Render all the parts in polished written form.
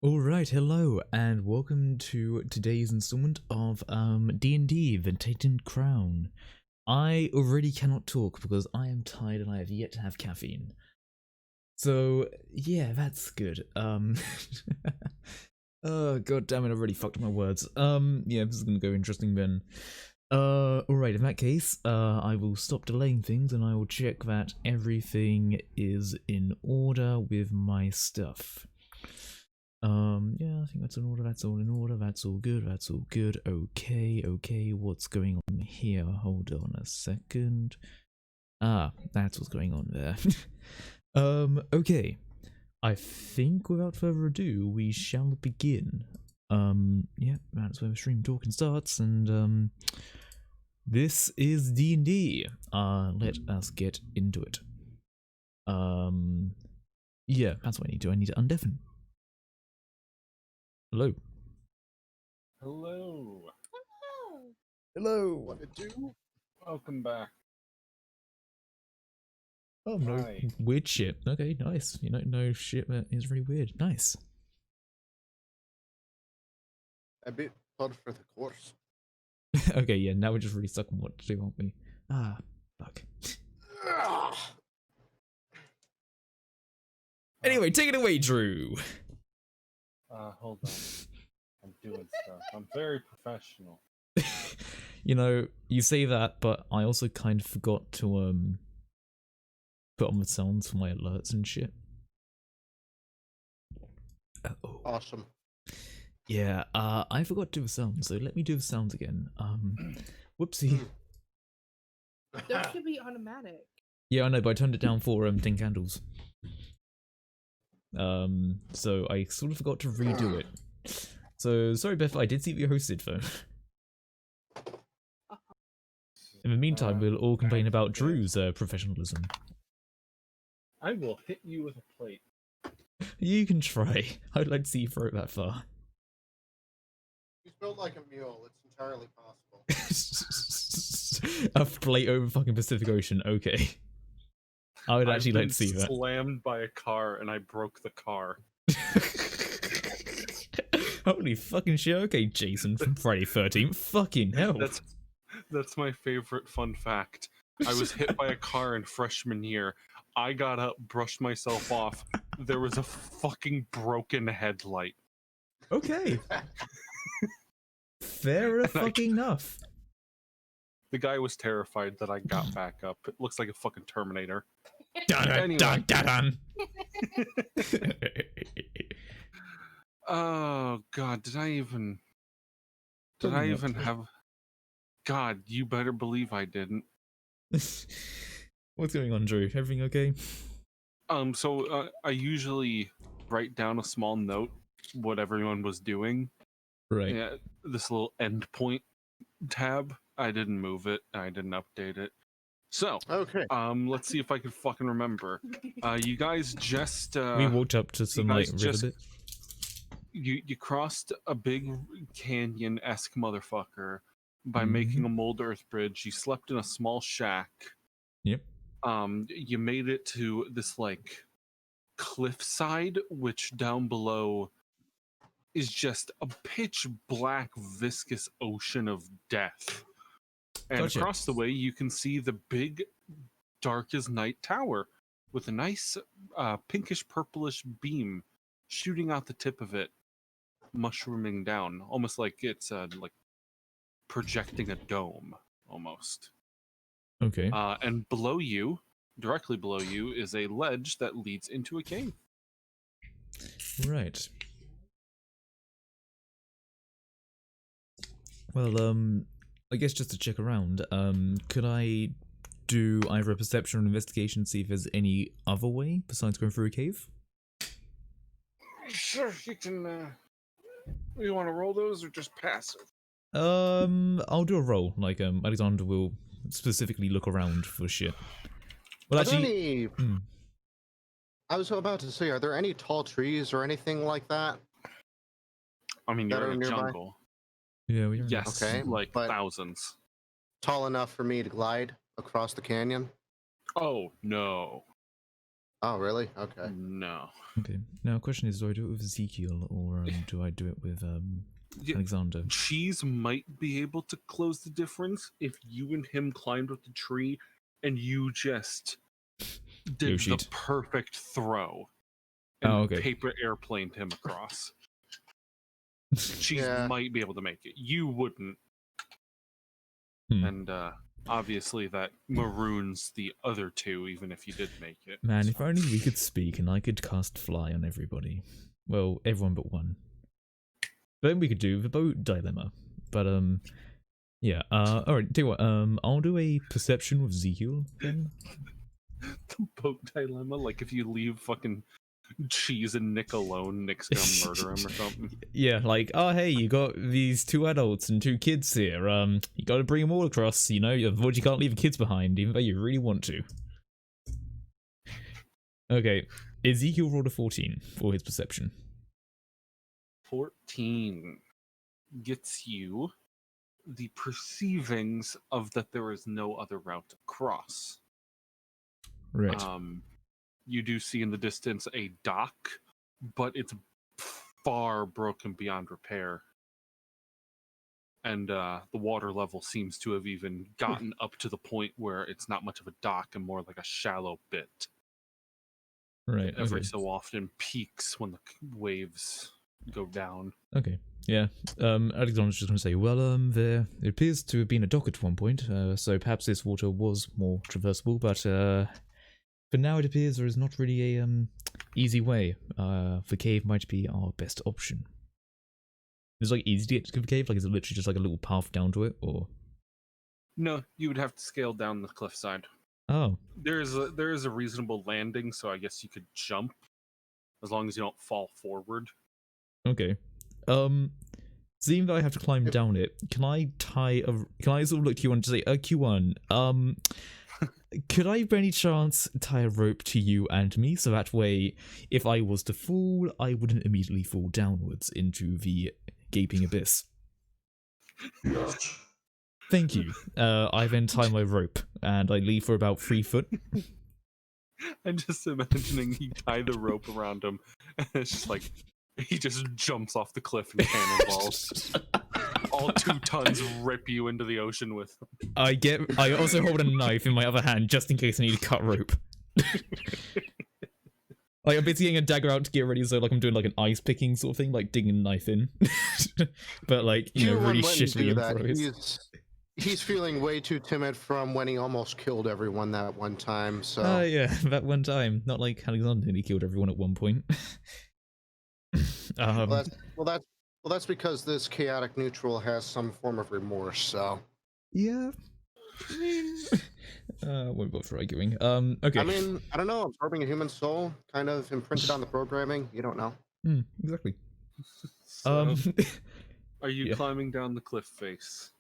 Alright, hello, and welcome to today's installment of D&D, The Tainted Crown. I already cannot talk because I am tired and I have yet to have caffeine. So, yeah, that's good. Oh, god damn it, I've already fucked up my words. Yeah, this is gonna go interesting then. Alright, in that case, I will stop delaying things and I will check that everything is in order with my stuff. Yeah, I think that's in order, that's all in order, that's all good, okay, what's going on here? Hold on a second. Ah, that's what's going on there. Okay. I think without further ado, we shall begin. Yeah, that's where the stream talking starts, and, this is D&D. Let us get into it. Yeah, that's what I need to undeafen. Hello. Hello. Hello. What to do? Welcome back. Oh, no. Hi. Weird shit. Okay, nice. You know, no shit that is really weird. Nice. A bit fun for the course. Okay, yeah, now we're just really stuck on what to do, aren't we? Ah, fuck. Anyway, take it away, Drew. Hold on. I'm doing stuff. I'm very professional. You know, you say that, but I also kind of forgot to, put on the sounds for my alerts and shit. Oh. Awesome. Yeah, I forgot to do the sounds, so let me do the sounds again. Whoopsie. Those should be automatic. Yeah, I know, but I turned it down for 10 candles. So I sort of forgot to redo it. So sorry, Beth. I did see that you hosted, though. In the meantime, we'll all complain about Drew's professionalism. I will hit you with a plate. You can try. I'd like to see you throw it that far. He's built like a mule. It's entirely possible. A plate over fucking Pacific Ocean. Okay. I would actually like to see that. Slammed by a car and I broke the car. Holy fucking shit. Okay, Jason from Friday 13th. Fucking hell. That's my favorite fun fact. I was hit by a car in freshman year. I got up, brushed myself off. There was a fucking broken headlight. Okay. Fair fucking enough. The guy was terrified that I got back up. It looks like a fucking Terminator. Anyway. Oh god, did I even have... God, you better believe I didn't. What's going on, Drew? Everything okay? So I usually write down a small note what everyone was doing. Right. Yeah, this little endpoint tab. I didn't move it. I didn't update it. So, Okay. let's see if I can fucking remember. You guys just we walked up to some like river bit. You crossed a big canyon-esque motherfucker by making a mold earth bridge. You slept in a small shack. Yep. You made it to this like cliffside, which down below is just a pitch black viscous ocean of death. And Gotcha. Across the way you can see the big dark as night tower with a nice pinkish purplish beam shooting out the tip of it, mushrooming down, almost like it's like projecting a dome almost. Okay. And below you, directly below you, is a ledge that leads into a cave. Right. Well, I guess just to check around, could I do either a perception or an investigation to see if there's any other way besides going through a cave? Sure, you can. You want to roll those or just passive? I'll do a roll. Like, Alexander will specifically look around for shit. Well, Are there actually, any... I was about to say, are there any tall trees or anything like that? I mean, that you're are in a nearby? jungle. yeah, we are. Yes, Okay, like but- thousands. Tall enough for me to glide across the canyon? Oh no. Oh, really? Okay. No. Okay. Now, question is, do I do it with Ezekiel or do I do it with Yeah, Alexander? Cheese might be able to close the difference if you and him climbed up the tree and you just did the Yoshi'd. perfect throw and Oh, okay. paper airplaned him across. Cheese Yeah. might be able to make it. You wouldn't. Hmm. And obviously that maroons the other two, even if you did make it. Man, if so. only we could speak and I could cast fly on everybody. Well, everyone but one. But then we could do the boat dilemma. But yeah. Alright, tell you what, I'll do a perception with Ezekiel then. The boat dilemma, like if you leave fucking Cheese and Nick alone, Nick's gonna murder him or something. Yeah, like, oh hey, you got these 2 adults and 2 kids here. You gotta bring them all across, you know, avoid you can't leave the kids behind, even though you really want to. Okay, Ezekiel rolled a 14 for his perception. 14 gets you the perceivings of that there is no other route across. Right. You do see in the distance a dock, but it's far broken beyond repair. And the water level seems to have even gotten up to the point where it's not much of a dock and more like a shallow bit. Right, Every okay. so often peaks when the waves go down. Okay, yeah. Alexander's just gonna say, well, there it appears to have been a dock at one point, so perhaps this water was more traversable, but for now it appears there is not really a easy way. The cave might be our best option. Is it like easy to get to the cave? Like, is it literally just like a little path down to it, or? No, you would have to scale down the cliffside. Oh, There is a reasonable landing, so I guess you could jump as long as you don't fall forward. okay. Seeing that I have to climb down it, can I sort of look to you and just say, Q1, could I by any chance tie a rope to you and me, so that way, if I was to fall, I wouldn't immediately fall downwards into the gaping abyss? Yes. Thank you. I then tie my rope, and I leave for about 3 foot. I'm just imagining you tie the rope around him, and it's just like he just jumps off the cliff and cannonballs. All 2 tons rip you into the ocean with him. I also hold a knife in my other hand, just in case I need to cut rope. Like, I'm basically getting a dagger out to get ready, so like I'm doing like an ice picking sort of thing, like digging a knife in. But like, you know, Q1 really went and shittily do that. improvised. He's feeling way too timid from when he almost killed everyone that one time. So Yeah, that one time. Not like Alexander nearly killed everyone at one point. well, that's because this chaotic neutral has some form of remorse. So yeah. I mean, won't bother arguing. Okay. I mean, I don't know. Absorbing a human soul, kind of imprinted on the programming. You don't know. Exactly. So, are you yeah. climbing down the cliff face?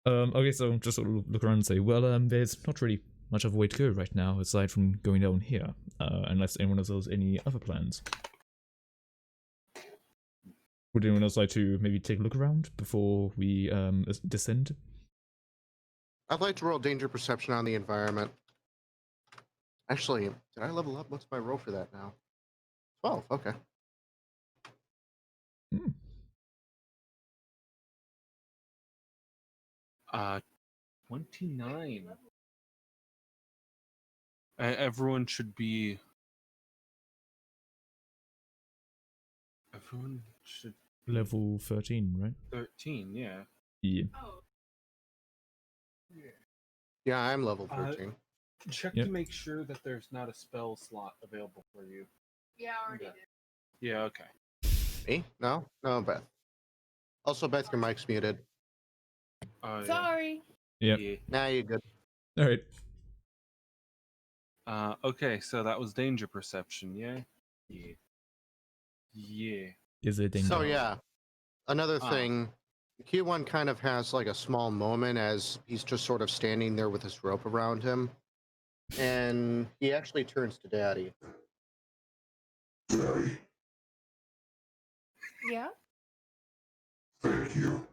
Okay, so just sort of look around and say, well, there's not really much of a way to go right now, aside from going down here, unless anyone else has any other plans. Would anyone else like to maybe take a look around before we descend? I'd like to roll danger perception on the environment. Actually, did I level up? What's my roll for that now? 12. Okay. 29. Everyone should be. Everyone should. Level 13, right? 13, yeah. Yeah. Yeah, I'm level 13. Check Yep. to make sure that there's not a spell slot available for you. Yeah, I already did. Yeah, okay. Me? No? No, Beth. Also, Beth, your mic's muted. Yeah. Sorry. Yep. Yeah. Nah, you're good. Alright. Okay, so that was danger perception, yeah? Yeah. Yeah. Is it danger? So, yeah. Another Ah. thing, Q1 kind of has like a small moment as he's just sort of standing there with his rope around him. And he actually turns to Daddy. Daddy, Yeah, thank you.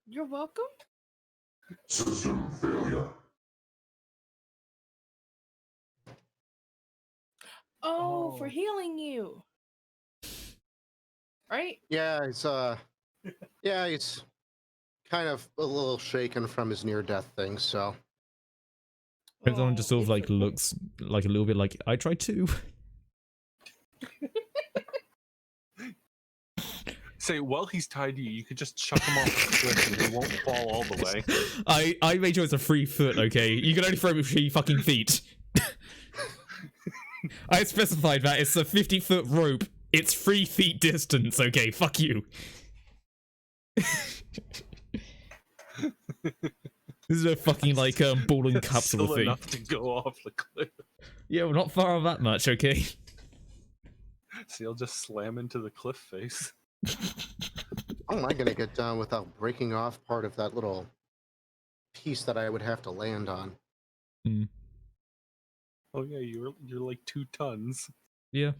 you're welcome. System failure. Oh, for Oh. healing you. Right? Yeah, he's kind of a little shaken from his near-death thing, so. Everyone just sort of it's like okay. looks like a little bit like I tried to. Say, while he's tied to you, you could just chuck him off the cliff and he won't fall all the way. I made sure it's a 3 foot. Okay, you can only throw me 3 fucking feet. I specified that it's a 50-foot rope. It's 3 feet distance. Okay, fuck you. This is a fucking like ball and cup sort of Still thing. enough to go off the cliff. Yeah, we're not far off that much. Okay. So you'll just slam into the cliff face. How am I going to get down without breaking off part of that little piece that I would have to land on? Oh yeah, you're like 2 tons. Yeah.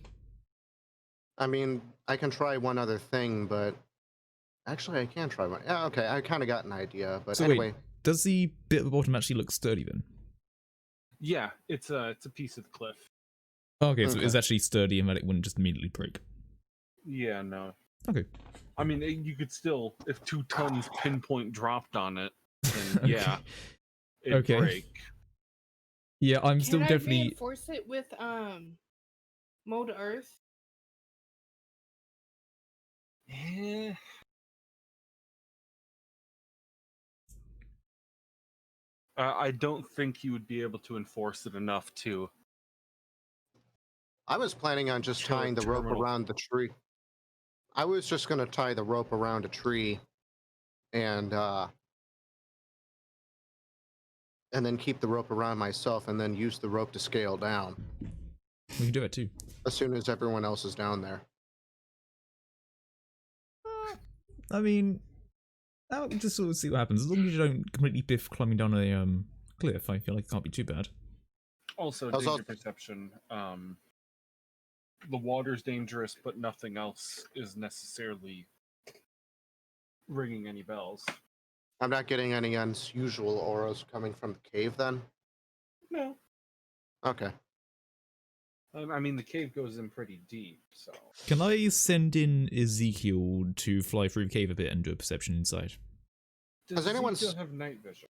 I mean, I can try one other thing, but actually I can try one. Yeah, okay, I kind of got an idea, but So anyway. wait, does the bit at the bottom actually look sturdy then? Yeah, it's a piece of the cliff. Okay, so Okay. it's actually sturdy and that it wouldn't just immediately break. Yeah, no. Okay. I mean, you could still, if 2 tons pinpoint dropped on it, then Okay. yeah, it'd Okay. break. Yeah, I'm Can still I definitely. reinforce it with mold earth? Eh. I don't think you would be able to enforce it enough to. I was planning on just Show a tying the rope terminal. around the tree. I was just going to tie the rope around a tree and then keep the rope around myself and then use the rope to scale down We can do it too. as soon as everyone else is down there. I mean, I'll just sort of see what happens. As long as you don't completely biff climbing down a cliff, I feel like it can't be too bad. Also, How's danger all- perception. The water's dangerous, but nothing else is necessarily ringing any bells. I'm not getting any unusual auras coming from the cave then? No. Okay. I mean, the cave goes in pretty deep, so. Can I send in Ezekiel to fly through the cave a bit and do a perception inside? Does anyone Ezekiel s- have night vision?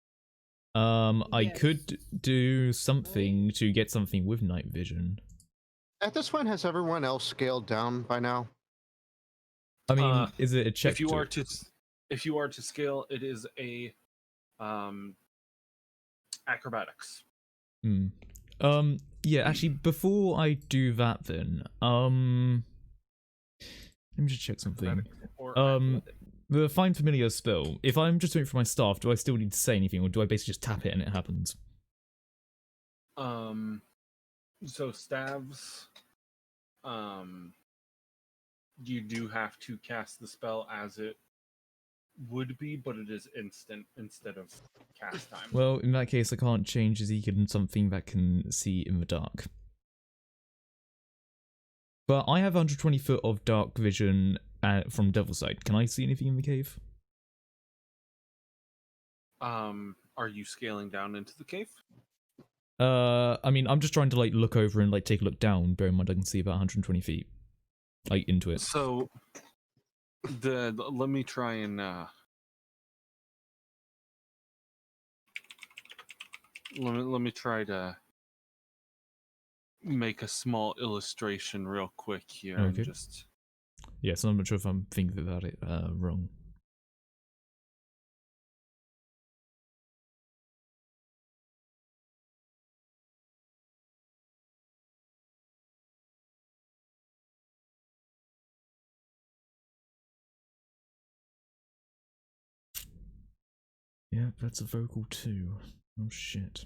I Yes. could do something to get something with night vision. At this point, has everyone else scaled down by now? I mean, is it a check? If you are to scale, it is a acrobatics. Yeah, actually, before I do that, then, let me just check something. Acrobatics or athletics. The Find Familiar spell, if I'm just doing it for my staff, do I still need to say anything, or do I basically just tap it and it happens? So staves, you do have to cast the spell as it would be, but it is instant instead of cast time. Well, in that case, I can't change Ezekiel into something that can see in the dark. But I have 120 foot of dark vision from Devil's Side. Can I see anything in the cave? Are you scaling down into the cave? I mean, I'm just trying to like look over and like take a look down. Bear in mind, I can see about 120 feet, like into it. So, let me try and let me try to make a small illustration real quick here. Okay. And just Yes, I'm not sure if I'm thinking about it wrong. Yeah, that's a vocal too. Oh shit.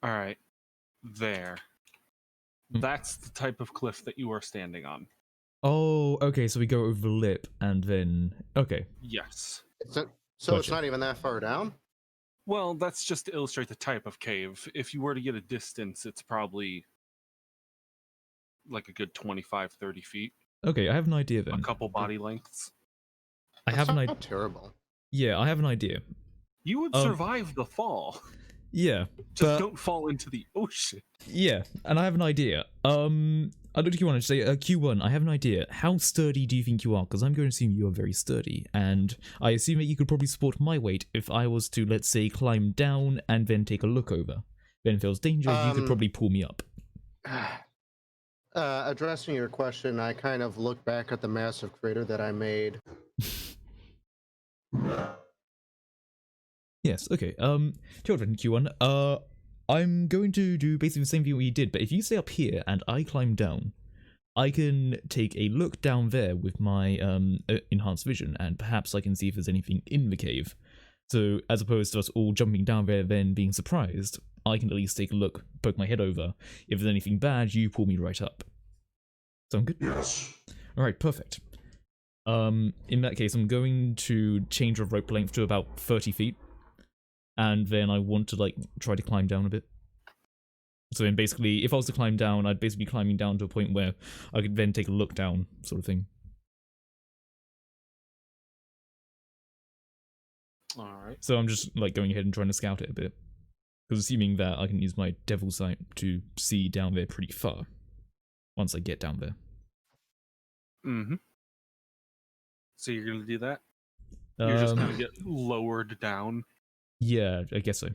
all right, there. That's the type of cliff that you are standing on. Oh, okay, so we go over the lip and then... Okay. Yes. So it's Gotcha. not even that far down? Well, that's just to illustrate the type of cave. If you were to get a distance, it's probably like a good 25, 30 feet. Okay, I have an idea A then. couple body lengths. I have an That's idea. not terrible. Yeah, I have an idea. You would Um, survive the fall. Yeah, Just but don't fall into the ocean. yeah, and I have an idea. I looked at Q1 and say, Q1, I have an idea. How sturdy do you think you are? Because I'm going to assume you are very sturdy, and I assume that you could probably support my weight if I was to, let's say, climb down and then take a look over. Then if there was danger, you could probably pull me up. Addressing your question, I kind of look back at the massive crater that I made. Yes, okay. Children, Q1, I'm going to do basically the same thing we did, but if you stay up here and I climb down, I can take a look down there with my enhanced vision, and perhaps I can see if there's anything in the cave. So, as opposed to us all jumping down there then being surprised, I can at least take a look, poke my head over. If there's anything bad, you pull me right up. Sound good? Yes. Alright, perfect. In that case, I'm going to change our rope length to about 30 feet. And then I want to, like, try to climb down a bit. So then basically, if I was to climb down, I'd basically be climbing down to a point where I could then take a look down, sort of thing. Alright. So I'm just, like, going ahead and trying to scout it a bit. Because assuming that I can use my devil sight to see down there pretty far. Once I get down there. Mm-hmm. So you're gonna do that? You're just gonna get lowered down? Yeah, I guess so.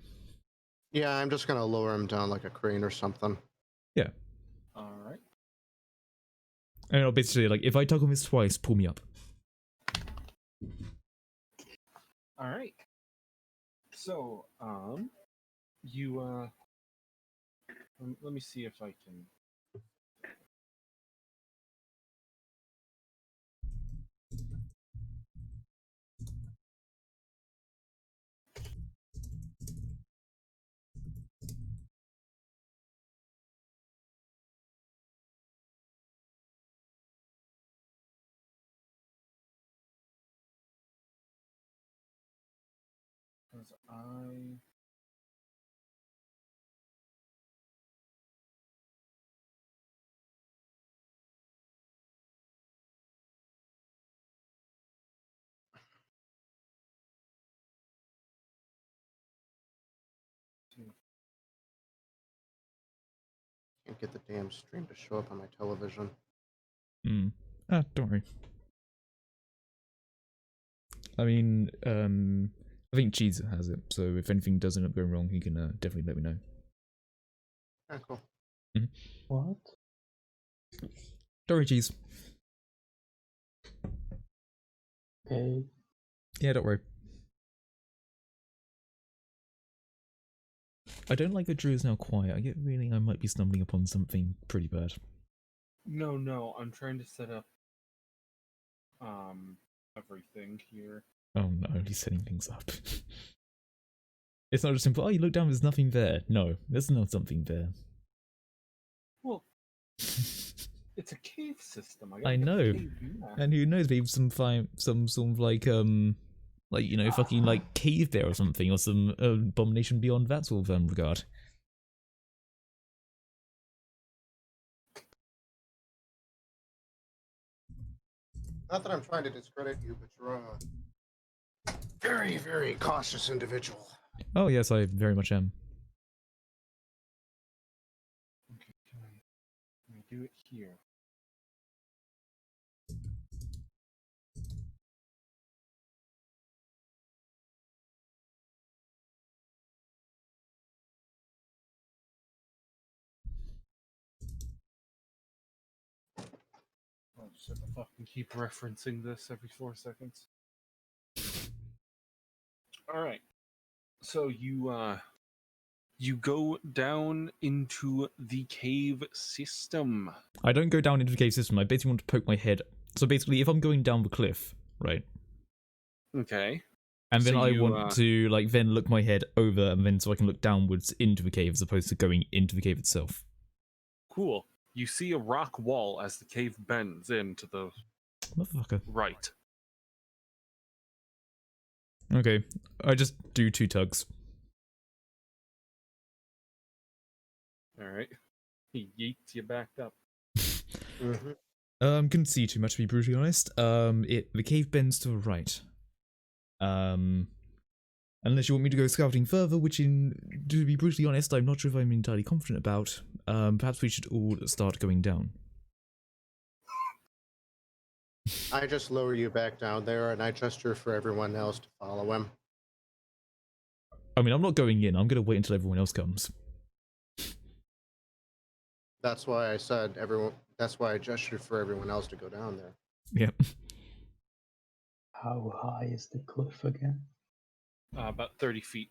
Yeah, I'm just gonna lower him down like a crane or something. Yeah. Alright. And I'll basically, like, if I tug on this twice, pull me up. Alright. So, you, let me see if I can... Because I... Can't get the damn stream to show up on my television. Hmm. Ah, don't worry. I mean, I think Cheese has it, so if anything does end up going wrong, he can definitely let me know. Ah, cool. What? Don't worry, Cheese. Okay. Yeah, don't worry. I don't like that Drew is now quiet. I get the feeling I might be stumbling upon something pretty bad. No, I'm trying to set up, everything here. Oh no, he's setting things up. It's not just simple, oh, you look down, there's nothing there. No, there's not something there. Well, it's a cave system. I gotta get the know. cave map. And who knows, maybe some sort of like, you know, fucking like cave bear or something, or some abomination beyond that sort of regard. Not that I'm trying to discredit you, but you're a very, very cautious individual. Oh yes, I very much am. Okay, can I do it here? I'll just have to fucking keep referencing this every 4 seconds. Alright. So you go down into the cave system. I don't go down into the cave system, I basically want to poke my head. So basically, if I'm going down the cliff, right? Okay. And then So I you, want to, like, then look my head over, and then so I can look downwards into the cave, as opposed to going into the cave itself. Cool. You see a rock wall as the cave bends in to the Motherfucker. right. Okay, I just do 2 tugs. Alright. He yeets you back up. Mm-hmm. Couldn't see too much, to be brutally honest. The cave bends to the right. Unless you want me to go scouting further, which, to be brutally honest, I'm not sure if I'm entirely confident about. Perhaps we should all start going down. I just lower you back down there, and I gesture for everyone else to follow him. I mean, I'm not going in. I'm going to wait until everyone else comes. That's why I said everyone. That's why I gestured for everyone else to go down there. Yep. How high is the cliff again? About 30 feet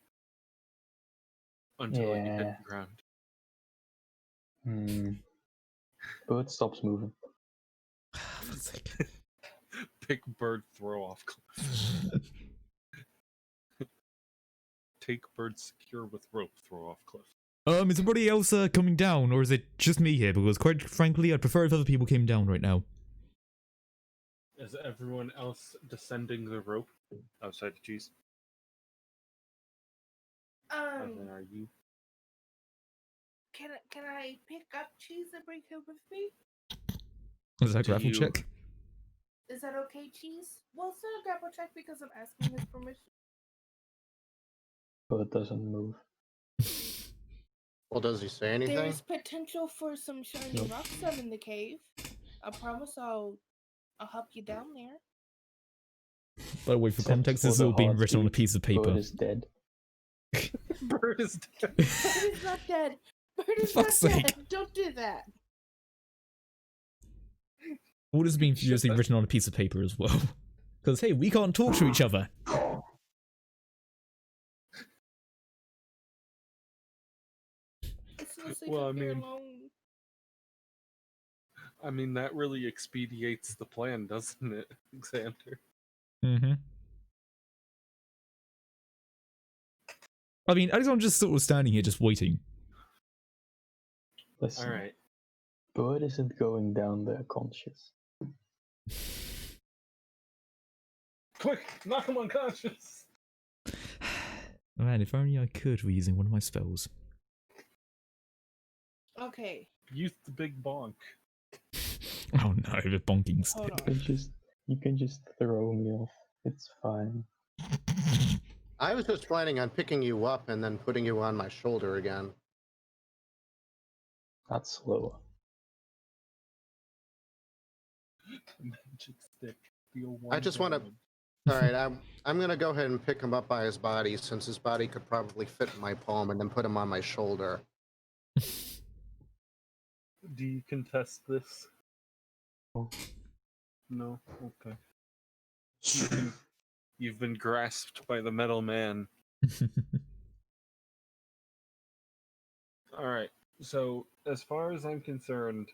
until you hit Yeah. the ground. But it stops moving. For sake. Pick bird, throw off cliff. Take bird, secure with rope, throw off cliff. Is everybody else coming down, or is it just me here? Because quite frankly, I'd prefer if other people came down right now. Is everyone else descending the rope outside the cheese? And then are you? Can I pick up cheese and bring him with me? Is that a Do grapple you- check? Is that okay, cheese? Well, it's not a grapple check because I'm asking his permission. But it doesn't move. Well, does he say anything? There's potential for some shiny Nope. rocks out in the cave. I promise I'll help you down there. By the way, for Except context, for this is the all being hard written on a speed, piece of paper. Bird is dead. Bird is dead. Bird is not dead. Bird is Fuck's not sake. dead. Don't do that. All this is being furiously written on a piece of paper as well. Because, hey, we can't talk to each other. It's mostly Well, I if you're mean- alone. I mean, that really expedites the plan, doesn't it, Xander? Mm-hmm. I mean, Alexander's just sort of standing here just waiting. Listen, Alright. Bird isn't going down there conscious. Quick! Knock him unconscious! Man, if only I could be using one of my spells. Okay, Use the big bonk. Oh no, the bonking hold stick. on. You can just throw me off. It's fine. I was just planning on picking you up and then putting you on my shoulder again. That's slower. Magic stick. Deal I just wanna- damage. All right, I'm gonna go ahead and pick him up by his body, since his body could probably fit in my palm, and then put him on my shoulder. Do you contest this? No. No? Okay. You've been grasped by the metal man. Alright, so as far as I'm concerned,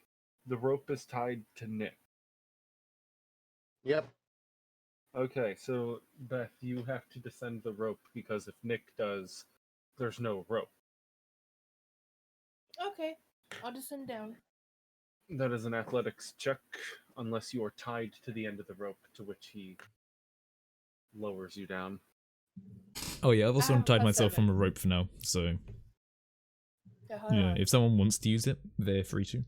the rope is tied to Nick. Yep. Okay, so Beth, you have to descend the rope because if Nick does, there's no rope. Okay, I'll descend down. That is an athletics check, unless you are tied to the end of the rope, to which he lowers you down. Oh yeah, I've also I have untied a myself from a 7. rope for now, so Okay, hold yeah, on. if someone wants to use it, they're free to.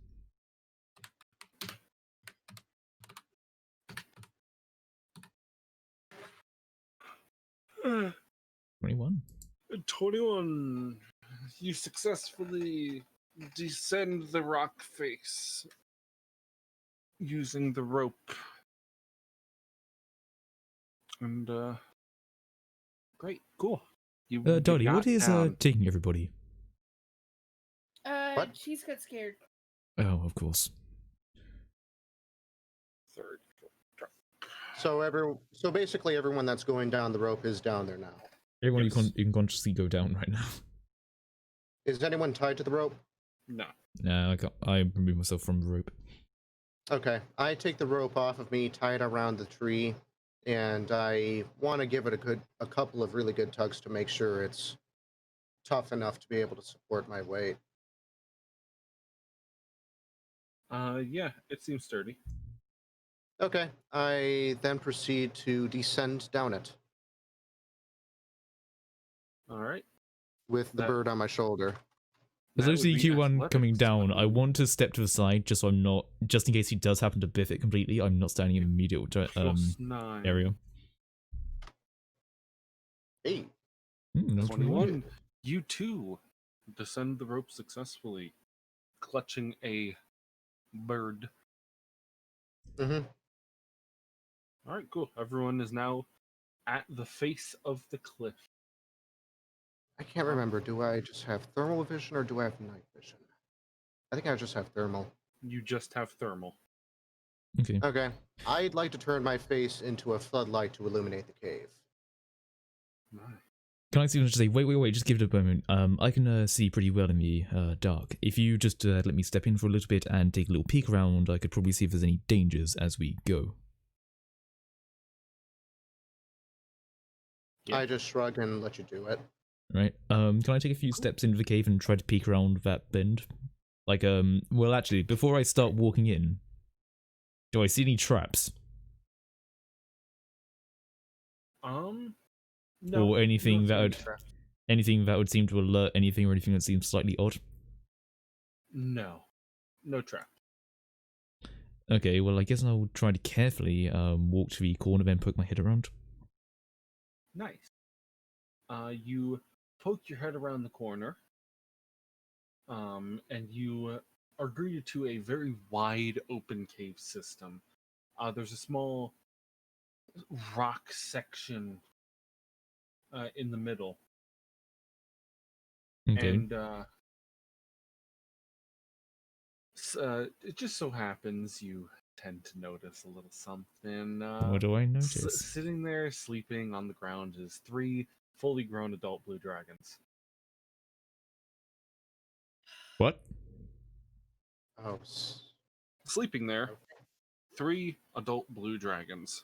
Uh, 21. 21. You successfully descend the rock face using the rope. And, great, cool. You Dottie, what got is down. taking everybody? What? Cheese got scared. Oh, of course. Third. So basically, everyone that's going down the rope is down there now. Everyone, Yes. you can consciously go down right now. Is anyone tied to the rope? No. Nah, I can't. I removed myself from the rope. Okay, I take the rope off of me, tie it around the tree, and I want to give it a couple of really good tugs to make sure it's tough enough to be able to support my weight. Yeah, it seems sturdy. Okay, I then proceed to descend down it All right. with the That- bird on my shoulder. As That I would see be Q1 coming athletics. down, I want to step to the side just so I'm not, just in case he does happen to biff it completely, I'm not standing in the immediate +9. area. Hey, No 21. You too descend the rope successfully, clutching a bird. mm-hmm. All right, cool. Everyone is now at the face of the cliff. I can't remember. Do I just have thermal vision or do I have night vision? I think I just have thermal. You just have thermal. Okay. Okay. I'd like to turn my face into a floodlight to illuminate the cave. Nice. Can I just say, wait, just give it a moment. I can see pretty well in the dark. If you just let me step in for a little bit and take a little peek around, I could probably see if there's any dangers as we go. Yeah. I just shrug and let you do it. Right. Can I take a few steps into the cave and try to peek around that bend? Like, well, actually, before I start walking in, do I see any traps? No. Or anything you don't see that any would, traps. anything that would seem to alert anything or anything that seems slightly odd? No. No trap. Okay, well, I guess I'll try to carefully walk to the corner, then poke my head around. Nice. You poke your head around the corner, and you are greeted to a very wide open cave system. There's a small rock section in the middle, Okay. and it just so happens you tend to notice a little something. What do I notice? Sitting there sleeping on the ground is 3 fully grown adult blue dragons. What? Oh, Sleeping there, 3 adult blue dragons.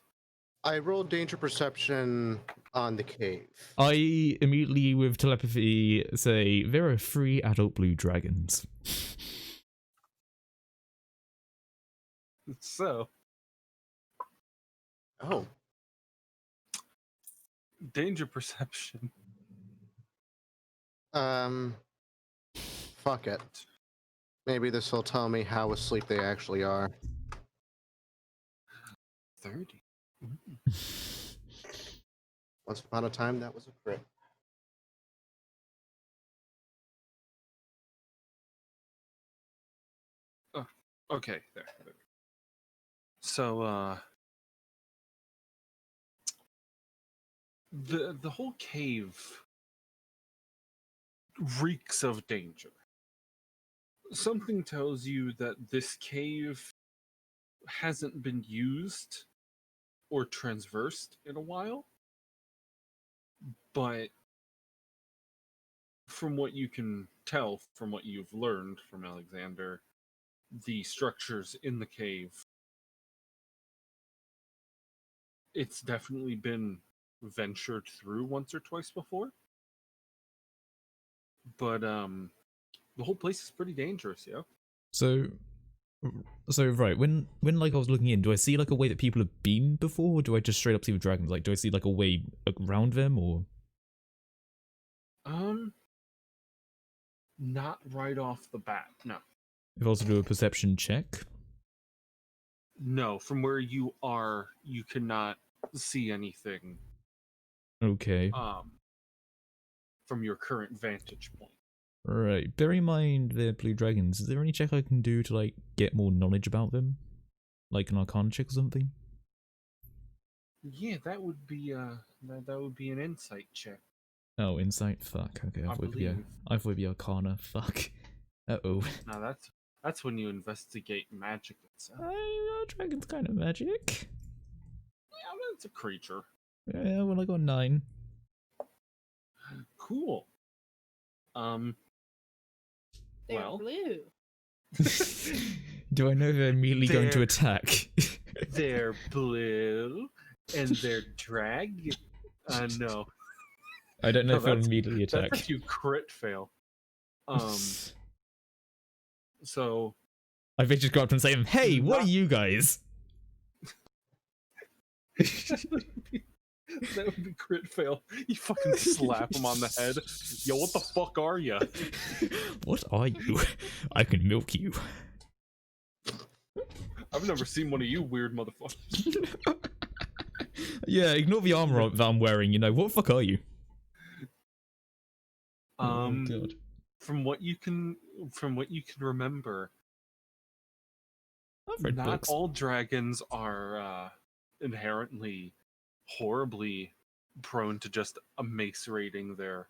I rolled danger perception on the cave. I immediately, with telepathy, say, there are 3 adult blue dragons. So, Oh, danger perception. fuck it. Maybe this will tell me how asleep they actually are. 30. Once upon a time, that was a crit. Okay, there. So, the whole cave reeks of danger. Something tells you that this cave hasn't been used or transversed in a while, but from what you can tell, from what you've learned from Alexander, the structures in the cave, it's definitely been ventured through once or twice before. But the whole place is pretty dangerous, yeah. So right, when like I was looking in, do I see like a way that people have been before, or do I just straight up see the dragons? Like, do I see like a way around them, or? Not right off the bat, no. If I also do a perception check. No, from where you are, you cannot see anything. Okay. From your current vantage point. Right. Bear in mind they're blue dragons. Is there any check I can do to like get more knowledge about them? Like an Arcana check or something? Yeah, that would be that would be an insight check. Oh, insight. Fuck. Okay, I thought it'd be Arcana. Fuck. Uh-oh. Now that's when you investigate magic itself. Dragon's kind of magic. Yeah, but it's a creature. Yeah, well, I got 9. Cool. They're Well. blue. Do I know they're immediately going to They're- attack? They're blue and they're drag. No. I don't know No, if they'll that's- immediately That's attack. if you crit fail. So I bet just go up and say, "Hey, what are you guys?" That would be crit fail. You fucking slap him on the head. Yo, what the fuck are ya? What are you? I can milk you. I've never seen one of you weird motherfuckers. Yeah, ignore the armor that I'm wearing, you know. What the fuck are you? Oh god. From what you can remember, I've read not books. all dragons are inherently horribly prone to just emascerating their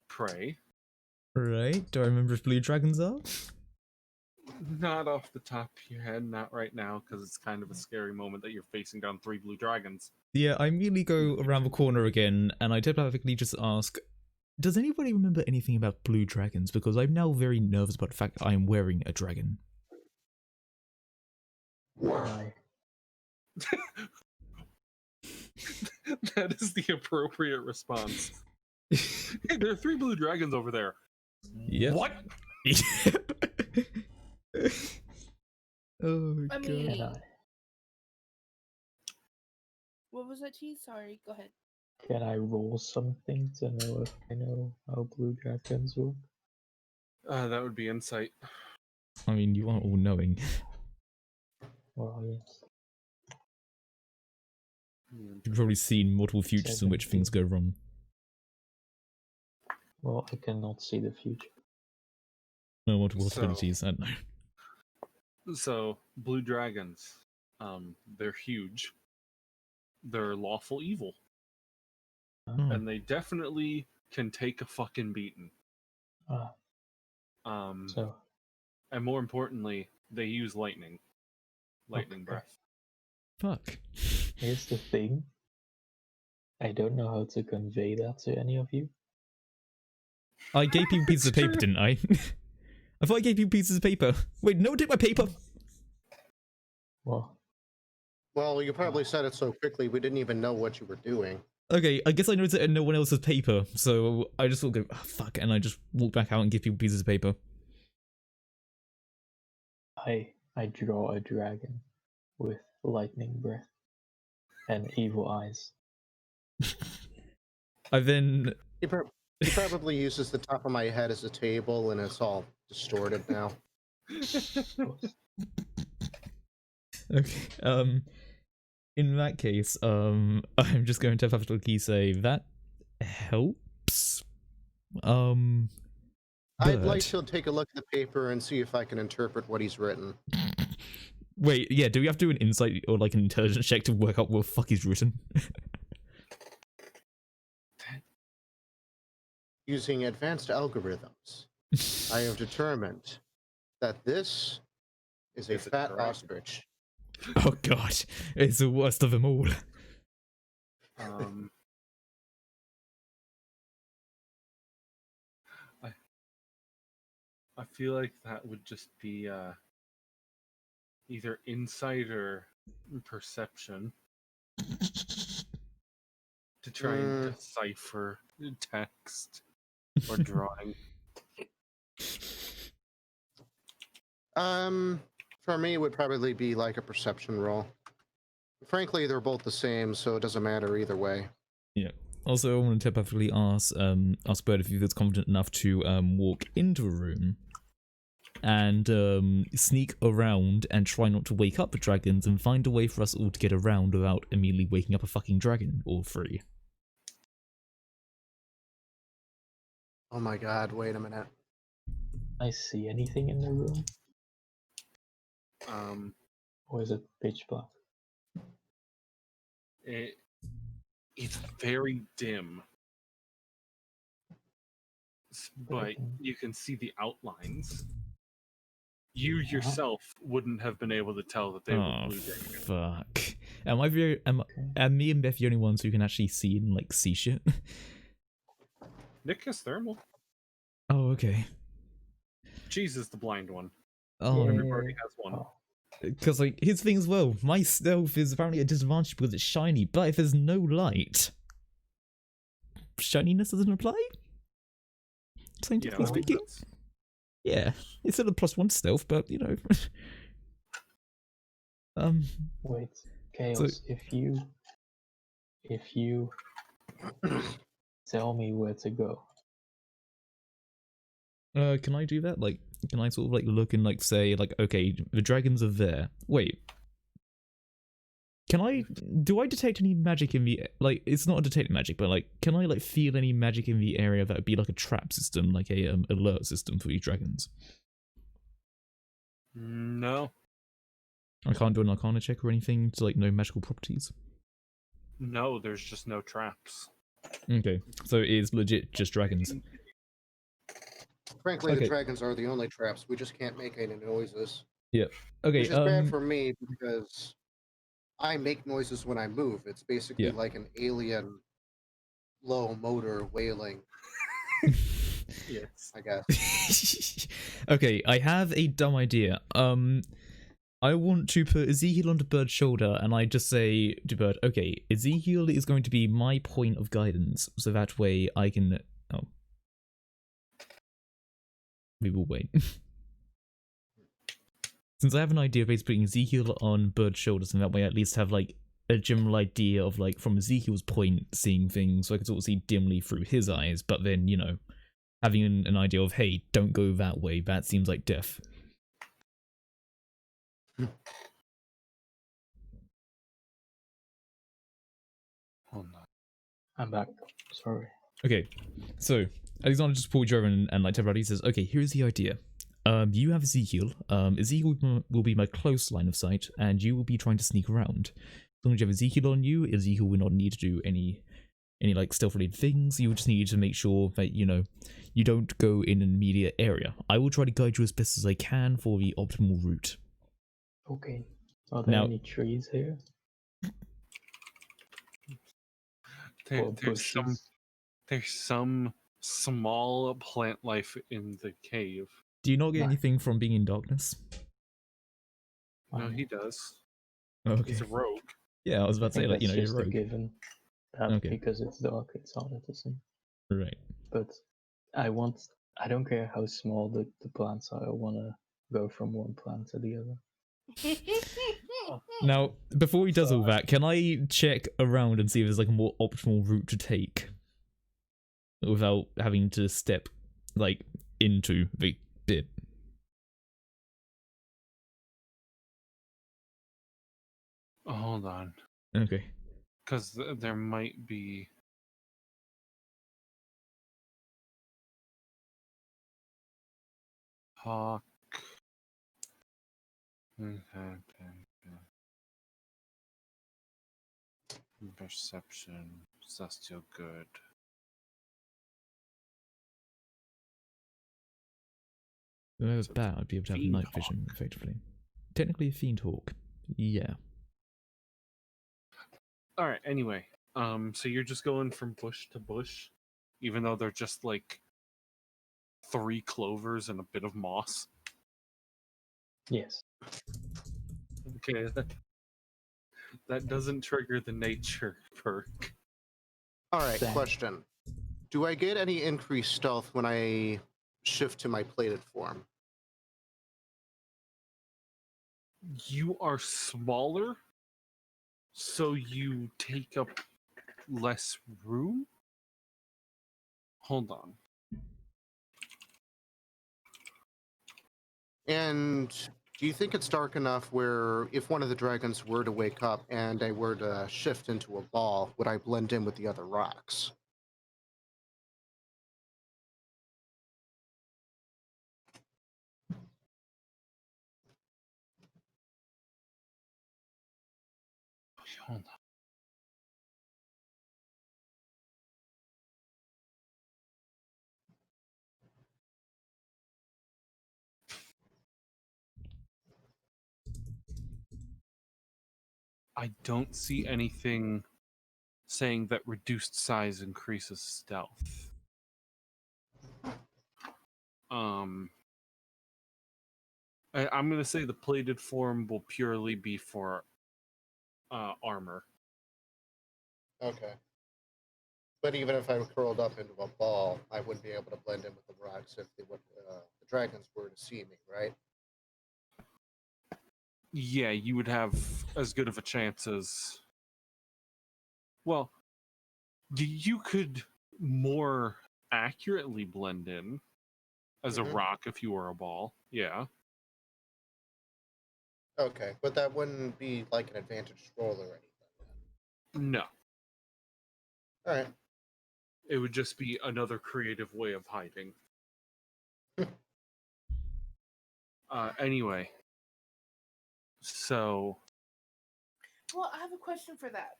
prey. Right? Do I remember if blue dragons are? Not off the top of your head, not right now, because it's kind of a scary moment that you're facing down 3 blue dragons. Yeah, I immediately go around the corner again, and I typically just ask, does anybody remember anything about blue dragons? Because I'm now very nervous about the fact that I am wearing a dragon. Why? That is the appropriate response. Hey, there are 3 blue dragons over there. Yep. What? Oh I god. mean, Can I? what was that, Cheese? Sorry, go ahead. Can I roll something to know if I know how blue dragons work? That would be insight. I mean, you are all knowing. Well, yes. You've probably seen multiple futures in which things go wrong. Well, I cannot see the future. No, multiple So- possibilities, I don't know. So, blue dragons, they're huge. They're lawful evil. Oh. And they definitely can take a fucking beating. So, And more importantly, they use lightning. Lightning Okay. breath. Fuck. here's the thing. I don't know how to convey that to any of you. I gave people pieces of paper, True. didn't I? I thought I gave you pieces of paper. Wait, no one took my paper! Well, Well, you probably said it so quickly we didn't even know what you were doing. Okay, I guess I noticed it and no one else's paper, so I just will go, oh, fuck, and I just walk back out and give people pieces of paper. I draw a dragon with lightning breath and evil eyes. I then... He probably uses the top of my head as a table, and it's all distorted now. Of course. Okay, in that case, I'm just going to emphatically say that helps. I'd like but- to take a look at the paper and see if I can interpret what he's written. Wait, yeah, do we have to do an insight or like an intelligence check to work out what the fuck he's written? Using advanced algorithms, I have determined that this is a It's a fat dragon. ostrich. Oh god, it's the worst of them all. I feel like that would just be either insight or perception to try and decipher text or drawing. For me, it would probably be like a perception roll. Frankly, they're both the same, so it doesn't matter either way. Yeah. Also, I want to typically ask Bird if he feels confident enough to walk into a room and sneak around and try not to wake up the dragons and find a way for us all to get around without immediately waking up a fucking dragon or three. Oh my god, wait a minute. I see anything in the room? Or is it pitch black? It's very dim, but you can see the outlines. You yourself wouldn't have been able to tell that they were Oh blue dragons. fuck! Am me and Beth the only ones who can actually see and like see shit? Nick is thermal. Oh okay. Cheese is the blind one. Oh, Everybody has one. Oh, because like his thing as well. My stealth is apparently a disadvantage because it's shiny, but if there's no light, shininess doesn't apply. Scientifically speaking, yeah, it's still a +1 stealth, but you know. wait, Chaos, if you if you tell me where to go. Can I do that? Like, can I sort of like look and like say like, okay, the dragons are there. Wait. Do I detect any magic in the, like, it's not a detect magic, but like, can I like feel any magic in the area that would be like a trap system, like a alert system for these dragons? No. I can't do an Arcana check or anything to like know magical properties. No, there's just no traps. Okay, so it is legit just dragons. Frankly, Okay. the dragons are the only traps. We just can't make any noises. Yeah. Okay. Which is bad for me because I make noises when I move. It's basically Yeah. like an alien low motor wailing, Yes. I guess. Okay, I have a dumb idea. I want to put Ezekiel onto Bird's shoulder, and I just say to Bird, okay, Ezekiel is going to be my point of guidance, so that way I can... Oh. We will wait. Since I have an idea of basically putting Ezekiel on Bird's shoulders, and that way I at least have, like, a general idea of, like, from Ezekiel's point, seeing things, so I can sort of see dimly through his eyes, but then, you know, having an idea of, hey, don't go that way, that seems like death. Hold on. I'm back. Sorry. Okay, so Alexander just pulled you over and like everybody says, okay, here's the idea. You have Ezekiel. Ezekiel will be my close line of sight, and you will be trying to sneak around. As long as you have Ezekiel on you, Ezekiel will not need to do any like stealth-related things. You just need to make sure that, you know, you don't go in an immediate area. I will try to guide you as best as I can for the optimal route. Okay. Are there Now- any trees here? Or There's some small plant life in the cave. Do you not get Nice. anything from being in darkness? No, he does. Okay. He's a rogue. Yeah, I was about to say, think like, you that's know, you're just a a rogue. given. That Okay. Because it's dark, it's harder to see. Right. But I don't care how small the plants are. I want to go from one plant to the other. Now, before he does all that, can I check around and see if there's like a more optimal route to take without having to step like into the bit? Hold on. Okay. Because there might be... Hawk. Perception. That's still good. If I was So it's bad, I'd be able to have Fiend night vision effectively. Technically a fiend hawk. Yeah. Alright, anyway. So you're just going from bush to bush, even though they're just like 3 clovers and a bit of moss. Yes. Okay, that doesn't trigger the nature perk. All right, Dang. question. Do I get any increased stealth when I shift to my plated form? You are smaller, so you take up less room? Hold on. And do you think it's dark enough where if one of the dragons were to wake up and I were to shift into a ball, would I blend in with the other rocks? Hold on. I don't see anything saying that reduced size increases stealth. I'm going to say the plated form will purely be for armor. Okay. But even if I were curled up into a ball, I wouldn't be able to blend in with the rocks if the dragons were to see me, right? Yeah, you would have as good of a chance as Well, you could more accurately blend in as a Mhm. rock if you were a ball. Yeah. Okay, but that wouldn't be like an advantage roll or anything. No. All right. It would just be another creative way of hiding. Anyway. So, Well, I have a question for that.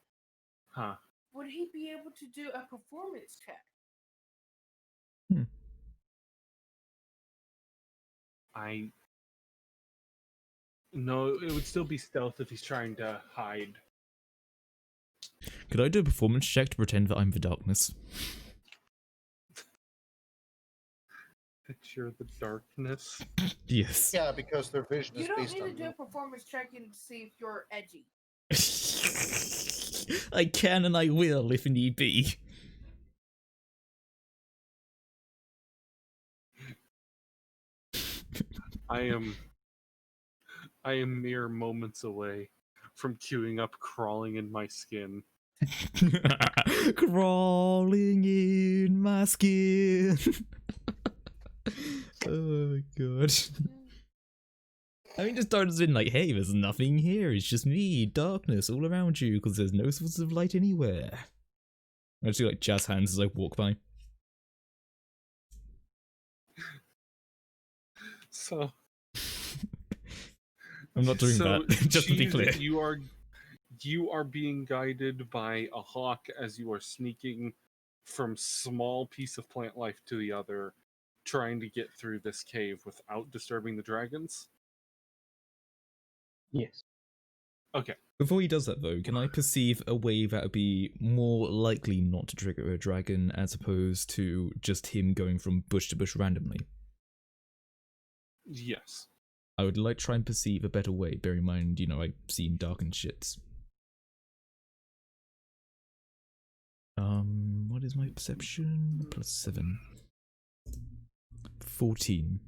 huh. Would he be able to do a performance check? No, it would still be stealth if he's trying to hide. Could I do a performance check to pretend that I'm the darkness? Picture the darkness. Yes. Yeah, because their vision You is don't based need to on do a movement. performance check and see if you're edgy. I can and I will if need be. I am mere moments away from queuing up crawling in my skin. Crawling in my skin. Oh god. I mean, just started in like, hey, there's nothing here. It's just me, darkness all around you, because there's no source of light anywhere. I just do like jazz hands as I walk by. So I'm not doing so that. Just to be Cheese, clear. you are being guided by a hawk as you are sneaking from small piece of plant life to the other, trying to get through this cave without disturbing the dragons. Yes. Okay. Before he does that, though, can I perceive a way that would be more likely not to trigger a dragon as opposed to just him going from bush to bush randomly? Yes. I would like to try and perceive a better way, bear in mind, you know, I've seen darkened shits. What is my perception? +7. 14.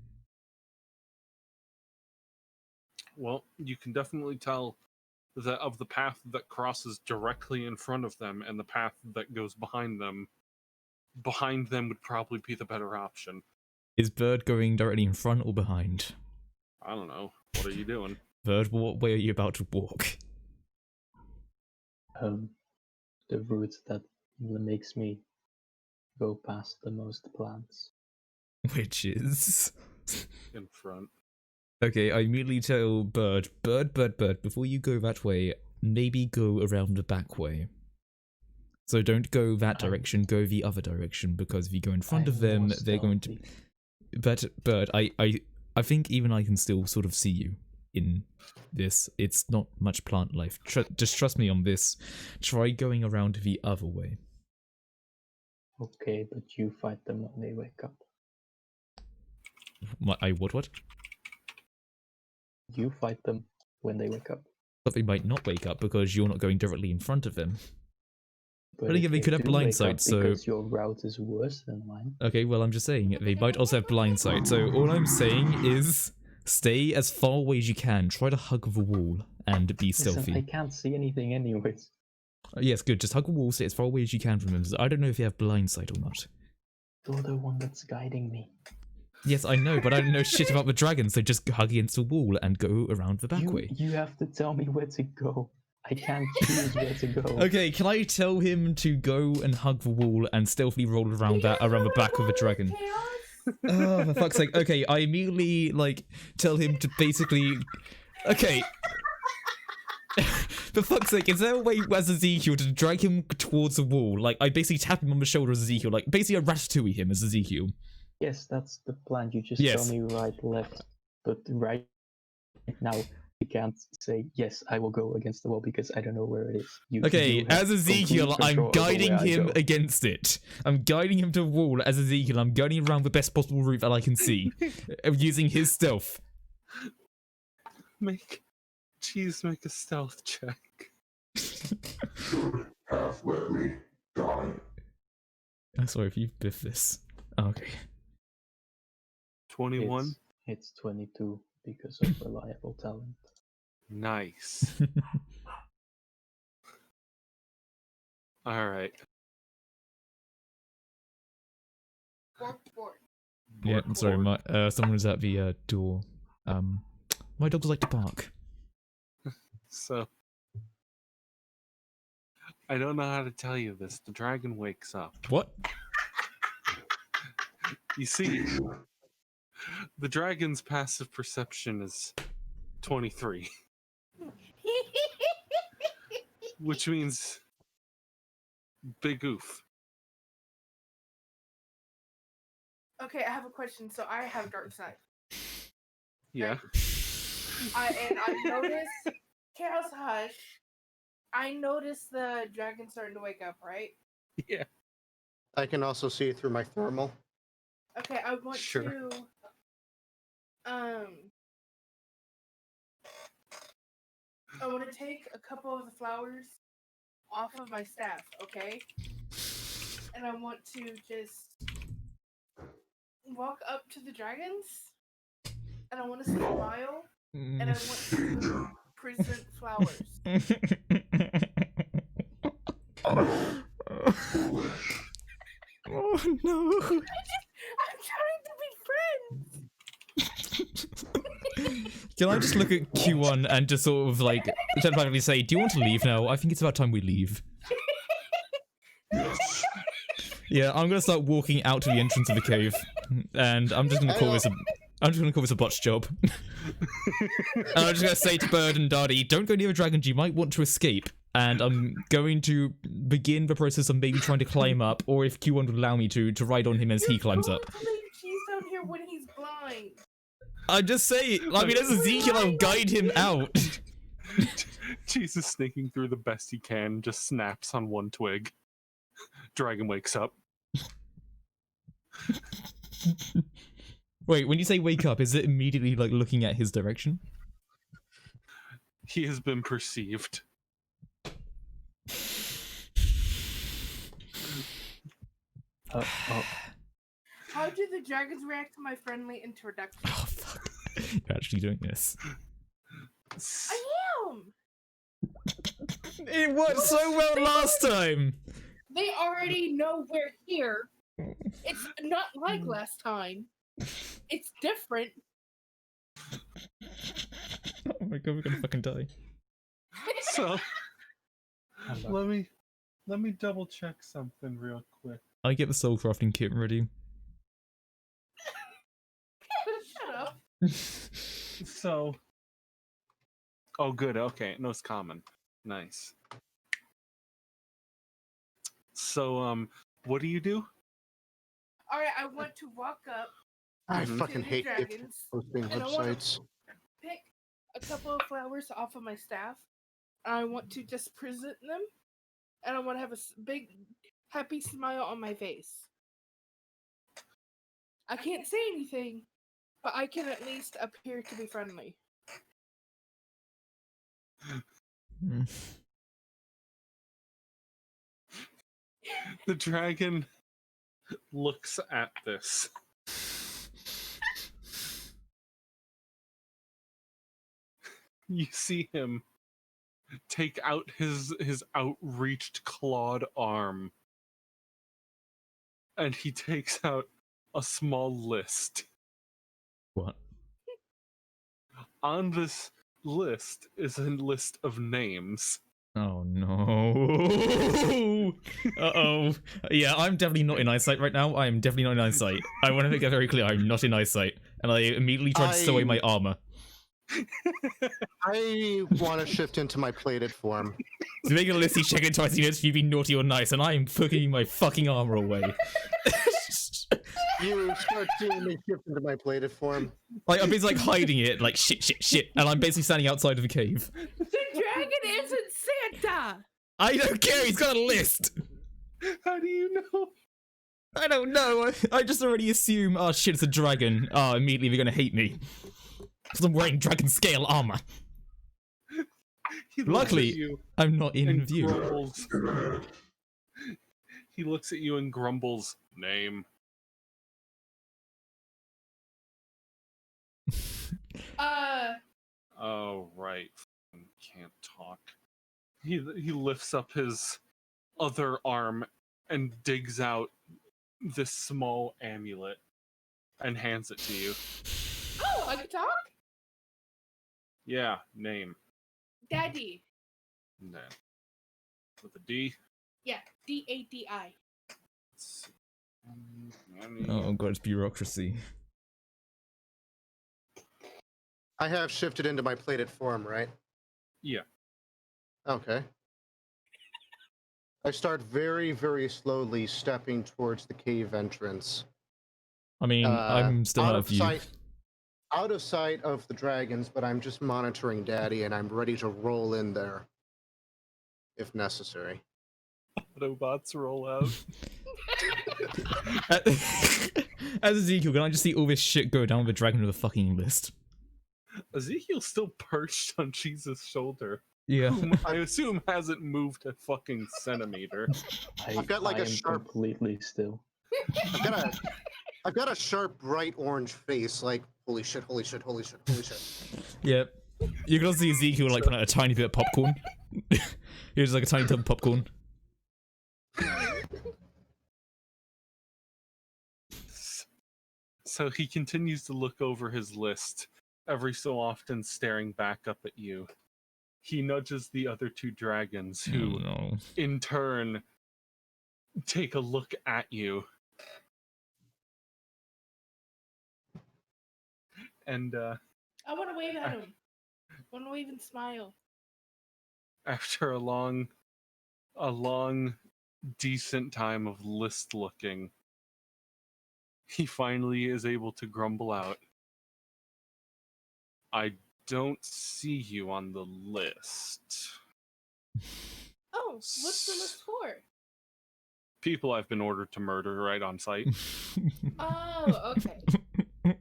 Well, you can definitely tell that of the path that crosses directly in front of them and the path that goes behind them would probably be the better option. Is Bird going directly in front or behind? I don't know. What are you doing? Bird, what way are you about to walk? The route that makes me go past the most plants. Which is... In front. Okay, I immediately tell Bird, before you go that way, maybe go around the back way. So don't go that direction, go the other direction, because if you go in front of them, they're going to... But Bird, I think even I can still sort of see you in this. It's not much plant life. Just trust me on this. Try going around the other way. Okay, but you fight them when they wake up. What? You fight them when they wake up. But they might not wake up because you're not going directly in front of them. But But again, they could have do wake blindsight, up so... because your route is worse than mine. Okay, well, I'm just saying, they might also have blindsight, so all I'm saying is stay as far away as you can, try to hug the wall, and be stealthy. Listen, I can't see anything anyways. Yes, good, just hug the wall, stay as far away as you can from them, because I don't know if you have blindsight or not. You're the one that's guiding me. Yes, I know, but I don't know shit about the dragon, so just hug against the wall and go around the back way. You have to tell me where to go. I can't choose where to go. Okay, can I tell him to go and hug the wall and stealthily roll around the back of the dragon? Oh, for fuck's sake. Okay, I immediately, like, tell him to basically... Okay. For fuck's sake, is there a way as Ezekiel to drag him towards the wall? Like, I basically tap him on the shoulder as Ezekiel, like, basically a ratatouille him as Ezekiel. Yes, that's the plan. You just Yes. tell me right, left. But right now, you can't say, yes, I will go against the wall because I don't know where it is. Okay, you have as Ezekiel, complete I'm control over guiding where I him go. against it. I'm guiding him to the wall as Ezekiel. I'm guiding him around the best possible route that I can see. Using his stealth. Make a stealth check. Should have let me die. I'm sorry if you biff this. Oh, okay. 21. It's 22 because of reliable talent. Nice. All right. Bork, bork. Yeah, Bork, sorry, bork. someone was at the door. My dogs like to bark. So I don't know how to tell you this. The dragon wakes up. What? You see, the dragon's passive perception is 23, which means big oof. Okay, I have a question. So I have dark side. Yeah. I noticed Chaos Hush. I noticed the dragon starting to wake up, right? Yeah. I can also see it through my thermal. Okay, I want Sure. to I want to take a couple of the flowers off of my staff, okay? And I want to just walk up to the dragons, and I want to smile, and I want to present flowers. Oh no! I'm trying to be friends. Can I just look at Q1 and just sort of like telepathically say, "Do you want to leave now? I think it's about time we leave." Yeah, I'm gonna start walking out to the entrance of the cave, and I'm just gonna call this a. I'm just gonna call this a botch job. And I'm just gonna say to Bird and Dardy, "Don't go near the dragons. You might want to escape." And I'm going to begin the process of maybe trying to climb up, or if Q1 would allow me to ride on him as he climbs up. Don't leave Cheese down here when he's blind. I just say, I mean, as Ezekiel, I'll guide him out. Jesus sneaking through the best he can, just snaps on one twig. Dragon wakes up. Wait, when you say wake up, is it immediately like looking at his direction? He has been perceived. Oh, How do the dragons react to my friendly introduction? Oh fuck! You're actually doing this. I am! It worked so well last time. They already know we're here. It's not like last time. It's different. Oh my god, we're gonna fucking die. So I'm back. let me double check something real quick. I get the soul crafting kit ready. Shut up. So oh good, okay. No, it's common. Nice. So what do you do? Alright, I want to walk up, I Mhm. fucking the hate gift dragons, posting and I wanna- websites. pick a couple of flowers off of my staff, and I want to just present them, and I want to have a big, happy smile on my face. I can't say anything, but I can at least appear to be friendly. The dragon looks at this. You see him take out his outreached clawed arm, and he takes out a small list. What? On this list is a list of names. Oh no! Uh-oh. Yeah, I'm definitely not in eyesight right now. I am definitely not in eyesight. I want to make that very clear. I'm not in eyesight. And I immediately tried to stow away my armor. I want to shift into my plated form. To make a list, he's checking twice a minute if you've been naughty or nice, and I am putting my fucking armor away. You start seeing me shift into my plated form. Like, I'm basically like hiding it, like shit, and I'm basically standing outside of the cave. The dragon isn't Santa! I don't care, he's got a list! How do you know? I don't know, I just already assume, oh shit, it's a dragon. Oh, immediately they're gonna hate me. Because I'm wearing dragon scale armor. He looks Luckily, at you I'm not in and view. grumbles. He looks at you and grumbles, name. Oh, right. Can't talk. He lifts up his other arm and digs out this small amulet and hands it to you. Oh, I can talk? Yeah, name. Daddy. No. With a D. Yeah, D-A-D-I. Let's see. Oh god, it's bureaucracy. I have shifted into my plated form, right? Yeah. Okay. I start very, very slowly stepping towards the cave entrance. I mean, I'm still out out of of view. sight. Out of sight of the dragons, but I'm just monitoring Daddy, and I'm ready to roll in there if necessary. Autobots roll out. As Ezekiel, can I just see all this shit go down with the dragon with a fucking list? Ezekiel's still perched on Cheese's shoulder. Yeah. Whom I assume hasn't moved a fucking centimeter. I've got like I a am sharp- completely still. I've got a sharp, bright orange face, like, holy shit, holy shit, holy shit, holy shit. Yep. You can also see Ezekiel like put out a tiny bit of popcorn. Here's like a tiny tub of popcorn. So he continues to look over his list, every so often staring back up at you. He nudges the other two dragons, who, Oh, no. in turn, take a look at you. And I want to wave at him. I want to wave and smile. after a long, decent time of list looking, he finally is able to grumble out, I don't see you on the list. Oh, what's the list for? People I've been ordered to murder right on site. Oh, okay.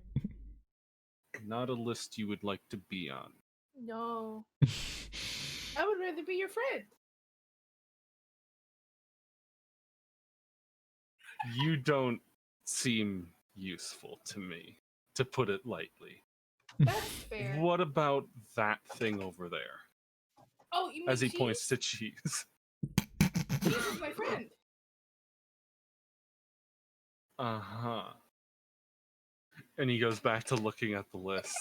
Not a list you would like to be on. No. I would rather be your friend. You don't seem useful to me, to put it lightly. That's fair. What about that thing over there? Oh, you mean As he Cheese? points to Cheese. Cheese is my friend. Uh-huh. And he goes back to looking at the list.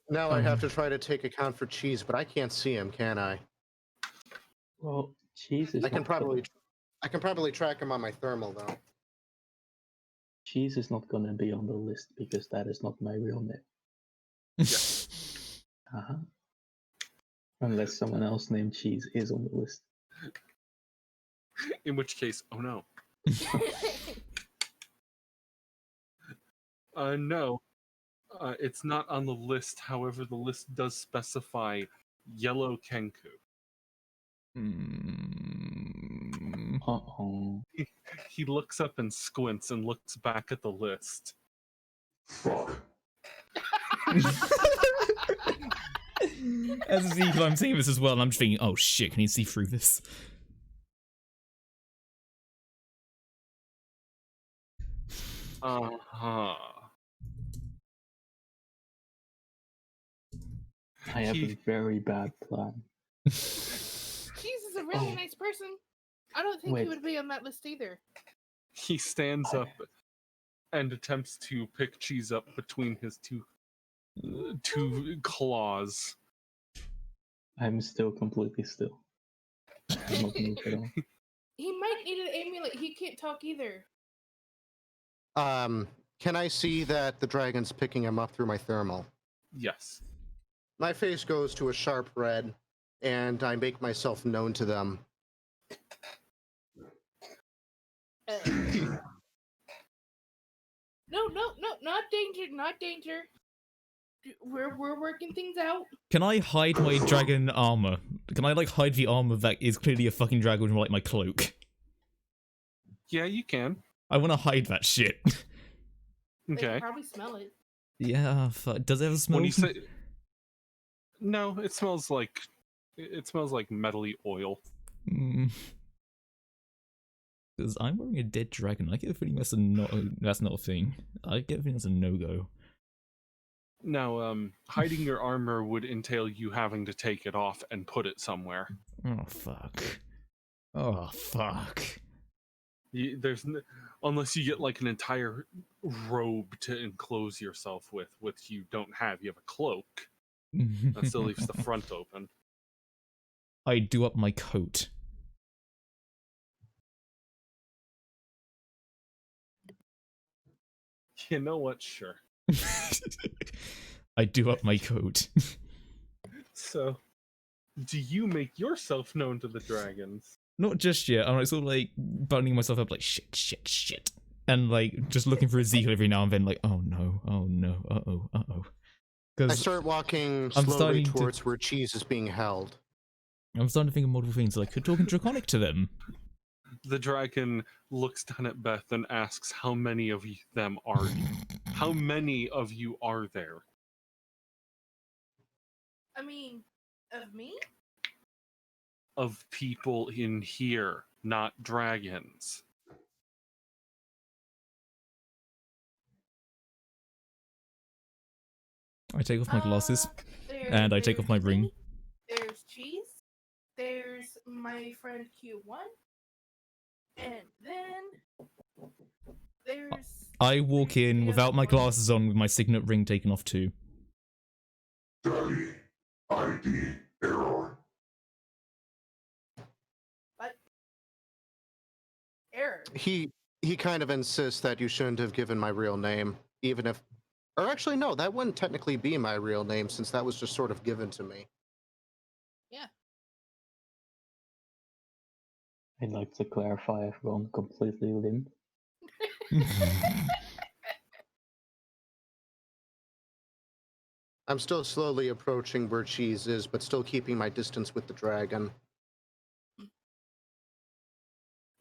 Now I have to try to take account for Cheese, but I can't see him, can I? Well, cheese is I can not probably track him on my thermal though. Cheese is not gonna be on the list because that is not my real name. Uh-huh. Unless someone else named Cheese is on the list. In which case, oh no. No. It's not on the list. However, the list does specify yellow Kenku. Uh-oh. He looks up and squints and looks back at the list. Fuck. As Ezekiel, I'm seeing this as well, and I'm just thinking, oh shit, can he see through this? Uh-huh. I have He- a very bad plan. Cheese is a really Oh. nice person. I don't think Wait. he would be on that list either. He stands up and attempts to pick Cheese up between his two claws. I'm still completely still. I have not moved at all. He might need an amulet. He can't talk either. Can I see that the dragon's picking him up through my thermal? Yes. My face goes to a sharp red, and I make myself known to them. No, not danger, not danger. We're working things out. Can I hide my dragon armor? Can I like hide the armor that is clearly a fucking dragon with like my cloak? Yeah, you can. I want to hide that shit. They can Okay. probably smell it. Yeah, does it ever smell? When you say no, it smells like metally oil. Because I'm wearing a dead dragon. I get a feeling that's not a thing. I get a feeling that's a no-go. Now, hiding your armor would entail you having to take it off and put it somewhere. Oh fuck. Oh fuck. Unless you get like an entire robe to enclose yourself with, which you don't have. You have a cloak that still leaves the front open. I do up my coat. You know what? Sure. I do up my coat. So, do you make yourself known to the dragons? Not just yet. I'm like sort of like buttoning myself up like shit. And like just looking for Ezekiel every now and then like, oh no, uh-oh. I Because start walking I'm slowly starting to- towards where cheese is being held. I'm starting to think of multiple things. Like, could talking Draconic to them. The dragon looks down at Beth and asks, "How many of them are you? How many of you are there?" I mean, of me? Of people in here, not dragons. I take off my glasses. There- And I take off my there's ring. me, There's Cheese. There's my friend Q1. And then there's. I walk there's in the without other my one. glasses on with my signet ring taken off too. Daddy, ID error. What? Error. He kind of insists that you shouldn't have given my real name, even if, or actually no, that wouldn't technically be my real name since that was just sort of given to me. I'd like to clarify I've gone completely limp. I'm still slowly approaching where cheese is, but still keeping my distance with the dragon.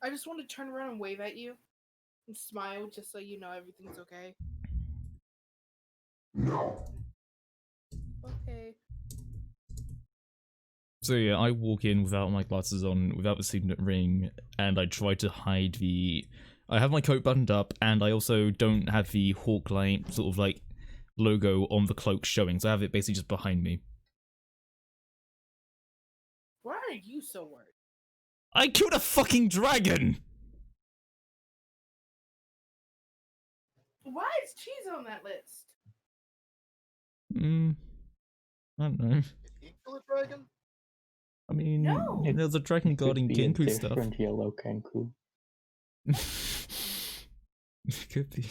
I just want to turn around and wave at you and smile just so you know everything's okay. No. Okay. So yeah, I walk in without my glasses on, without the signet ring, and I try to hide the... I have my coat buttoned up, and I also don't have the hawk light sort of like logo on the cloak showing, so I have it basically just behind me. Why are you so worried? I killed a fucking dragon! Why is Cheese on that list? I don't know. Did he kill a dragon? I mean, No. there's a dragon Could guarding be a Kenku stuff. different yellow Kenku. Could be.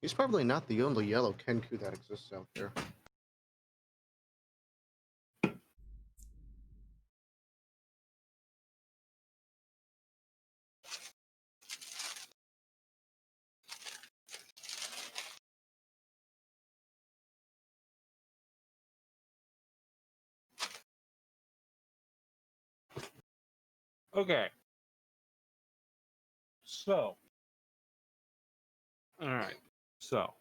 He's probably not the only yellow Kenku that exists out there. Okay. So. Alright. So.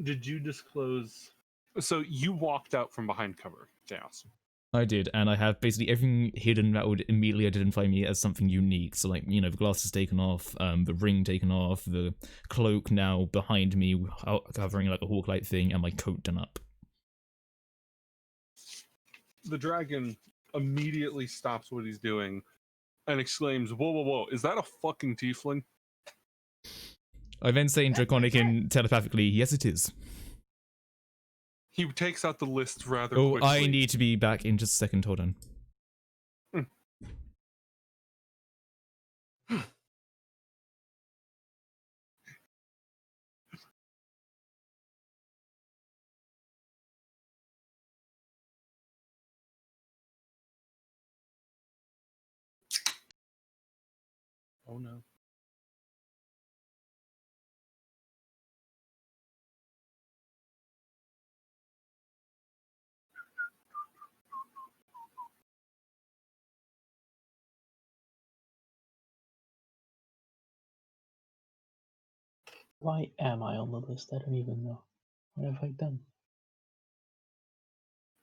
Did you disclose? So you walked out from behind cover, Chaos. I did, and I have basically everything hidden that would immediately identify me as something unique. So, like, you know, the glasses taken off, the ring taken off, the cloak now behind me, covering like a hawk-like thing, and my coat done up. The dragon immediately stops what he's doing and exclaims, "Whoa, whoa, whoa, is that a fucking tiefling?" I then say in Draconic and telepathically, yes it is. He takes out the list rather Oh, quickly. I need to be back in just a second, hold on. Oh no. Why am I on the list? I don't even know. What have I done?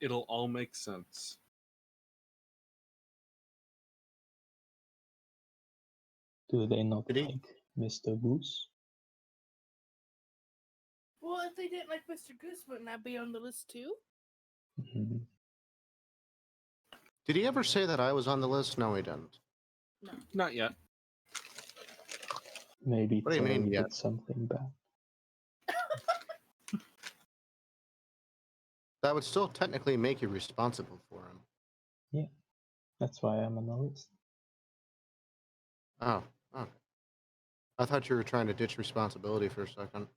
It'll all make sense. Do they not Did he- like Mr. Goose. Well, if they didn't like Mr. Goose, wouldn't that be on the list too? Mhm. Did he ever say that I was on the list? No, he didn't. Not yet. Maybe What do you mean, Terry yeah? did something bad. That would still technically make you responsible for him. That's why I'm on the list. Oh, okay. I thought you were trying to ditch responsibility for a second.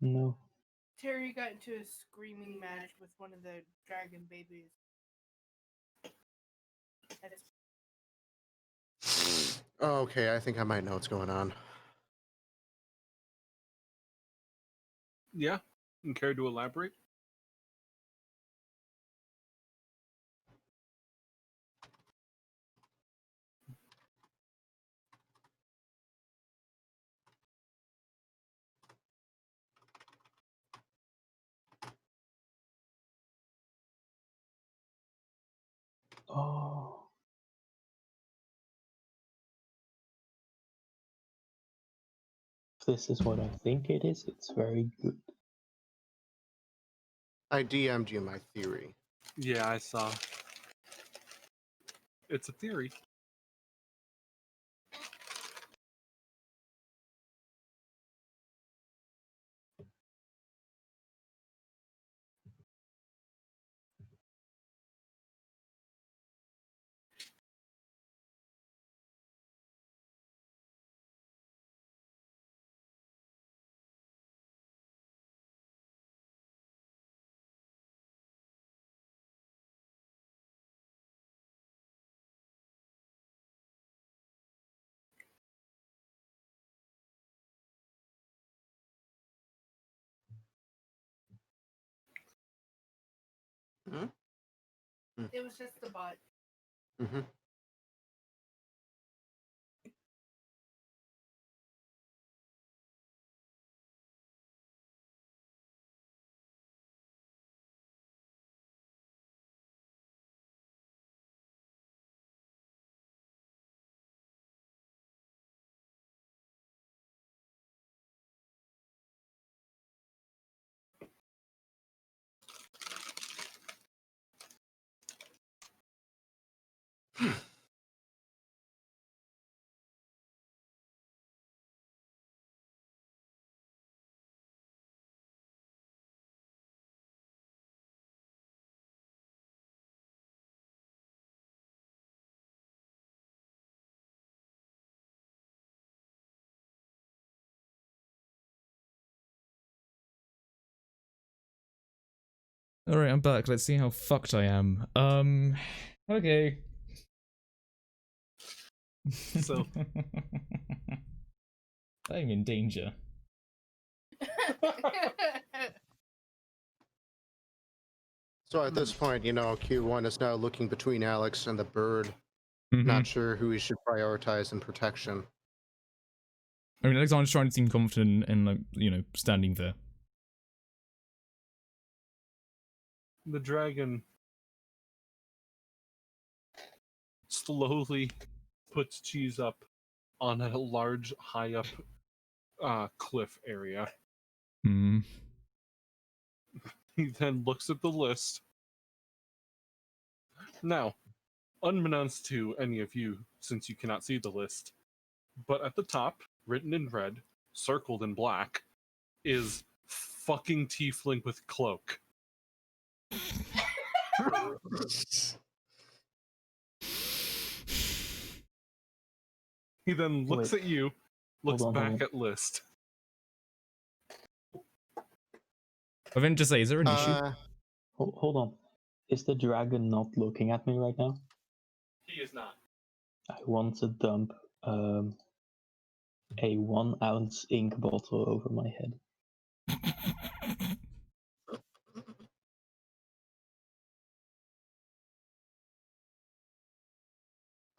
No. Terry got into a screaming match with one of the dragon babies. That's Oh, okay, I think I might know what's going on. Yeah. You care to elaborate? Oh. If this is what I think it is, it's very good. I DM'd you my theory. Yeah, I saw. It's a theory. it was just the bot. Mm-hmm. Alright, I'm back. Let's see how fucked I am. Okay. So- I'm in danger. So at this point, you know, Q1 is now looking between Alex and the bird, Mhm. not sure who he should prioritize in protection. I mean, Alexander's trying to seem confident and, like, you know, standing there. The dragon slowly puts Cheese up on a large, high up cliff area. Hmm. He then looks at the list. Now, unbeknownst to any of you, since you cannot see the list, but at the top, written in red, circled in black, is fucking tiefling with cloak. He then looks Wait. at you, looks Hold on, back hold at list. I meant to say, is there an issue? Hold on. Is the dragon not looking at me right now? He is not. I want to dump a 1-ounce ink bottle over my head.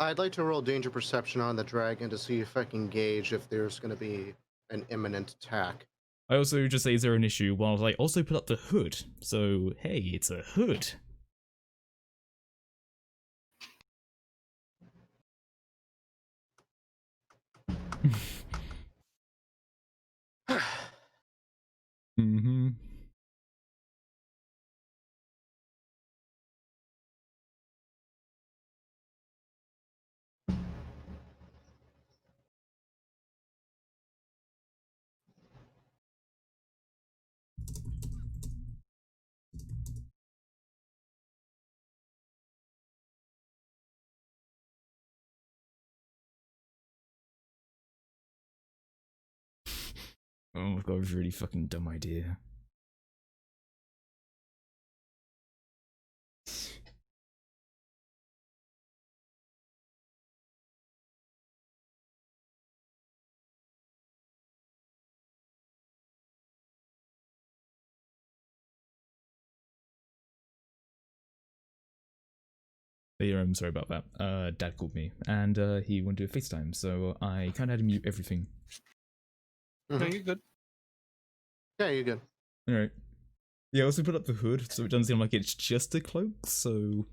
I'd like to roll danger perception on the dragon to see if I can gauge if there's going to be an imminent attack. I also just say, is there an issue? While I also put up the hood. So, hey, it's a hood. Mm-hmm. Oh, I've got a really fucking dumb idea. But yeah, I'm sorry about that. Dad called me, and he wanted to do a FaceTime, so I kind of had to mute everything. No, Mhm. you're good. Yeah, you're good. Alright. Yeah, I also put up the hood, so it doesn't seem like it's just a cloak, so...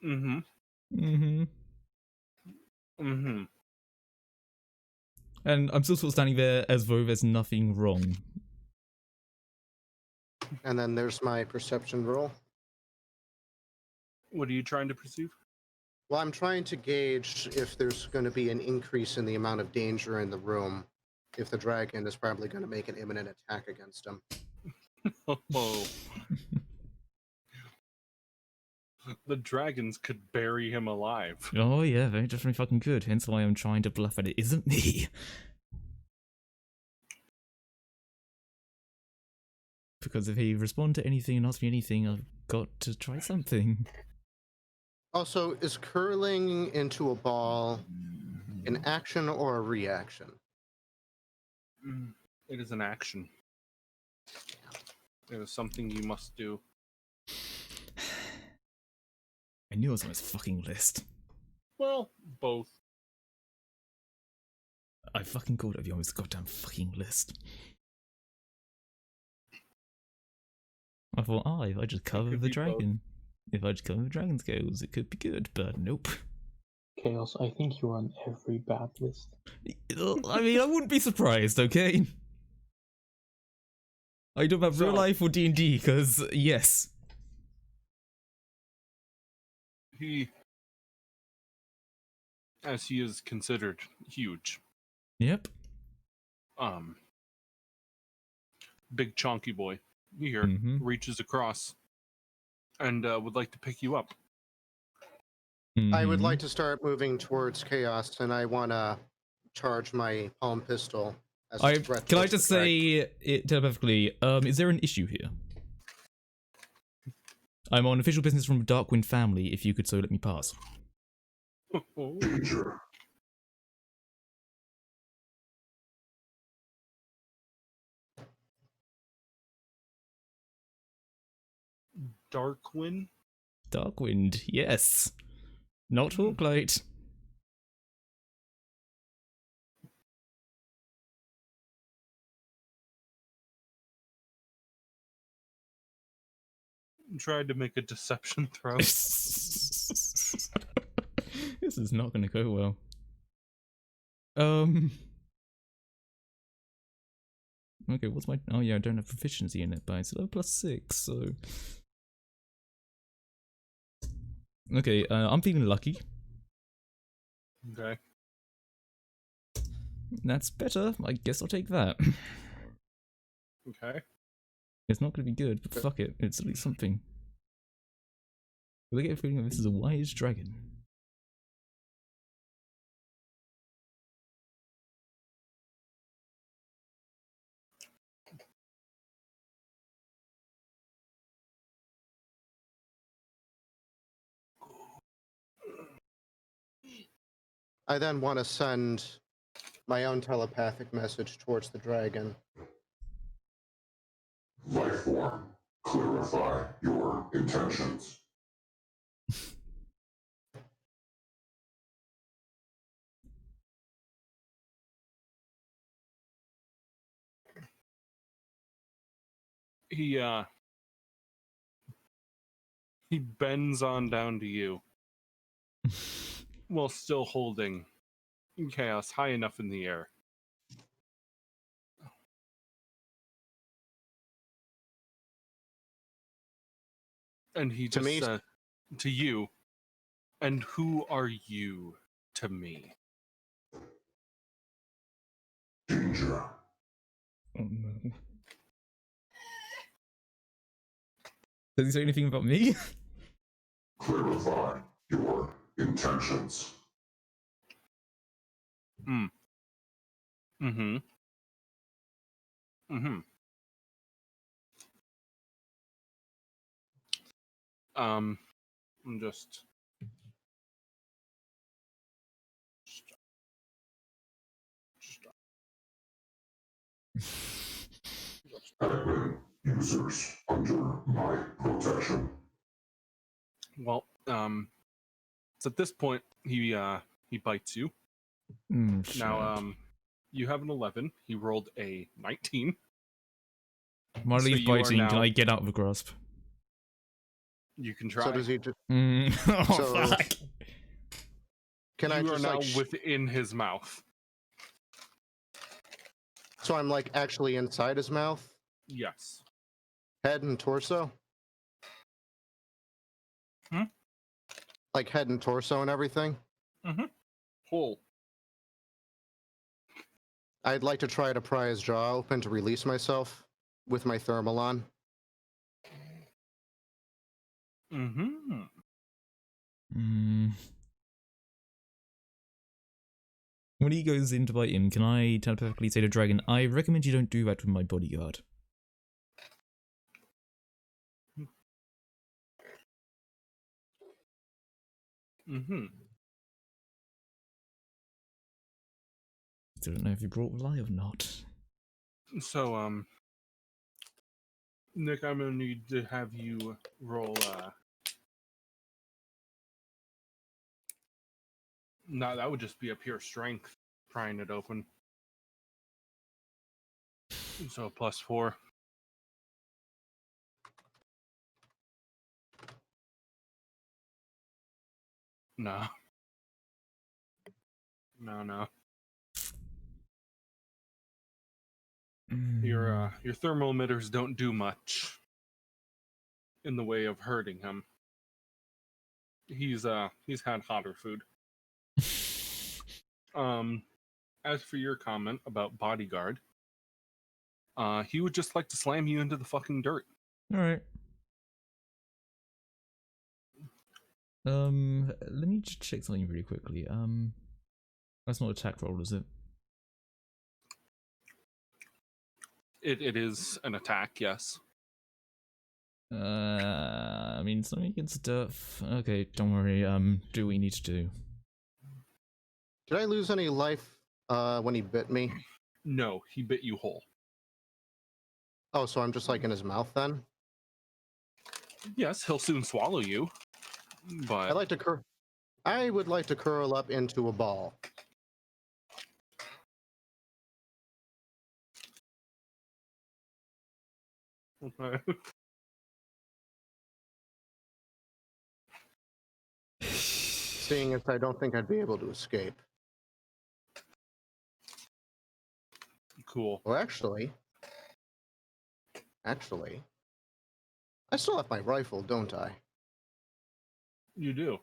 Mm-hmm. Mm-hmm. Mm-hmm. And I'm still sort of standing there as though there's nothing wrong. And then there's my perception roll. What are you trying to perceive? Well, I'm trying to gauge if there's going to be an increase in the amount of danger in the room, if the dragon is probably going to make an imminent attack against him. Oh. The dragons could bury him alive. Oh yeah, they definitely fucking could, hence why I'm trying to bluff that it isn't me. Because if he responds to anything and asks me anything, I've got to try something. Also, is curling into a ball an action or a reaction? It is an action. It is something you must do. I knew it was on his fucking list. Well, both. I fucking called it on his goddamn fucking list. I thought, if I just cover could the be both. dragon. If I just cover the dragon scales, it could be good, but nope. Chaos, I think you're on every bad list. I mean, I wouldn't be surprised, okay? I don't have real So- life or D&D, because, yes. He, as he is considered huge, Yep. big chonky boy, here Mhm. reaches across and would like to pick you up. I would Mhm. like to start moving towards chaos, and I want to charge my palm pistol as a threat. Can I towards the just dragon. say it telepathically, is there an issue here? I'm on official business from Darkwind family, if you could so let me pass. Danger. Darkwind? Darkwind, yes. Not Hawklight. Tried to make a deception throw. This is not gonna go well. Okay, what's my... Oh yeah, I don't have proficiency in it, but it's low +6, so... Okay, I'm feeling lucky. Okay. That's better. I guess I'll take that. Okay. It's not gonna be good, but fuck it. It's at least something. I get a feeling that this is a wise dragon. I then want to send my own telepathic message towards the dragon. Life form. Clarify your intentions. He bends on down to you while still holding chaos high enough in the air. And he To just me- said to you, and who are you to me? Danger. Oh no. Does he say anything about me? Clarify your intentions. Mm-hmm. Mm-hmm. I'm just Admin users under my protection. well, so at this point he bites you. Shit. Now, you have an 11. He rolled a 19. While so he's you are biting, can now- I get out of the grasp? You can try. So does he? Oh So- fuck! Can I You are just now like? within his mouth. So I'm like actually inside his mouth, Yes. head and torso. Like head and torso and everything. Pull. I'd like to try to pry his jaw open to release myself with my thermal on. Mm-hmm. When he goes in to bite him, can I telepathically say to Dragon, I recommend you don't do that with my bodyguard? Mm-hmm. Still don't know if he brought lie or not. So, Nick, I'm gonna need to have you roll. No, that would just be a pure strength, prying it open. So +4. No. No. Your thermal emitters don't do much in the way of hurting him. He's had hotter food. As for your comment about bodyguard, he would just like to slam you into the fucking dirt. Alright. Let me just check something really quickly. That's not attack roll, is it? It is an attack, yes. I mean, something against stuff. Okay, don't worry. Do what we need to do. Did I lose any life when he bit me? No, he bit you whole. Oh, so I'm just like in his mouth then? Yes, he'll soon swallow you, but I would like to curl up into a ball. Seeing as I don't think I'd be able to escape. Cool. Well, actually, I still have my rifle, don't I? You do.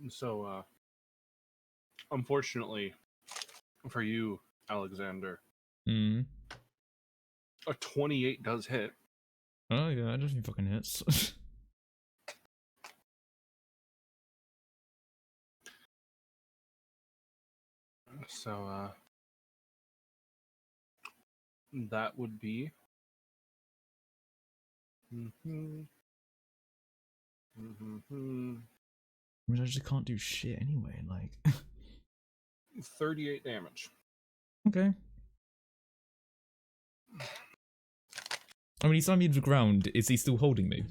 So, unfortunately for you, Alexander, Hmm. a 28 does hit. Oh yeah, that doesn't fucking hits. So, that would be. I mean, I just can't do shit anyway. Like. 38 damage. Okay. I mean, he slammed me to the ground. Is he still holding me?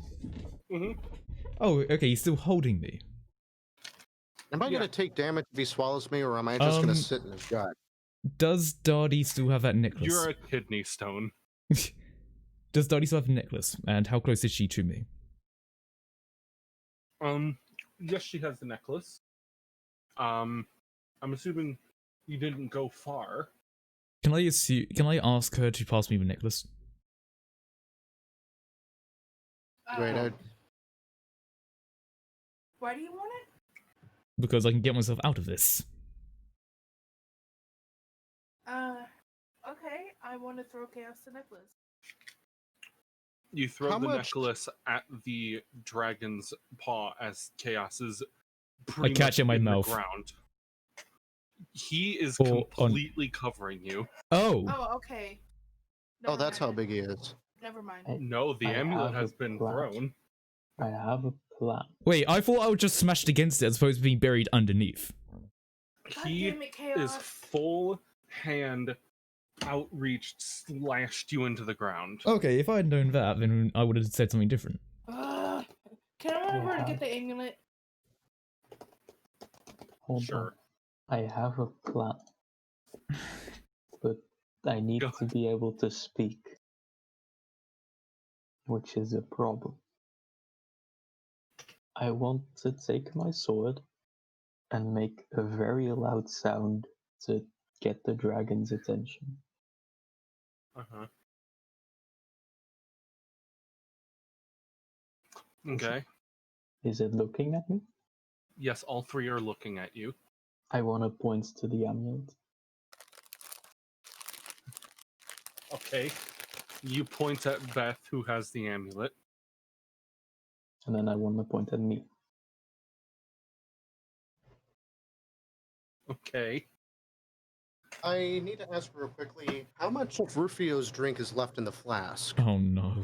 Oh, okay. He's still holding me. Am I Yeah. going to take damage if he swallows me, or am I just going to Um, sit in his gut? Does Dardy still have that necklace? You're a kidney stone. Does Dardy still have a necklace? And how close is she to me? Yes, she has the necklace. I'm assuming you didn't go far. Can I ask her to pass me the necklace? Wait, Uh, why do you want it? Because I can get myself out of this. Okay. I want to throw Chaos the necklace. You throw How the much- necklace at the dragon's paw as Chaos is I pretty catch much it in my in mouth. the ground. He is Or on- completely covering you. Oh! Oh, okay. Oh, Never that's how mind. big he is. Never mind. Hey, No, the I amulet have has a been plan. thrown. I have a plan. Wait, I thought I would just smashed against it as opposed to being buried underneath. God He damn it, Chaos. is full hand outreached, slashed you into the ground. Okay, if I had known that, then I would have said something different. Ugh. Can I remember to get the amulet? Hold Sure. on. I have a plan. But I need Go to be able to speak. Which is a problem. I want to take my sword and make a very loud sound to get the dragon's attention. Uh-huh. Okay. Is it looking at me? Yes, all three are looking at you. I want to point to the amulet. Okay. You point at Beth, who has the amulet. And then I want to point at me. Okay. I need to ask real quickly, how much of Rufio's drink is left in the flask? Oh no.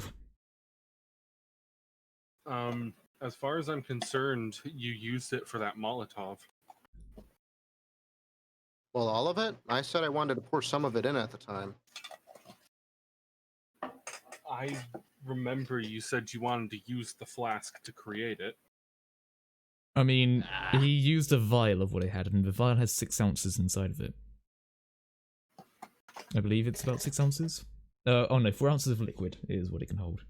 As far as I'm concerned, you used it for that Molotov. Well, all of it? I said I wanted to pour some of it in at the time. I remember you said you wanted to use the flask to create it. I mean, he used a vial of what I had, and the vial has 6 ounces inside of it. I believe it's about 6 ounces. Oh no, 4 ounces of liquid is what it can hold.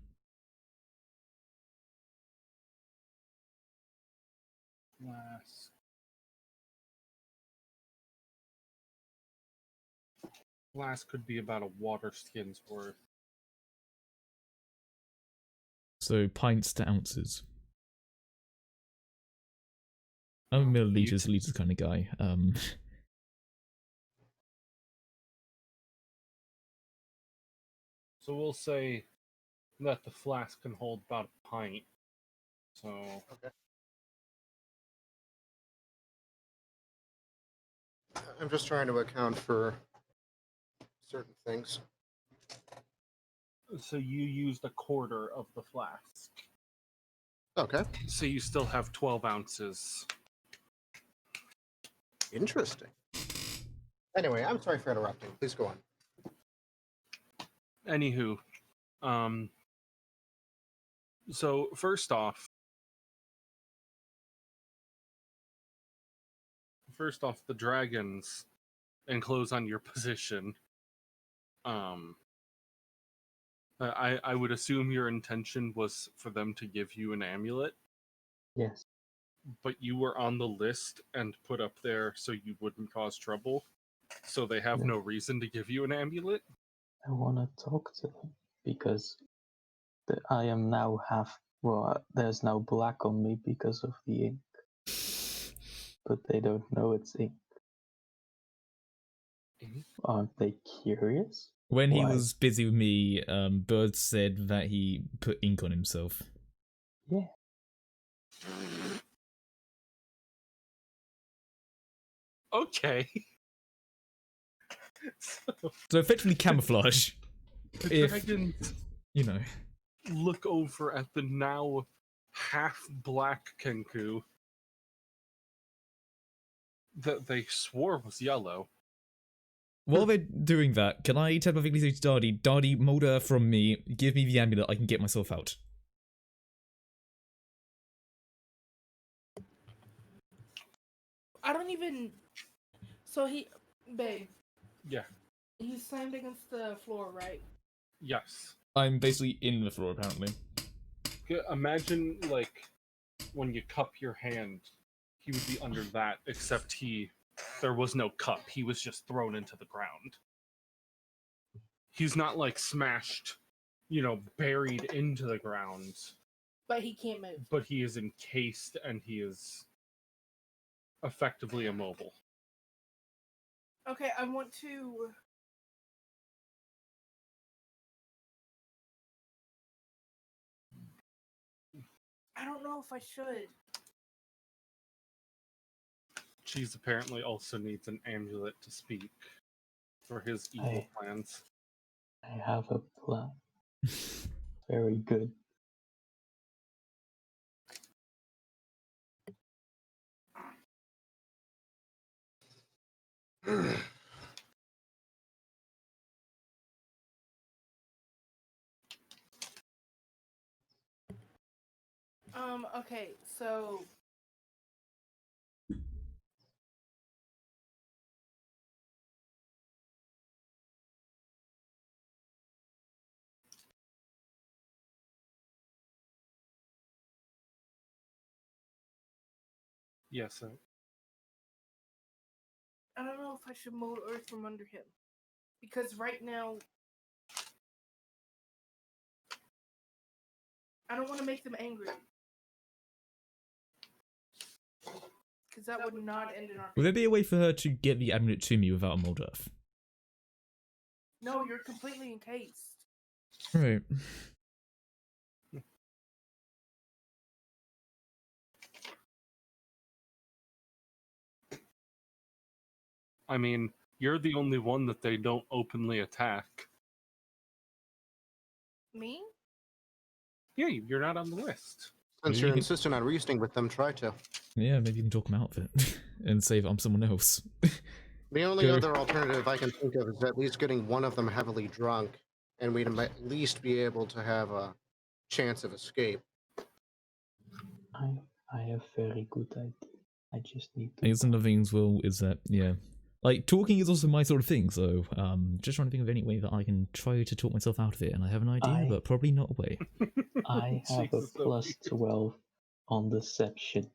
Flask. Flask could be about a water skin's worth. So pints to ounces. I'm a Well, milliliters, liters kind of guy. So we'll say that the flask can hold about a pint. So I'm just trying to account for certain things. so you used a quarter of the flask. Okay, So you still have 12 ounces. interesting. Anyway, I'm sorry for interrupting. Please go on. Anywho, so first off, the dragons enclose on your position. I would assume your intention was for them to give you an amulet, Yes. but you were on the list and put up there so you wouldn't cause trouble. So they have Yeah. no reason to give you an amulet. I want to talk to them because I am now half. Well, there's now black on me because of the ink, but they don't know it's ink. Ink? Aren't they curious? When he Why? was busy with me, Bird said that he put ink on himself. Yeah. Okay. So effectively camouflage. The If- dragons You know. look over at the now half-black Kenku that they swore was yellow. While they're doing that, can I telepathically say to Dardy, mold her from me, give me the amulet, I can get myself out. I don't even. So babe, Yeah. he slammed against the floor, right? Yes. I'm basically in the floor, apparently. Imagine, like, when you cup your hand, he would be under that, except there was no cup. He was just thrown into the ground. He's not like smashed, buried into the ground, But he can't move. but he is encased and he is effectively immobile. Okay, I want to. I don't know if I should. Cheese apparently also needs an amulet to speak for his evil plans. I have a plan. Very good. Okay, so. Yes, sir. I don't know if I should mold earth from under him. Because right now. I don't want to make them angry. Because that would not end in our. Would there be a way for her to get the amulet to me without a mold earth? No, you're completely encased. Right. I mean, you're the only one that they don't openly attack. Me? Yeah, you're not on the list. Since Maybe you're you could- insistent on reasoning with them, try to. Yeah, maybe you can talk them out of it and say that I'm someone else. The only Go. other alternative I can think of is at least getting one of them heavily drunk, and we'd at least be able to have a chance of escape. I have very good idea. I just need I guess to. another thing as well is that, yeah, like, talking is also my sort of thing, so, just trying to think of any way that I can try to talk myself out of it, and I have an idea, but probably not a way. I have a Jesus, plus 12 on deception.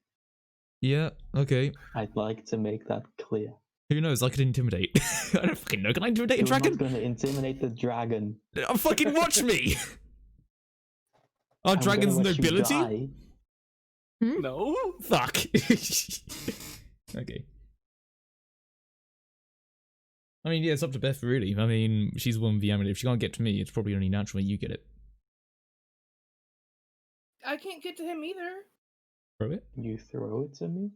Yeah, okay. I'd like to make that clear. Who knows, I could intimidate. I don't fucking know, can I intimidate a You're dragon? not going to intimidate the dragon. Fucking watch me! Are I'm gonna dragons let you nobility? die. No? Fuck. Okay. I mean, yeah, it's up to Beth, really. I mean, she's the one with the amulet. If she can't get to me, it's probably only natural that you get it. I can't get to him either. Throw it? You throw it to me?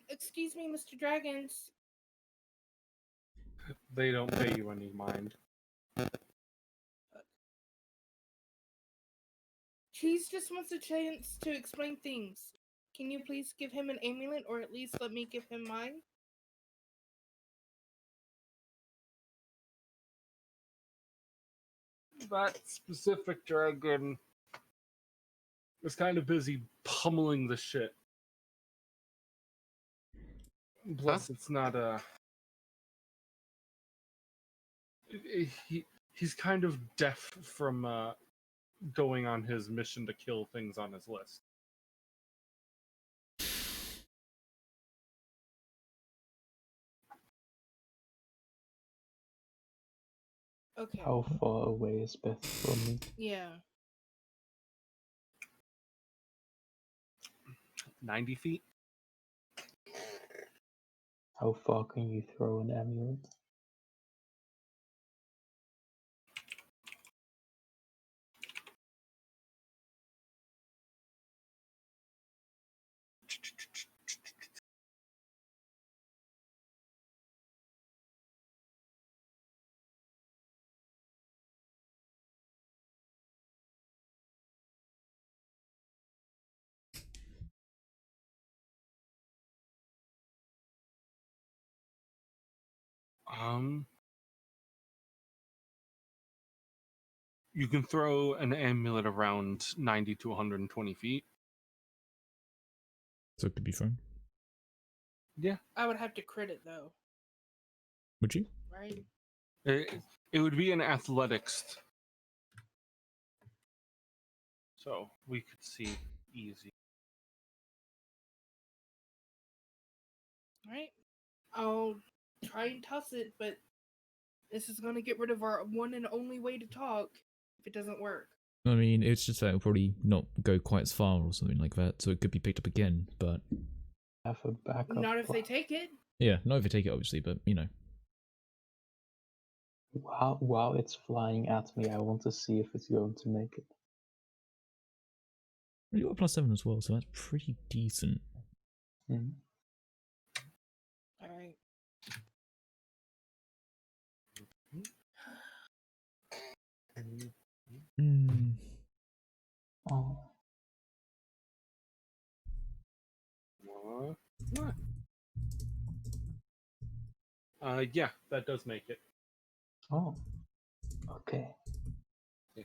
Excuse me, Mr. Dragons. They don't pay you any mind. Cheese just wants a chance to explain things. Can you please give him an amulet, or at least let me give him mine? That specific dragon is kind of busy pummeling the shit. Plus, it's not a. He's kind of deaf from going on his mission to kill things on his list. Okay. How far away is Beth from me? Yeah. 90 feet? How far can you throw an amulet? You can throw an amulet around 90 to 120 feet. So it could be fun. Yeah. I would have to crit it, though. Would you? Right? It would be an athletics. So we could see easy. Alright. I'll try and toss it, but this is gonna get rid of our one and only way to talk if it doesn't work. I mean, it's just that it'll probably not go quite as far or something like that, so it could be picked up again, but... Have a backup. Not if they plan. take it. Yeah, not if they take it, obviously, but, you know. While it's flying at me, I want to see if it's going to make it. You got a +7 as well, so that's pretty decent. Mhm. Alright. Hmm. Oh, What? Yeah, that does make it. oh, okay. Yeah.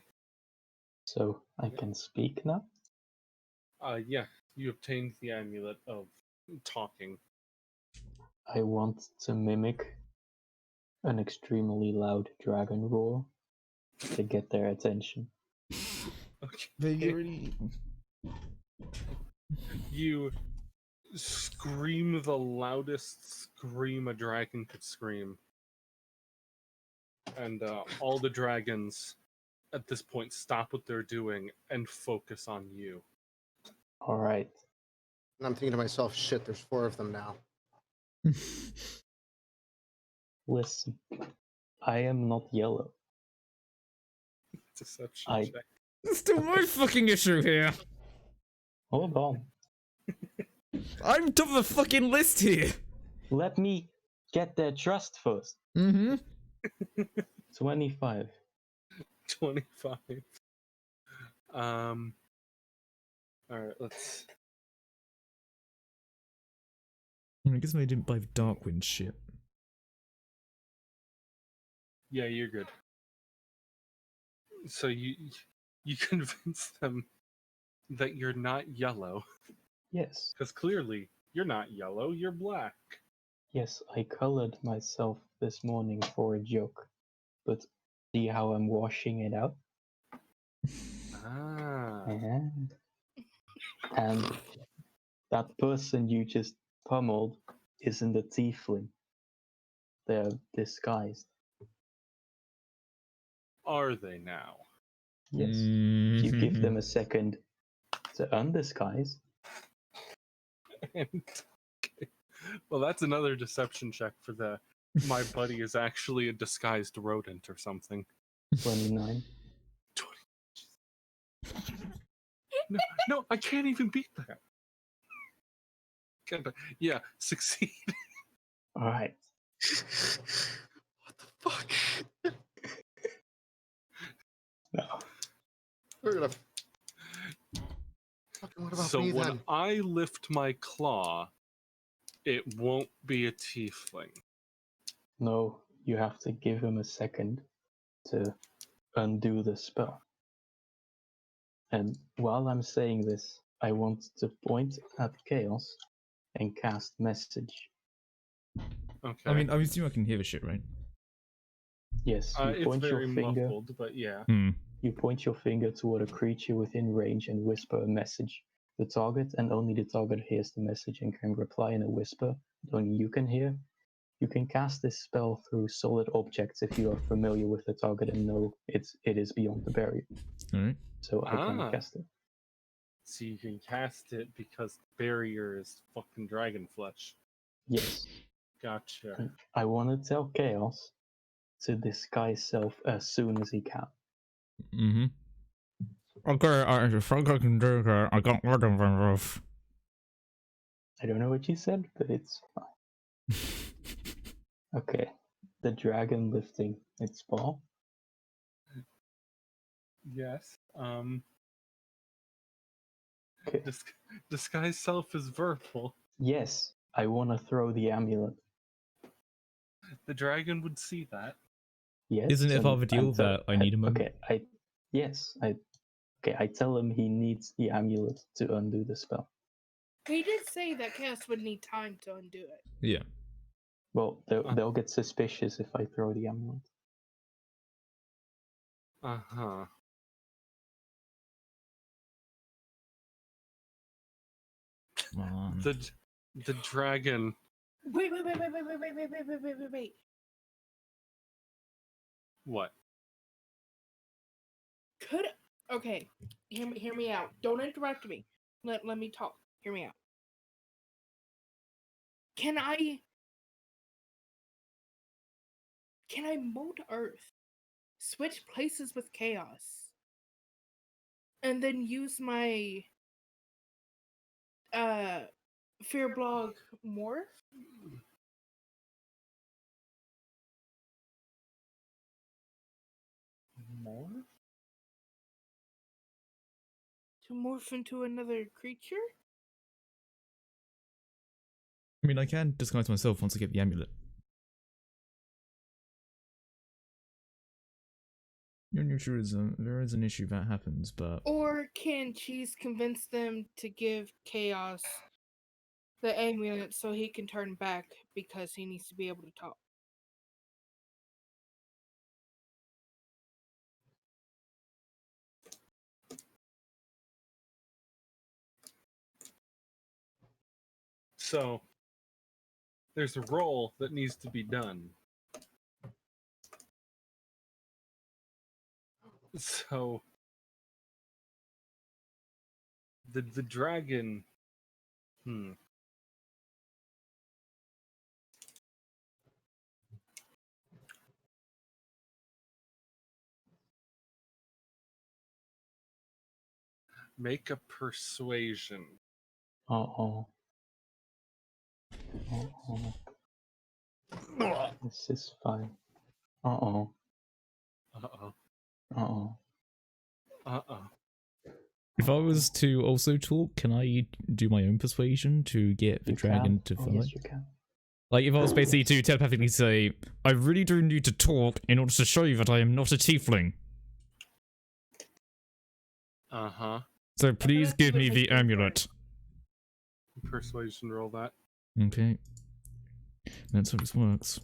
So I Yeah. can speak now? Yeah, you obtained the amulet of talking. I want to mimic an extremely loud dragon roar to get their attention. Okay. You scream the loudest scream a dragon could scream. And all the dragons at this point stop what they're doing and focus on you. All right. And I'm thinking to myself, shit, there's 4 of them now. Listen, I am not yellow. Deception I- check. It's still my fucking issue here! Hold on. I'm top of the fucking list here! Let me get their trust first. Mm-hmm. 25. 25. Alright, let's... I guess maybe I didn't buy the Darkwind shit. Yeah, you're good. So you convince them that you're not yellow, Yes. because clearly you're not yellow, you're black. Yes, I colored myself this morning for a joke. But see how I'm washing it out? Ah. And that person you just pummeled isn't a tiefling. They're disguised. Are they now? Yes. If you give them a second to undisguise, And, okay. Well, that's another deception check for the my buddy is actually a disguised rodent or something. 29. 20. No, I can't even beat that. Yeah, succeed. Alright. What the fuck? No. We're gonna. Fucking what about So me when then? I lift my claw, it won't be a tiefling. No, you have to give him a second to undo the spell. And while I'm saying this, I want to point at Chaos and cast Message. Okay. I mean, I assume I can hear the shit, right? Yes, you it's point your very finger. muffled, but yeah. You point your finger toward a creature within range and whisper a message. The target and only the target hears the message and can reply in a whisper that only you can hear. You can cast this spell through solid objects if you are familiar with the target and know it is beyond the barrier. Alright. So I can cast it. So you can cast it because the barrier is fucking dragon flesh. Yes. Gotcha. And I want to tell Chaos to disguise self as soon as he can. Mm-hmm. Okay, I think I can do that. I got rid of them. I don't know what you said, but it's fine. Okay. The dragon lifting its paw. Yes. Okay. Disguise self is verbal. Yes, I want to throw the amulet. The dragon would see that. Yes. Isn't it and part of a deal that I need a moment? Okay, I tell him he needs the amulet to undo the spell. He did say that Chaos would need time to undo it. Yeah. Well, they'll get suspicious if I throw the amulet. Uh-huh. Come on. The dragon Wait, wait, wait, wait, wait, wait, wait, wait, wait, wait, wait, wait, wait. What? Could okay, hear me out. Don't interrupt me. Let me talk. Hear me out. Can I mold Earth, switch places with chaos, and then use my fear blog morph? More? To morph into another creature? I mean, I can disguise myself once I get the amulet. You're neutrism. There is an issue that happens, but Or can Cheese convince them to give Chaos the amulet so he can turn back because he needs to be able to talk? So there's a roll that needs to be done. So the dragon. Make a persuasion. Uh-oh. Uh-oh. This is fine. Uh-oh. Uh-oh. Uh-oh. Uh-oh. if I was to also talk, can I do my own persuasion to get the You dragon can. to Oh, follow? yes, you can. Like, if I was basically to telepathically say, I really do need to talk in order to show you that I am not a tiefling. Uh-huh. So please have to give me make the you amulet. Persuasion roll that. Okay. That's how this works.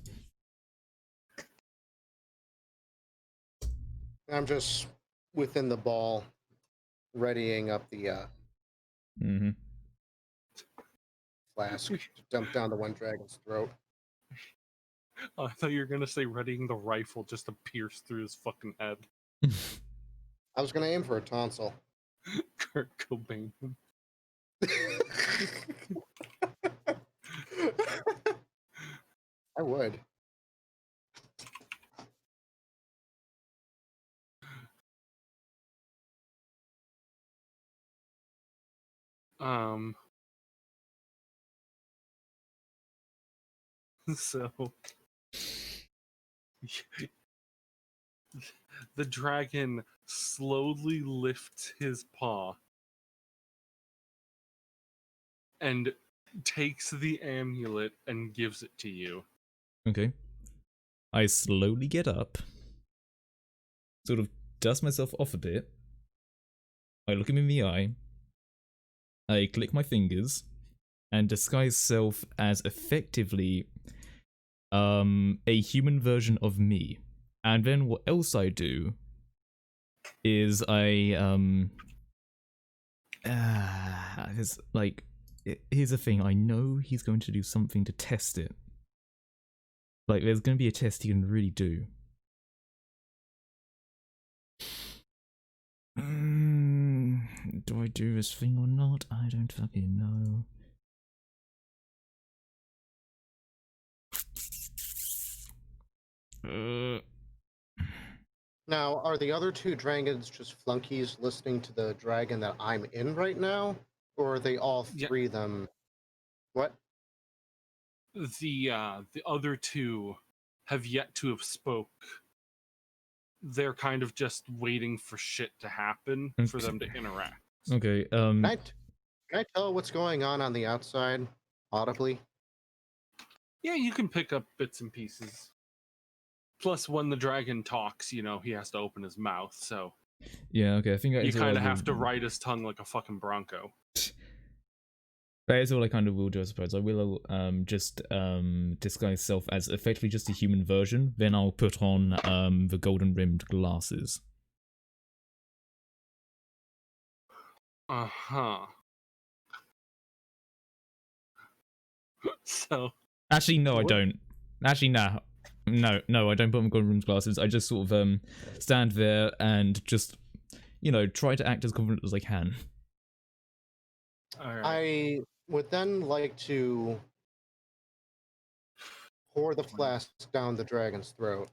I'm just within the ball, readying up the Mm-hmm. flask to dump down the one dragon's throat. Oh, I thought you were gonna say readying the rifle just to pierce through his fucking head. I was gonna aim for a tonsil. Kurt Cobain. I would. So the dragon slowly lifts his paw and takes the amulet and gives it to you. Okay. I slowly get up, sort of dust myself off a bit. I look him in the eye. I click my fingers and disguise self as effectively a human version of me. And then what else I do is here's the thing, I know he's going to do something to test it. Like, there's going to be a test he can really do. Do I do this thing or not? I don't fucking know. Now, are the other two dragons just flunkies listening to the dragon that I'm in right now? Or are they all three of them? What? The other two have yet to have spoke. They're kind of just waiting for shit to happen for them to interact. Okay, Can I tell what's going on the outside audibly? Yeah, you can pick up bits and pieces. Plus, when the dragon talks, you know, he has to open his mouth, so yeah, okay, I think that you is all kind I of will- have to ride his tongue like a fucking bronco. That is all I kind of will do, I suppose. I will just disguise self as effectively just a human version. Then I'll put on the golden rimmed glasses. Uh-huh. So Actually, no, I What? don't. Actually, nah. No, I don't put on golden rimmed glasses. I just sort of stand there and just, try to act as confident as I can. All right. I would then like to pour the flask down the dragon's throat.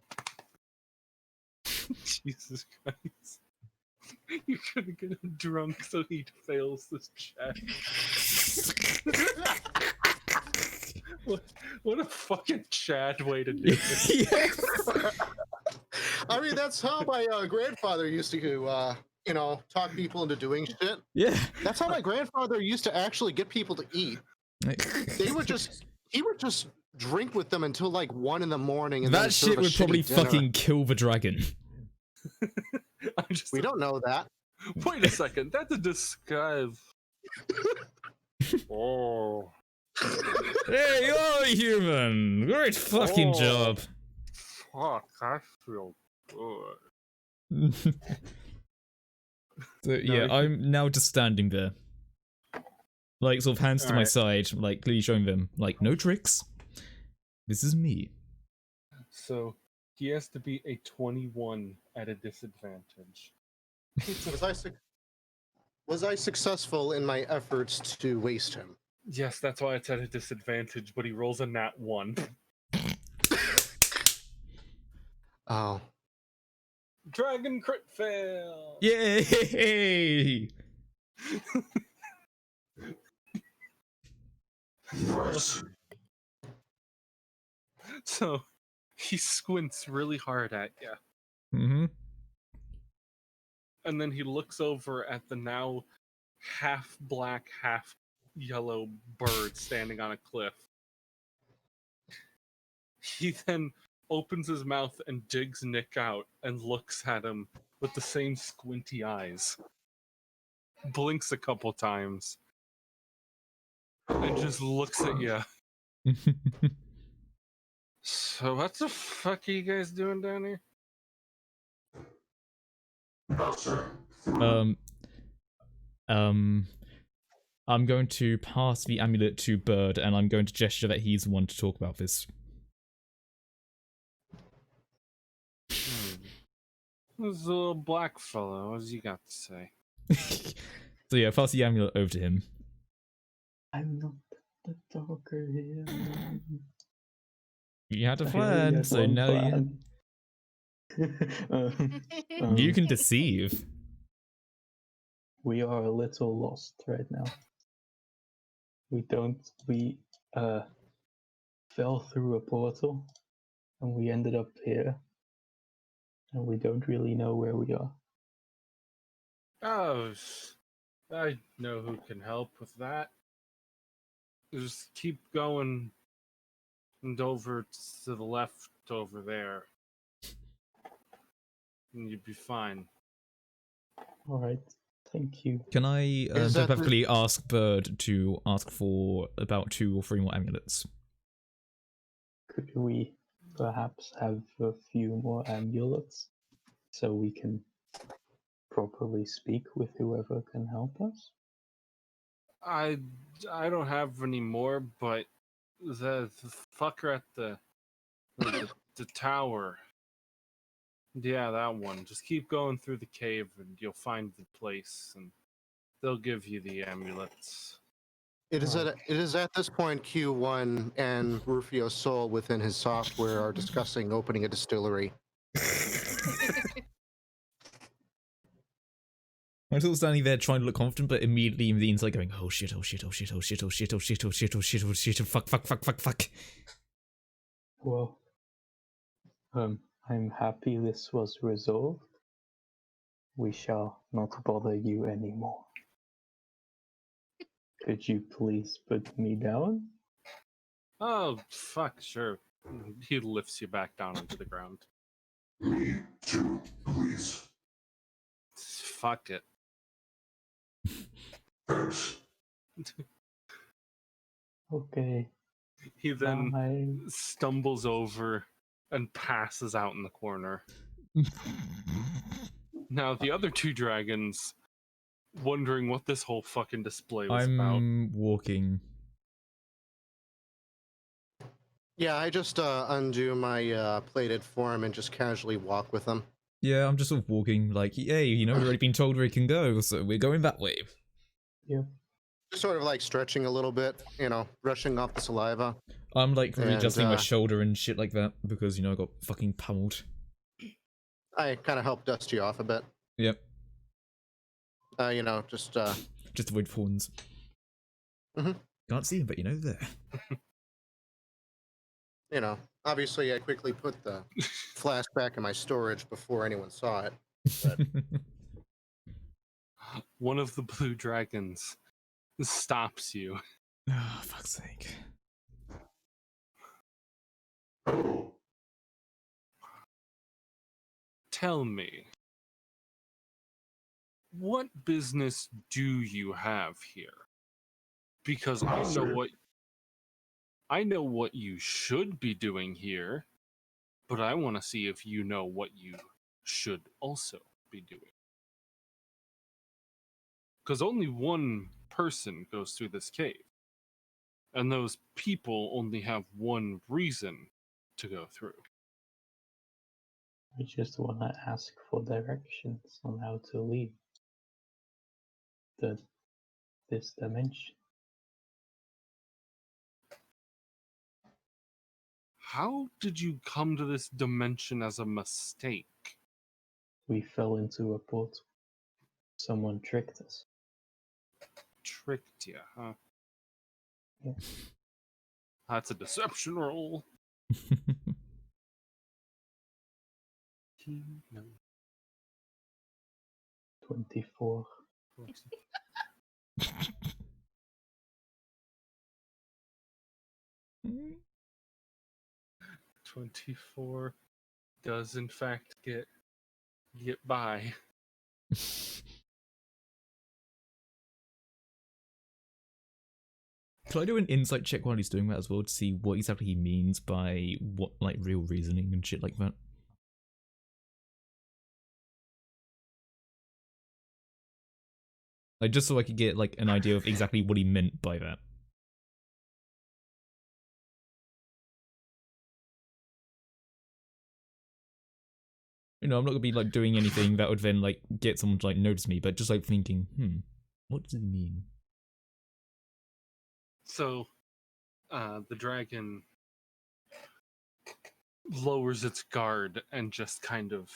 Jesus Christ. You're gonna get him drunk so he fails this check. What a fucking Chad way to do it. Yes. I mean, that's how my grandfather used to, talk people into doing shit. Yeah. That's how my grandfather used to actually get people to eat. He would just drink with them until like 1 in the morning. And then That serve shit a would probably shitty dinner. fucking kill the dragon. We don't know that. Wait a second, that's a disguise. Oh. Hey, you're a human! Great fucking Oh. job! Fuck, I feel good. So, yeah, I'm now just standing there. Like, sort of hands to my Alright. side, like, clearly showing them, like, no tricks. This is me. So he has to be a 21 at a disadvantage. Was I successful in my efforts to waste him? Yes, that's why it's at a disadvantage, but he rolls a nat 1. Oh. Dragon crit fail! Yay! Nice. So he squints really hard at you. Mm-hmm. And then he looks over at the now half black, half yellow bird standing on a cliff. He then opens his mouth and digs Nick out and looks at him with the same squinty eyes. Blinks a couple times and just looks at you. So what the fuck are you guys doing down here? Nothing. I'm going to pass the amulet to Bird, and I'm going to gesture that he's the one to talk about this. This little black fellow, what's he got to say? So yeah, pass the amulet over to him. I'm not the talker here. You had a I plan, only had so one now plan. you can deceive. We are a little lost right now. We fell through a portal and we ended up here. And we don't really know where we are. Oh, I know who can help with that. Just keep going and over to the left over there. And you'd be fine. Alright, thank you. Can I Is that perfectly ask Bird to ask for about 2 or 3 more amulets? Could we perhaps have a few more amulets so we can properly speak with whoever can help us? I don't have any more, but the fucker at the tower. Yeah, that one. Just keep going through the cave and you'll find the place and they'll give you the amulets. It is at this point Q1 and Rufio Soul within his software are discussing opening a distillery. I'm still standing there trying to look confident, but immediately the inside going, oh shit, oh shit, oh shit, oh shit, oh shit, oh shit, oh shit, oh shit, oh shit, oh fuck, fuck, fuck, fuck, fuck. Well, I'm happy this was resolved. We shall not bother you anymore. Could you please put me down? Oh, fuck, sure. He lifts you back down onto the ground. Me too, please. Fuck it. Thanks. Okay. He then Bye. stumbles over and passes out in the corner. Now, the other 2 dragons, wondering what this whole fucking display was about. I'm walking. Yeah, I just undo my plated form and just casually walk with them. Yeah, I'm just sort of walking like, hey, you know, we've already been told where it can go, so we're going that way. Yep. Just sort of like stretching a little bit, brushing off the saliva. I'm like And, readjusting my shoulder and shit like that because, you know, I got fucking pummeled. I kind of help dust you off a bit. Yep, Just just avoid thorns. Mhm. Can't see him, but you know, there. obviously I quickly put the flask back in my storage before anyone saw it. But One of the blue dragons stops you. Oh, fuck's sake. Tell me, what business do you have here? Because I know what you should be doing here, but I want to see if you know what you should also be doing. Because only one person goes through this cave, and those people only have one reason to go through. I just want to ask for directions on how to leave this dimension. How did you come to this dimension as a mistake? We fell into a portal. Someone tricked us. Tricked you, huh? Yeah. That's a deception roll. No. 24. 24 does in fact get by. Could I do an insight check while he's doing that as well to see what exactly he means by what, like, real reasoning and shit like that? Like, just so I could get, like, an idea of exactly what he meant by that. You know, I'm not gonna be, like, doing anything that would then, like, get someone to, like, notice me, but just, like, thinking, what does it mean? So, the dragon lowers its guard and just kind of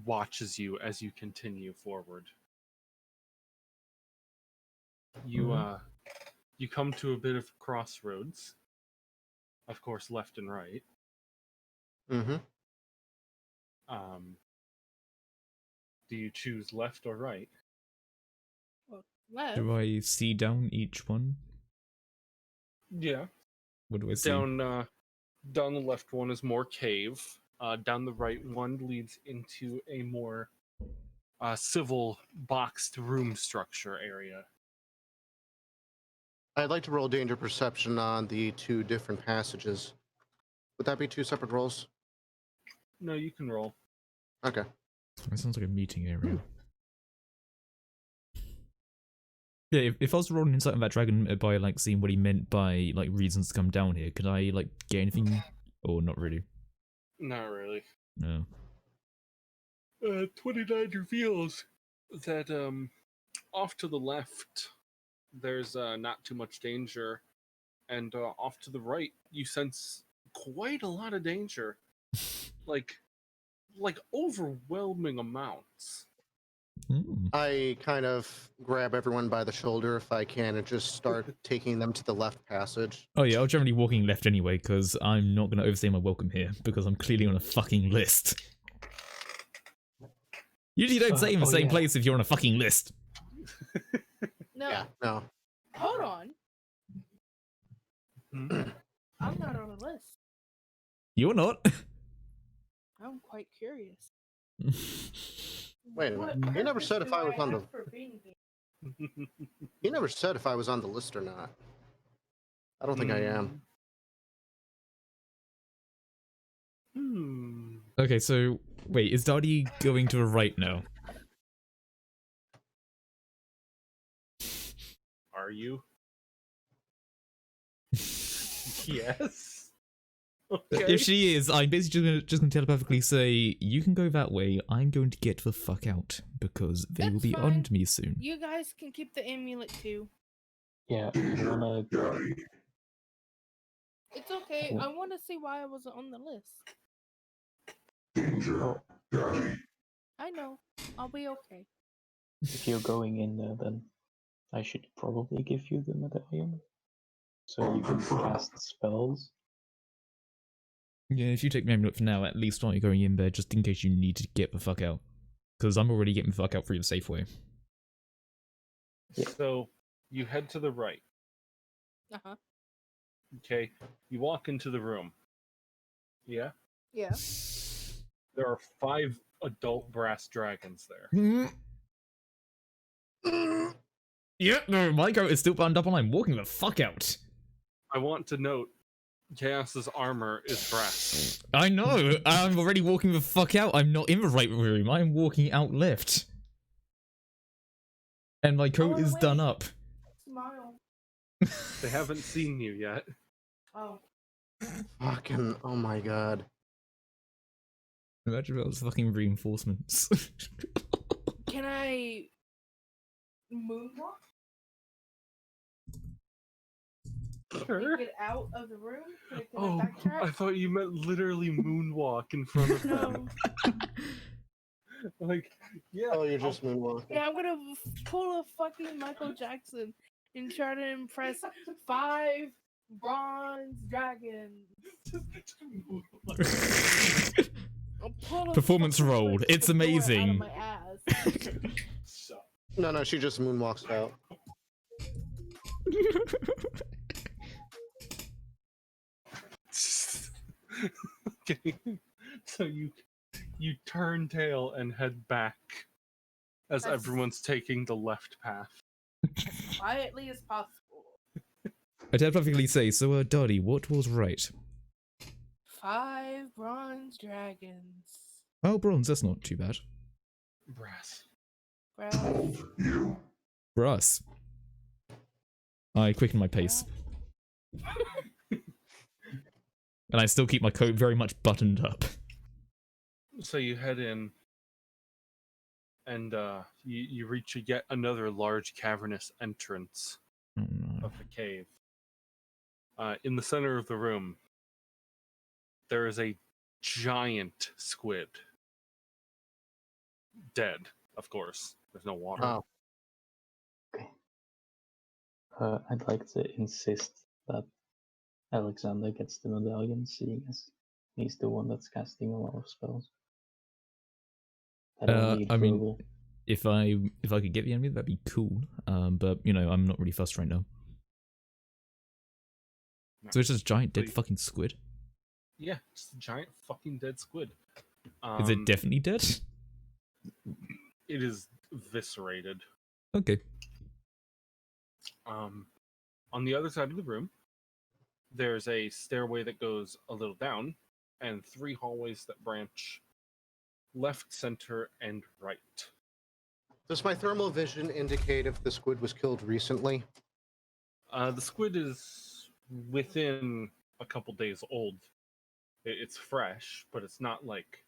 watches you as you continue forward. You come to a bit of crossroads, of course, left and right. mm-hmm. Do you choose left or right? Well, left. Do I see down each one? Yeah. What do I see? Down the left one is more cave. Down the right one leads into a more civil boxed room structure area. I'd like to roll danger perception on the two different passages. Would that be two separate rolls? No, you can roll. Okay. That sounds like a meeting area. Yeah, if I was rolling insight on that dragon by, like, seeing what he meant by, like, reasons to come down here, could I, like, get anything? Or not really? Not really. No. 29 reveals that off to the left there's not too much danger, and off to the right you sense quite a lot of danger, like overwhelming amounts. I kind of grab everyone by the shoulder if I can and just start taking them to the left passage. Oh yeah, I'm generally walking left anyway, because I'm not going to overstay my welcome here, because I'm clearly on a fucking list. Usually don't stay in the same place if you're on a fucking list. No, Yeah, no. hold on. Hmm? I'm not on the list. You're not. I'm quite curious. Wait a What minute. He never purpose said if do I was on have the. for being here? He never said if I was on the list or not. I don't think I am. Okay, so wait, is Daddy going to the right now? Are you? Yes. Okay. If she is, I'm basically just gonna telepathically say, you can go that way, I'm going to get the fuck out, because they will That's be fine. on to me soon. You guys can keep the amulet too. Yeah, I wanna. Daddy. It's okay. Oh. I want to see why I wasn't on the list. Danger. Oh, Daddy. I know. I'll be okay. if you're going in there, then I should probably give you the medallion, so you can cast spells. Yeah, if you take the amulet for now, at least while you're going in there, just in case you need to get the fuck out. Because I'm already getting the fuck out through the safe way. Yeah. So you head to the right. Uh huh. Okay. You walk into the room. Yeah. Yeah. There are 5 adult brass dragons there. Yep, no, my coat is still buttoned up and I'm walking the fuck out. I want to note, Chaos's armor is brass. I know, I'm already walking the fuck out. I'm not in the right room, I'm walking out left. And my coat wanna is done wait. up. Smile. They haven't seen you yet. Oh. Fucking, oh my god. Imagine if that was fucking reinforcements. Can I moonwalk? Sure. Get out of the room? Can Oh, I backtrack? I thought you meant literally moonwalk in front of them. No. Like, yeah. Oh, you're just moonwalking. Yeah, I'm gonna pull a fucking Michael Jackson and try to impress 5 bronze dragons. I'll pull a Performance fucking rolled. switch It's with Dora amazing. Out of my ass. No, she just moonwalks out. Okay. So you turn tail and head back as That's- everyone's taking the left path. Quietly as possible. I telepathically say, so Dottie, what was right? 5 bronze dragons. Oh, bronze, that's not too bad. Brass. Bro. You. For us. I quicken my pace. And I still keep my coat very much buttoned up. So you head in, and you reach yet another large cavernous entrance Oh no. of the cave. In the center of the room, there is a giant squid. Dead, of course. There's no water. Oh. I'd like to insist that Alexander gets the medallion, seeing as he's the one that's casting a lot of spells. I don't need I mean, verbal. if I could get the enemy, that'd be cool. But you know, I'm not really fussed right now. So it's just giant dead Wait. fucking squid. Yeah, it's a giant fucking dead squid. Is it definitely dead? It is viscerated. Okay. On the other side of the room, there's a stairway that goes a little down, and 3 hallways that branch left, center, and right. Does my thermal vision indicate if the squid was killed recently? The squid is within a couple days old. It's fresh, but it's not like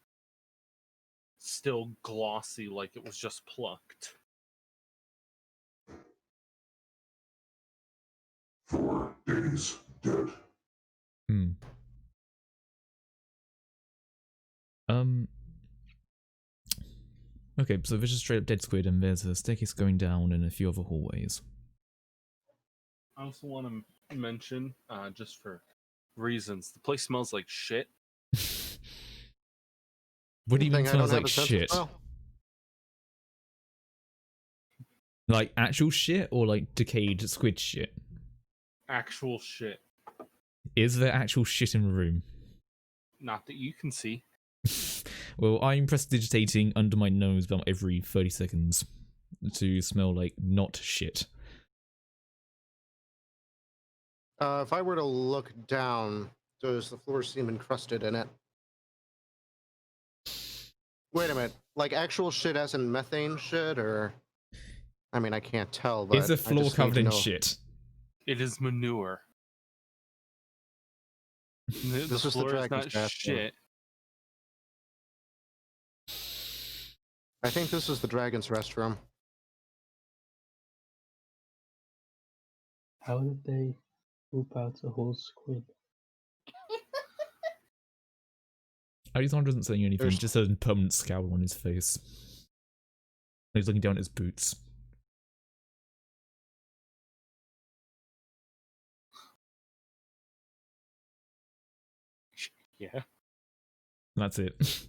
still glossy like it was just plucked. 4 days dead. Hmm. Okay, so there's just straight up dead squid, and there's a staircase going down and a few other hallways. I also want to mention, just for reasons, the place smells like shit. What do you mean Thing I don't smells have like a sense of shit? smell. Like actual shit or like decayed squid shit? Actual shit. Is there actual shit in the room? Not that you can see. Well, I'm prestidigitating under my nose about every 30 seconds to smell like not shit. If I were to look down, does the floor seem encrusted in it? Wait a minute. Like actual shit as in methane shit, or... I mean, I can't tell, but Is the I floor just need covered to in know. shit? It is manure. The This is the floor is dragon's not bathroom. shit. I think this is the dragon's restroom. How did they poop out the whole squid? Alexander doesn't say anything, There's- just has a permanent scowl on his face. He's looking down at his boots. Yeah. That's it.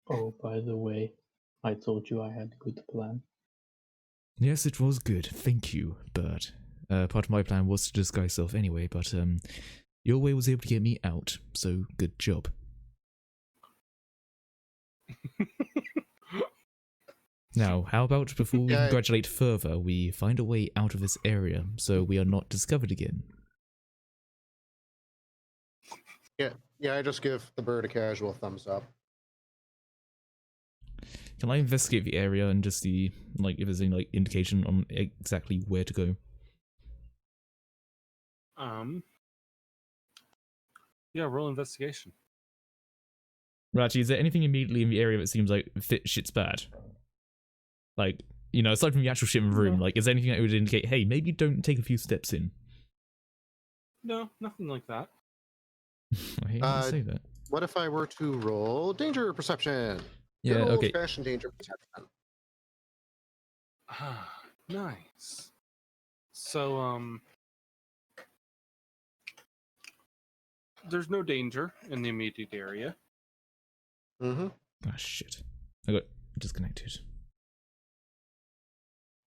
Oh, by the way, I told you I had a good plan. Yes, it was good. Thank you, Bert. Part of my plan was to disguise self anyway, but your way was able to get me out, so good job. Now, how about before we Yeah. congratulate further, we find a way out of this area so we are not discovered again? Yeah, I just give the bird a casual thumbs up. Can I investigate the area and just see, like, if there's any, like, indication on exactly where to go? Yeah, roll investigation. Rachi, is there anything immediately in the area that seems like shit's bad? Like, you know, aside from the actual shit in the room, No. like, is there anything that would indicate, hey, maybe don't take a few steps in? No, nothing like that. I hate to say that. What if I were to roll danger perception? Yeah, Good okay. old-fashioned danger perception. Nice. So, there's no danger in the immediate area. Mm-hmm. Ah, shit. I got disconnected.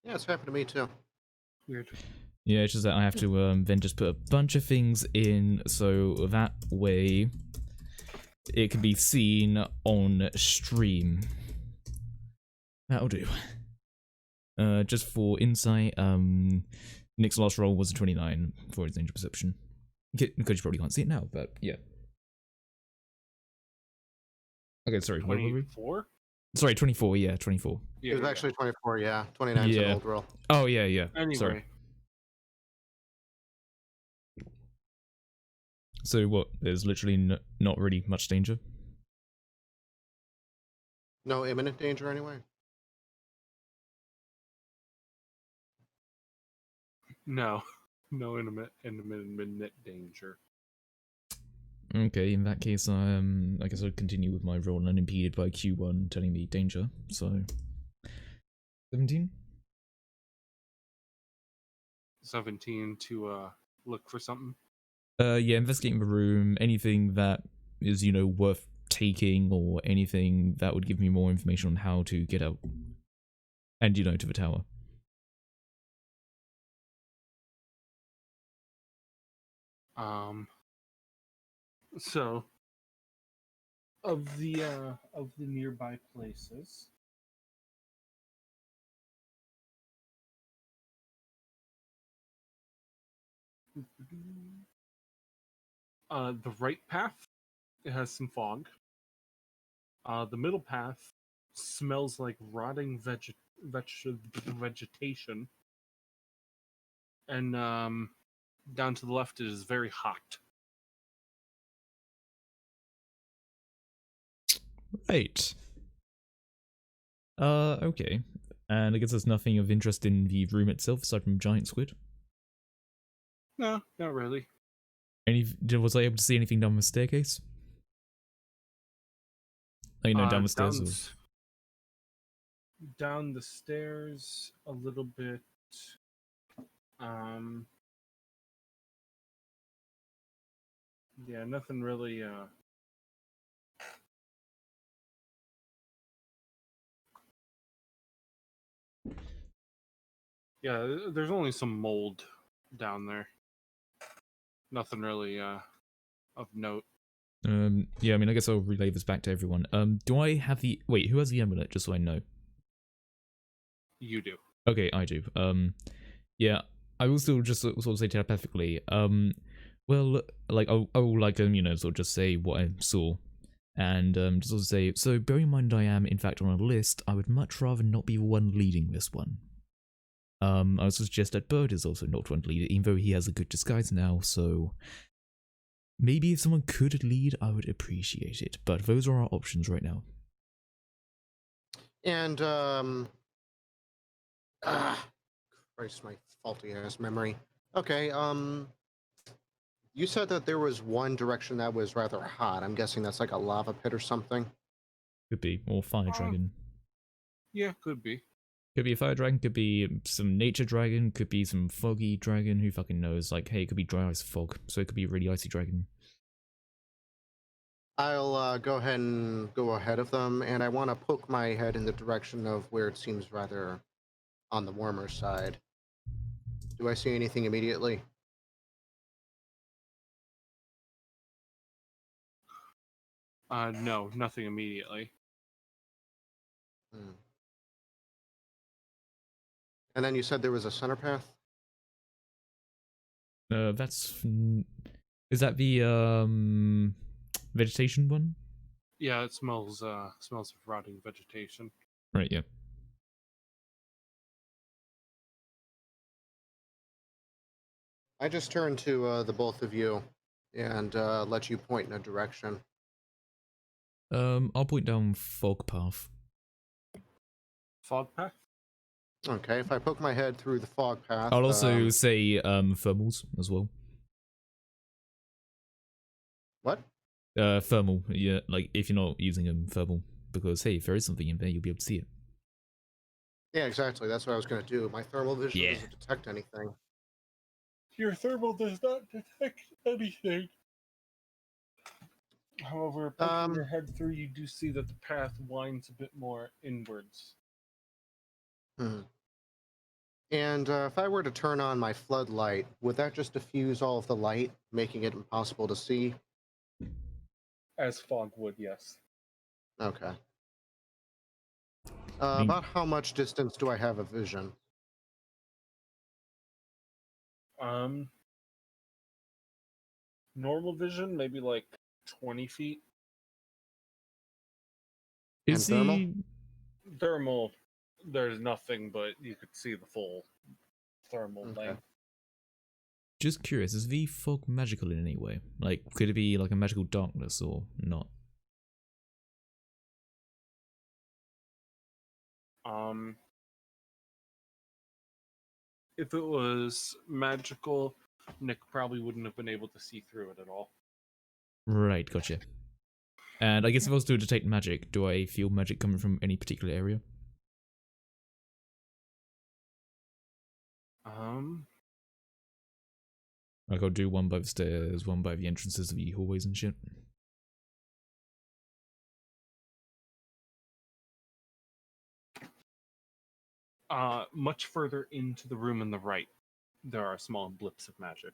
Yeah, it's happened to me too. Weird. Yeah, it's just that I have to then just put a bunch of things in so that way it can be seen on stream. That'll do. Just for insight, Nick's last roll was a 29 for his danger perception. Because you probably can't see it now, but yeah. Okay, sorry, what were we? 24? Sorry, 24, yeah, 24. Yeah, It was actually 24, yeah. 29 is an Yeah. old roll. Oh, yeah, yeah. Anyway, Sorry. So what? There's literally not really much danger? No imminent danger anyway. no imminent danger. Okay, in that case, I guess I'll continue with my roll unimpeded by Q1 telling me danger, so... 17? 17 to look for something. Yeah, investigating the room, anything that is, you know, worth taking, or anything that would give me more information on how to get out. And, you know, to the tower. So of the nearby places, the right path, it has some fog. The middle path smells like rotting vegetation, and down to the left it is very hot. Right. Okay. And I guess there's nothing of interest in the room itself aside from giant squid? No, not really. Was I able to see anything down the staircase? Oh, you know, down the stairs? Down the stairs a little bit. Yeah, nothing really. Yeah, there's only some mold down there. Nothing really of note. Yeah, I mean, I guess I'll relay this back to everyone. Do I have the... Wait, who has the amulet, just so I know? You do. Okay, I do. Yeah, I will still just sort of say telepathically, well, like, I'll like, you know, sort of just say what I saw. And, just sort of say, so bearing in mind I am, in fact, on a list, I would much rather not be the one leading this one. I would suggest that Bird is also not one to lead, even though he has a good disguise now, so maybe if someone could lead, I would appreciate it. But those are our options right now. And Christ, my faulty ass memory. Okay, you said that there was one direction that was rather hot. I'm guessing that's like a lava pit or something. Could be, or Fire Dragon. Yeah, could be. Could be a Fire Dragon, could be some Nature Dragon, could be some Foggy Dragon, who fucking knows? Like, hey, it could be Dry Ice Fog, so it could be a really icy dragon. I'll go ahead and go ahead of them, and I want to poke my head in the direction of where it seems rather on the warmer side. Do I see anything immediately? No, nothing immediately. Hmm. And then you said there was a center path? Is that the vegetation one? Yeah, it smells of rotting vegetation. Right, yeah. I just turn to the both of you and let you point in a direction. I'll point down Fog Path. Fog path? Okay, if I poke my head through the fog path... I'll also say thermals as well. What? Thermal, yeah, like if you're not using them, thermal. Because hey, if there is something in there, you'll be able to see it. Yeah, exactly. That's what I was going to do. My thermal vision Yeah. doesn't detect anything. Your thermal does not detect anything. However, poking your head through, you do see that the path winds a bit more inwards. Hmm. And if I were to turn on my floodlight, would that just diffuse all of the light, making it impossible to see? As fog would, yes. Okay. About how much distance do I have of vision? Normal vision, maybe like 20 feet. Is And thermal? Thermal, there's nothing, but you could see the full thermal Okay. length. Just curious, is the fog magical in any way? Like, could it be like a magical darkness or not? If it was magical, Nick probably wouldn't have been able to see through it at all. Right, gotcha. And I guess if I was to detect magic, do I feel magic coming from any particular area? Like I'll do one by the stairs, one by the entrances of the hallways and shit. Much further into the room on the right, there are small blips of magic.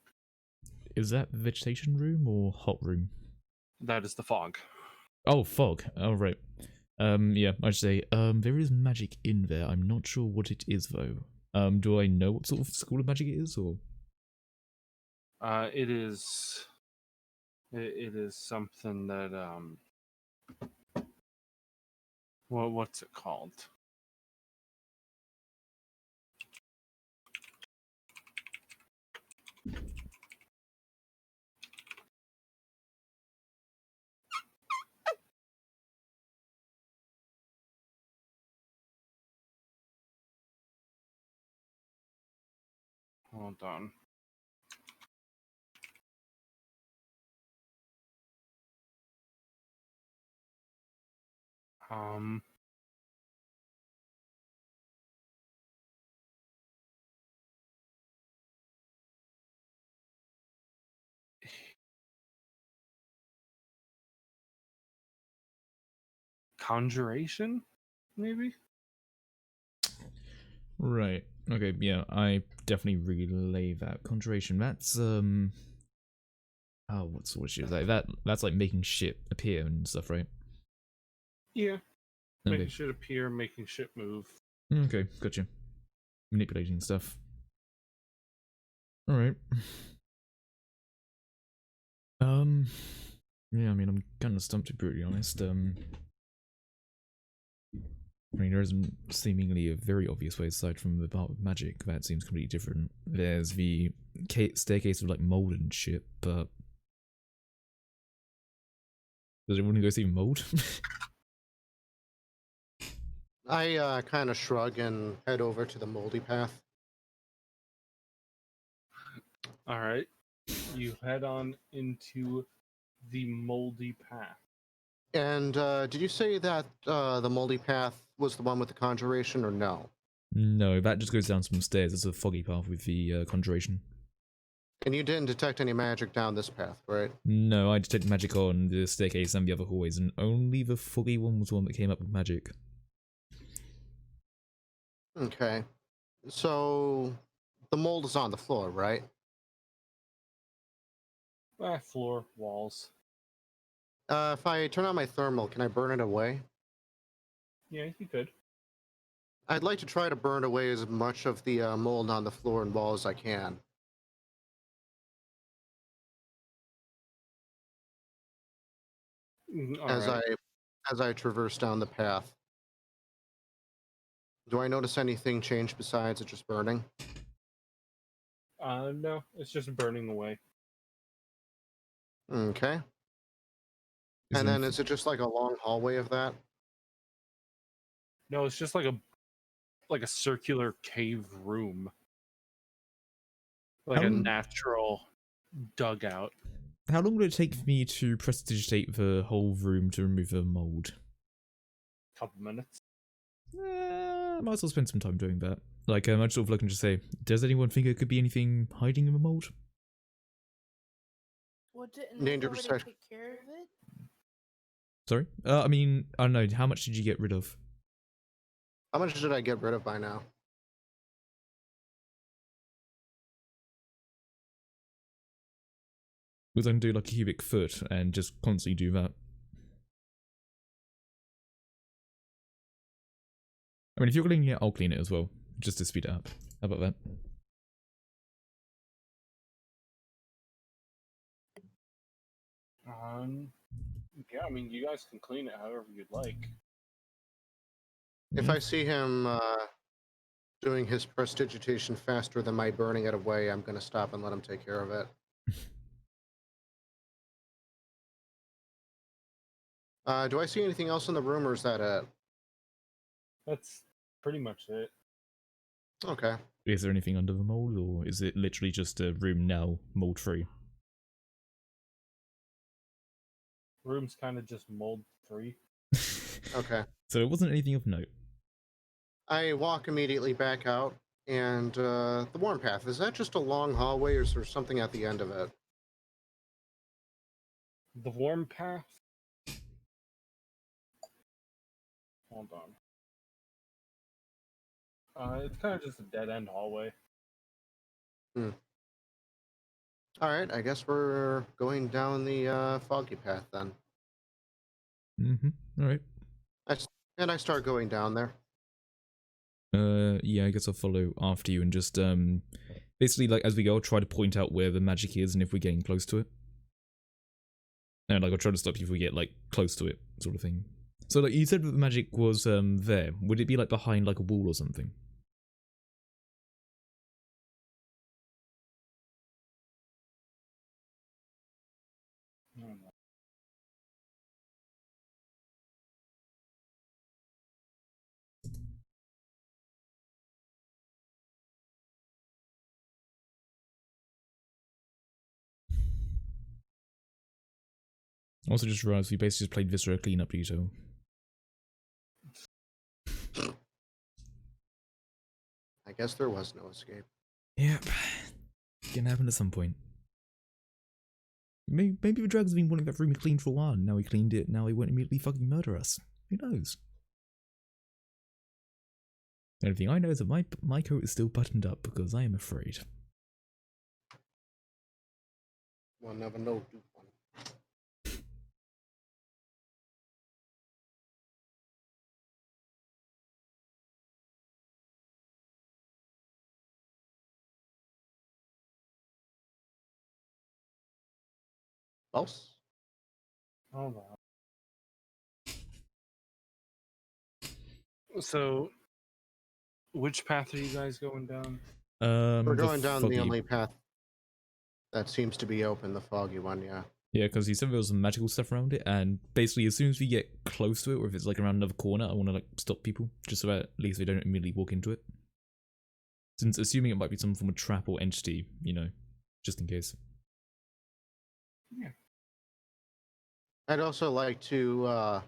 Is that the vegetation room or hot room? That is the fog. Oh, fog. Oh, right. Yeah, I'd say, there is magic in there. I'm not sure what it is, though. Do I know what sort of school of magic it is, or? It is something that, what's it called? Hold on. Conjuration, maybe? Right. Okay, yeah, I definitely relay that. Conjuration, that's, oh, what's what shit is that? That's like making shit appear and stuff, right? Yeah. Okay. Making shit appear, making shit move. Okay, gotcha. Manipulating stuff. Alright. Yeah, I mean, I'm kind of stumped to be brutally honest. I mean, there isn't seemingly a very obvious way aside from the part with magic that seems completely different. There's the staircase with like mold and shit, but does anyone go see mold? I kind of shrug and head over to the moldy path. All right. You head on into the moldy path. And did you say that the moldy path was the one with the conjuration, or no? No, that just goes down some stairs. There's a foggy path with the conjuration. And you didn't detect any magic down this path, right? No, I detected magic on the staircase and the other hallways, and only the foggy one was the one that came up with magic. Okay. So the mold is on the floor, right? Floor, walls. If I turn on my thermal, can I burn it away? Yeah, you could. I'd like to try to burn away as much of the mold on the floor and wall as I can. All As right. I traverse down the path. Do I notice anything change besides it just burning? No, it's just burning away. Okay. Is And there then anything- is it just like a long hallway of that? No, it's just like a circular cave room, like a natural dugout. How long would it take me to prestidigitate the whole room to remove the mold? Couple minutes. I might as well spend some time doing that. Like, I'm just sort of looking to say, does anyone think there could be anything hiding in the mold? Well, didn't Danger already perception. take care of it? Sorry? I mean, I don't know, how much did you get rid of? How much did I get rid of by now? Because I can do like a cubic foot and just constantly do that. I mean, if you're cleaning it, I'll clean it as well, just to speed it up. How about that? Yeah, I mean, you guys can clean it however you'd like. If I see him doing his prestidigitation faster than my burning it away, I'm going to stop and let him take care of it. Do I see anything else in the room, or is that it? That's pretty much it. Okay. Is there anything under the mold, or is it literally just a room now, mold free? Room's kind of just mold free. Okay. So it wasn't anything of note. I walk immediately back out, and the warm path, is that just a long hallway, or is there something at the end of it? The warm path. Hold on. It's kind of just a dead end hallway. All right, I guess we're going down the foggy path then. Alright. And I start going down there. Yeah, I guess I'll follow after you and just, basically, like, as we go, I'll try to point out where the magic is and if we're getting close to it. And, like, I'll try to stop you if we get, like, close to it, sort of thing. So, like, you said that the magic was, there. Would it be, like, behind, like, a wall or something? Also, just realized we basically just played Viscera cleanup detail. I guess there was no escape. Yep. Can happen at some point. Maybe the dragons have been wanting that room cleaned for a while, and now we cleaned it, now he won't immediately fucking murder us. Who knows? The only thing I know is that my coat is still buttoned up because I am afraid. One never know. Else? Hold on. So, which path are you guys going down? We're The going down foggy. the only path that seems to be open, the foggy one, yeah. Yeah, because he said there was some magical stuff around it, and basically as soon as we get close to it, or if it's like around another corner, I want to like stop people, just so that at least they don't immediately walk into it. Since assuming it might be some form of trap or entity, you know, just in case. Yeah. I'd also like to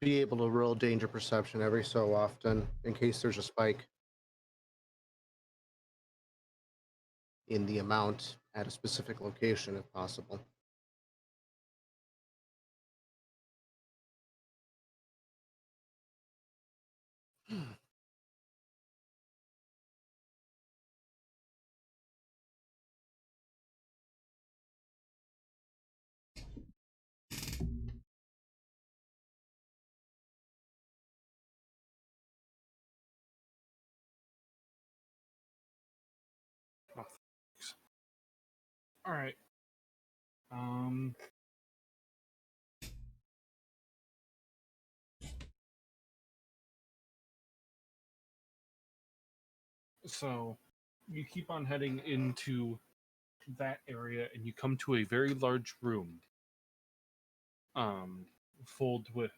be able to roll danger perception every so often in case there's a spike in the amount at a specific location, if possible. Oh, thanks. All right. So you keep on heading into that area, and you come to a very large room, um, filled with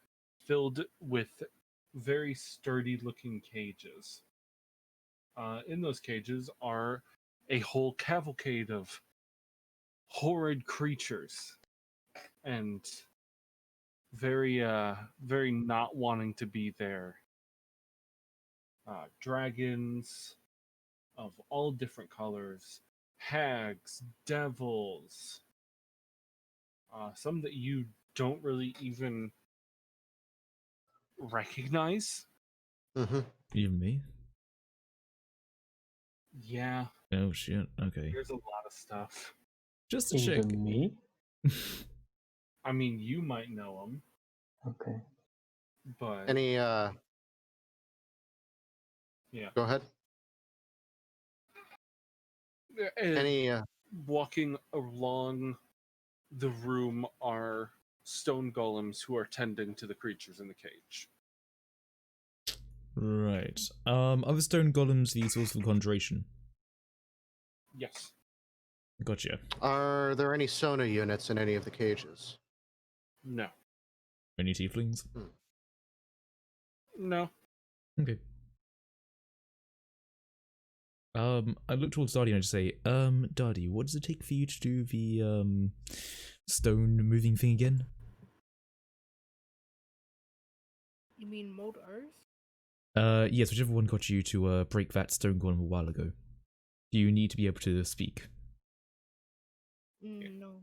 very sturdy-looking cages. In those cages are a whole cavalcade of horrid creatures, and very not wanting to be there. Dragons of all different colors, hags, devils, some that you don't really even recognize. Mm-hmm. Even me? Yeah, Oh shit, okay. there's a lot of stuff. Just to check. Even me? I mean, you might know them, Okay. but Any, yeah. go ahead. Any, Walking along the room are stone golems who are tending to the creatures in the cage. Right. Are the stone golems the source of conjuration? Yes. Gotcha. are there any Sona units in any of the cages? No. Any tieflings? No. Okay. I look towards Dardy and I just say, Dardy, what does it take for you to do the, stone moving thing again? You mean mold earth? Yes, whichever one got you to, break that stone golem a while ago. Do you need to be able to speak? No.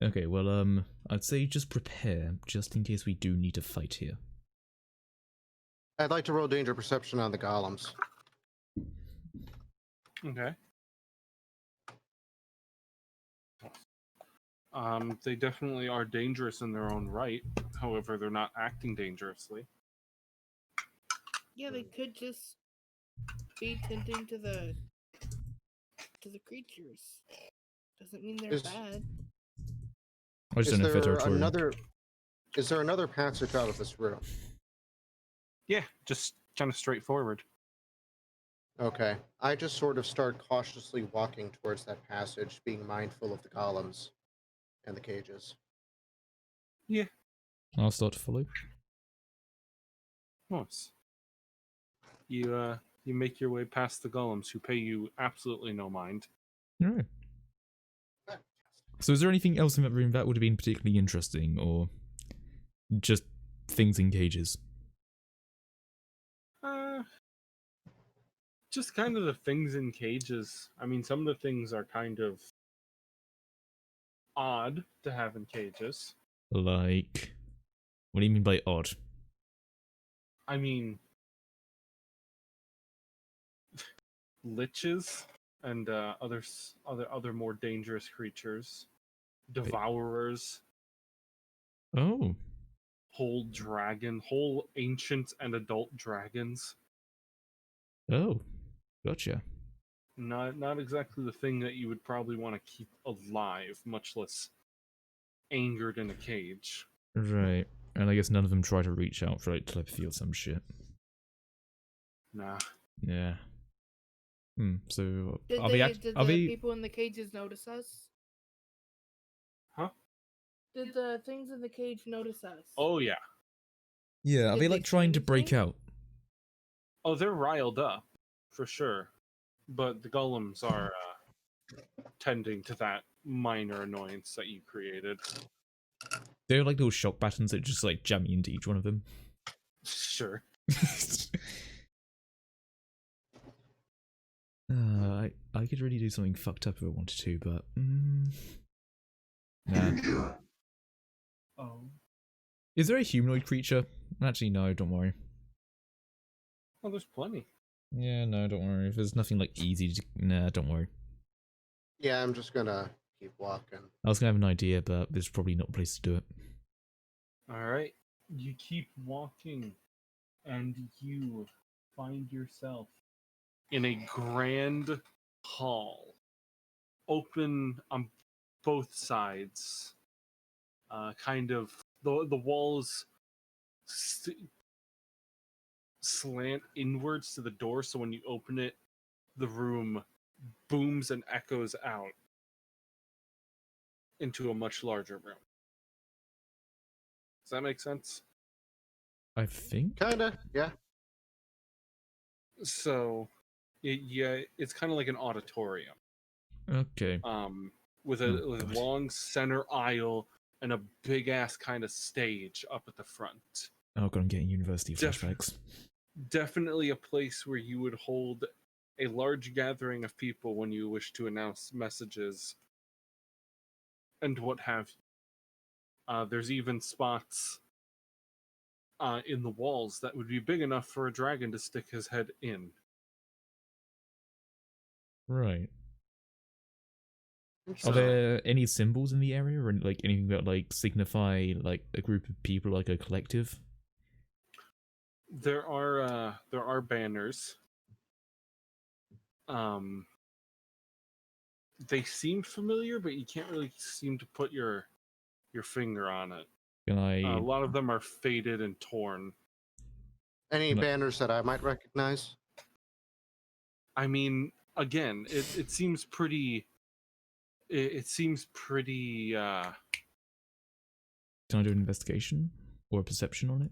Okay, well, I'd say just prepare, just in case we do need to fight here. I'd like to roll danger perception on the golems. Okay. They definitely are dangerous in their own right. However, they're not acting dangerously. Yeah, they could just be tending to the creatures. Doesn't mean they're Is- bad. I just Is don't know if they're there territorial. is there another passage out of this room? Yeah, just kind of straightforward. Okay. I just sort of start cautiously walking towards that passage, being mindful of the golems and the cages. Yeah. I'll start to follow. Nice. You make your way past the golems who pay you absolutely no mind. Alright. So is there anything else in that room that would have been particularly interesting, or just things in cages? Just kind of the things in cages. I mean, some of the things are kind of odd to have in cages. Like, what do you mean by odd? I mean, liches and other more dangerous creatures, devourers, Oh, whole ancient and adult dragons. oh, gotcha. Not exactly the thing that you would probably want to keep alive, much less angered in a cage. Right. And I guess none of them try to reach out for like telepathy or some shit. Nah. Yeah. So Did are they? they? Did Are the they? people in the cages notice us? Huh? Did the things in the cage notice us? Oh yeah. Yeah. Are Did they they like trying say to break anything? out? Oh, they're riled up, for sure. But the golems are tending to that minor annoyance that you created. They're like little shock patterns that just like jam into each one of them. Sure. I could really do something fucked up if I wanted to, but nah. Danger. Oh. Is there a humanoid creature? Actually, no. Don't worry. Oh, there's plenty. Yeah, no, don't worry. If there's nothing like easy to, nah, don't worry. Yeah, I'm just gonna keep walking. I was gonna have an idea, but there's probably not a place to do it. All right. You keep walking, and you find yourself in a grand hall, open on both sides. Kind of the walls slant inwards to the door, so when you open it, the room booms and echoes out into a much larger room. Does that make sense? I think. Kinda, yeah. So, it's kind of like an auditorium. Okay. With Oh, a God. long center aisle and a big ass kind of stage up at the front. Oh god, I'm getting university Def- flashbacks. Definitely a place where you would hold a large gathering of people when you wish to announce messages and what have you. There's even spots in the walls that would be big enough for a dragon to stick his head in. Right. Are Interesting. there any symbols in the area, or like anything that like signify like a group of people, like a collective? There are banners. They seem familiar, but you can't really seem to put your finger on it. Can I? A lot of them are faded and torn. Any No. banners that I might recognize? I mean, again, it seems pretty. It seems pretty. Can I do an investigation or a perception on it?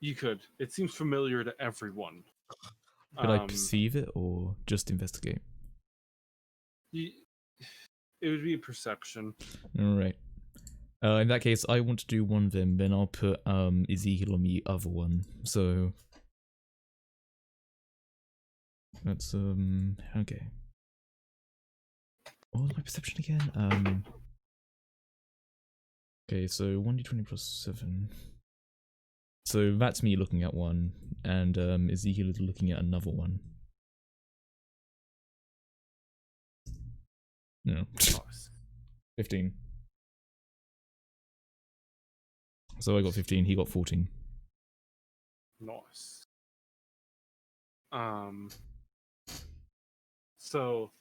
You could. It seems familiar to everyone. Could I perceive it or just investigate? It would be a perception. All right. In that case, I want to do one of them. Then I'll put Ezekiel on the other one. So that's okay. What was my perception again? Okay, so 1d20 plus 7. So that's me looking at one, and Ezekiel is looking at another one. No. 15. So I got 15, he got 14. Nice. So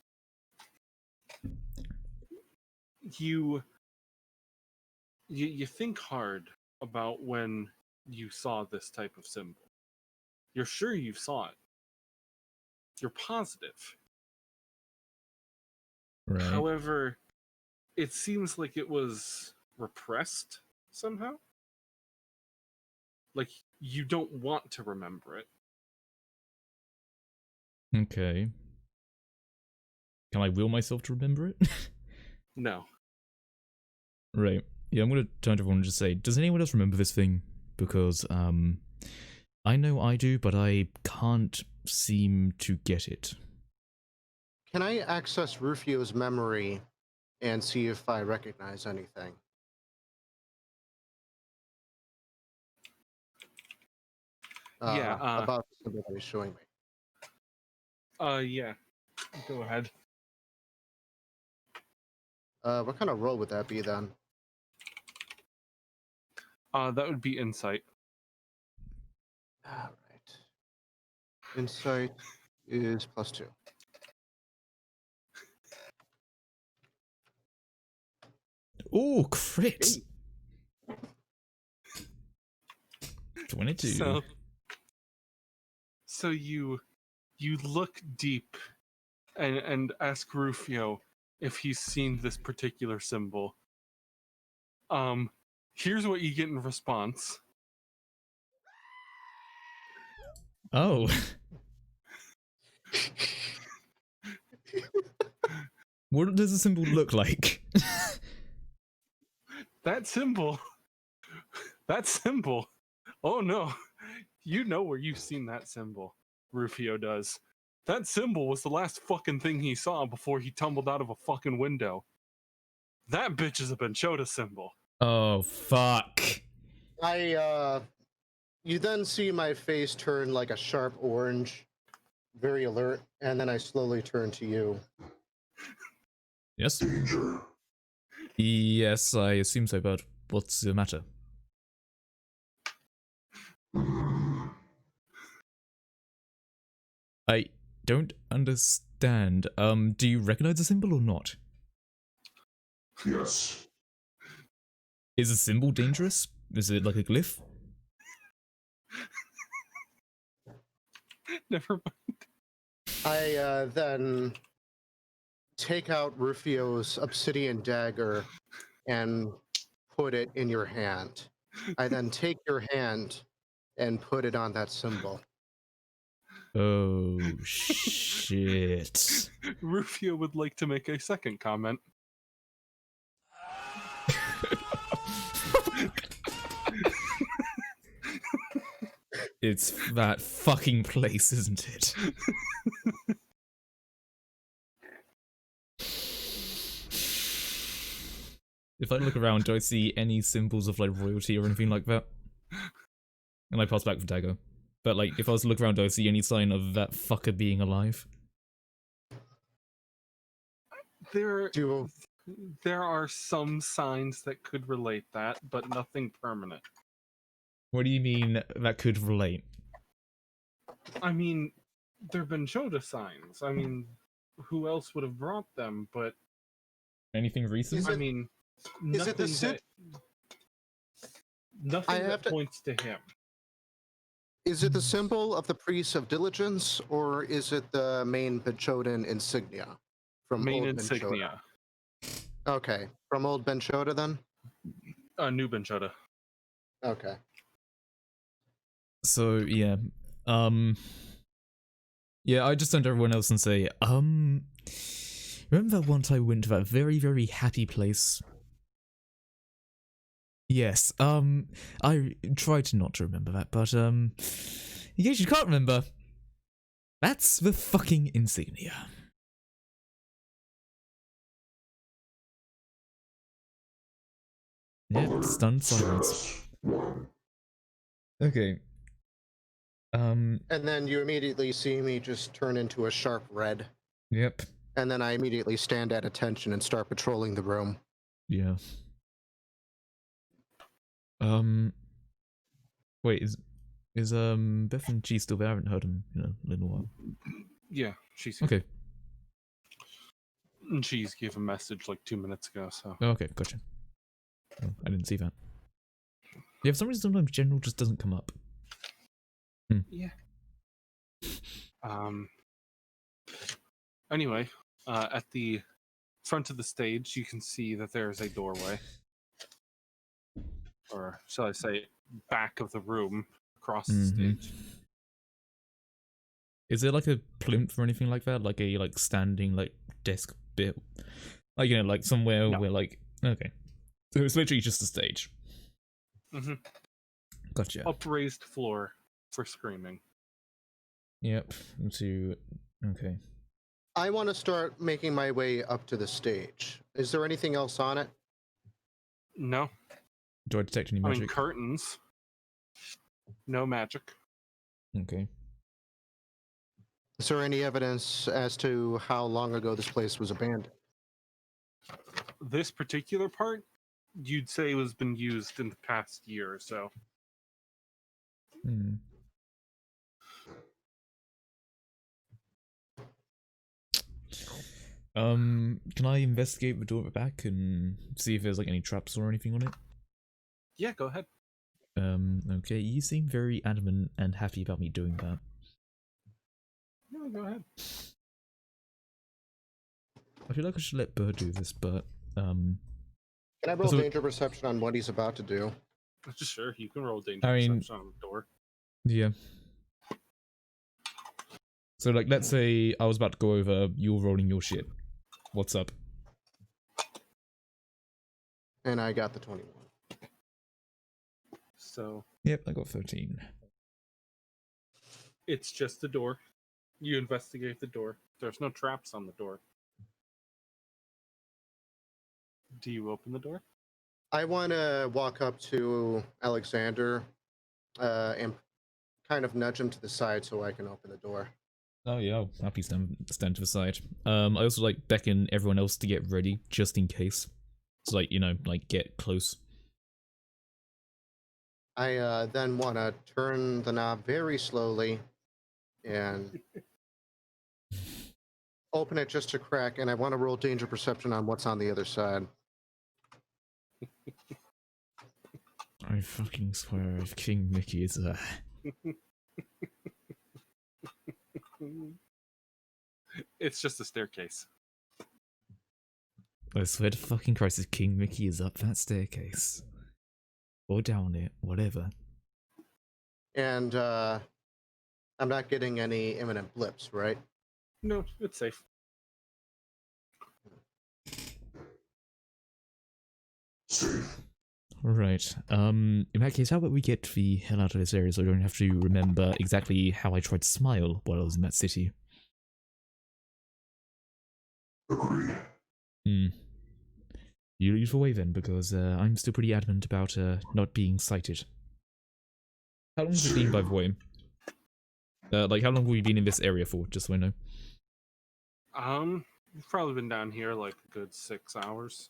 you think hard about when you saw this type of symbol. You're sure you saw it. You're positive. Right. However, it seems like it was repressed somehow. Like you don't want to remember it. Okay. Can I will myself to remember it? No. Right. Yeah, I'm gonna turn to everyone and just say, does anyone else remember this thing? Because, I know I do, but I can't seem to get it. Can I access Rufio's memory and see if I recognize anything? Yeah, about the symbol that he's showing me. Yeah. Go ahead. What kind of roll would that be then? That would be insight. All right. Insight is +2. Oh, crit! 22. So you look deep and ask Rufio if he's seen this particular symbol. Here's what you get in response. Oh. What does the symbol look like? That symbol. That symbol. Oh no. You know where you've seen that symbol. Rufio does. That symbol was the last fucking thing he saw before he tumbled out of a fucking window. That bitch is a Benchota symbol. Oh, fuck. You then see my face turn like a sharp orange, very alert, and then I slowly turn to you. Yes? Danger. Yes, I assume so, but what's the matter? I don't understand. Do you recognize the symbol or not? Yes. Is the symbol dangerous? Is it like a glyph? Never mind. I then take out Rufio's obsidian dagger and put it in your hand. I then take your hand and put it on that symbol. Oh, shit. Rufio would like to make a second comment. It's that fucking place, isn't it? If I look around, do I see any symbols of like royalty or anything like that? And I pass back for dagger. But like, if I was to look around, do I see any sign of that fucker being alive? There Do are some signs that could relate that, but nothing permanent. What do you mean that could relate? I mean, there've been Benchota signs. I mean, who else would have brought them? But Anything recent? Is I it- mean, is it the nothing I that have to- points to him. is it the symbol of the priest of diligence, or is it the main Benchodan insignia from Main old insignia. Benchota? Okay, from old Benchota then. New Benchota. Okay. So yeah, yeah, I just turn to everyone else and say, remember that one time we went to that very, very happy place? Yes, I tried to not to remember that, but in case you can't remember, that's the fucking insignia. Yeah, stunned silence. Success. 1. Okay. And then you immediately see me just turn into a sharp red, Yep. and then I immediately stand at attention and start patrolling the room. Yeah. Wait, is Beth and Cheese still there? I haven't heard him in a little while. Yeah, she's Okay. And Cheese gave a message like 2 minutes ago, so. Oh, okay, gotcha. Oh, I didn't see that. Yeah, for some reason sometimes general just doesn't come up. Yeah. Anyway, at the front of the stage, you can see that there is a doorway. Or shall I say, back of the room, across the stage. Is there like a plinth or anything like that? Like a standing like desk bit? Like, you know, like somewhere No. where like, okay. So it's literally just a stage. Mm-hmm. Gotcha. Upraised floor for screaming. Yep. Okay. I want to start making my way up to the stage. Is there anything else on it? No. Do I detect any I magic? mean, curtains. No magic. Okay. Is there any evidence as to how long ago this place was abandoned? This particular part, you'd say was been used in the past year or so. Hmm. Can I investigate the door at the back and see if there's like any traps or anything on it? Yeah, go ahead. Okay, you seem very adamant and happy about me doing that. Oh, go ahead. I feel like I should let Bird do this, but Can I roll So- danger perception on what he's about to do? Sure, you can roll danger I mean- perception on the door. yeah. So like, let's say I was about to go over, you're rolling your shit. What's up? And I got the 21. So Yep, I got 13. it's just the door. You investigate the door. There's no traps on the door. Do you open the door? I want to walk up to Alexander and kind of nudge him to the side so I can open the door. Oh yeah, I'll happy stand to the side. I also like beckon everyone else to get ready just in case. So like, you know, like get close. I then want to turn the knob very slowly and open it just a crack, and I want to roll danger perception on what's on the other side. I fucking swear if King Mickey is It's just a staircase. I swear to fucking Christ if King Mickey is up that staircase. Or down it, whatever. And I'm not getting any imminent blips, right? No, it's safe. Safe. Right. In that case, how about we get the hell out of this area so I don't have to remember exactly how I tried to smile while I was in that city. Agreed. Hmm. You lead the way then, because I'm still pretty adamant about not being sighted. How long has it been, by the way? Like, how long have we been in this area for, just so I know? You've probably been down here like a good 6 hours.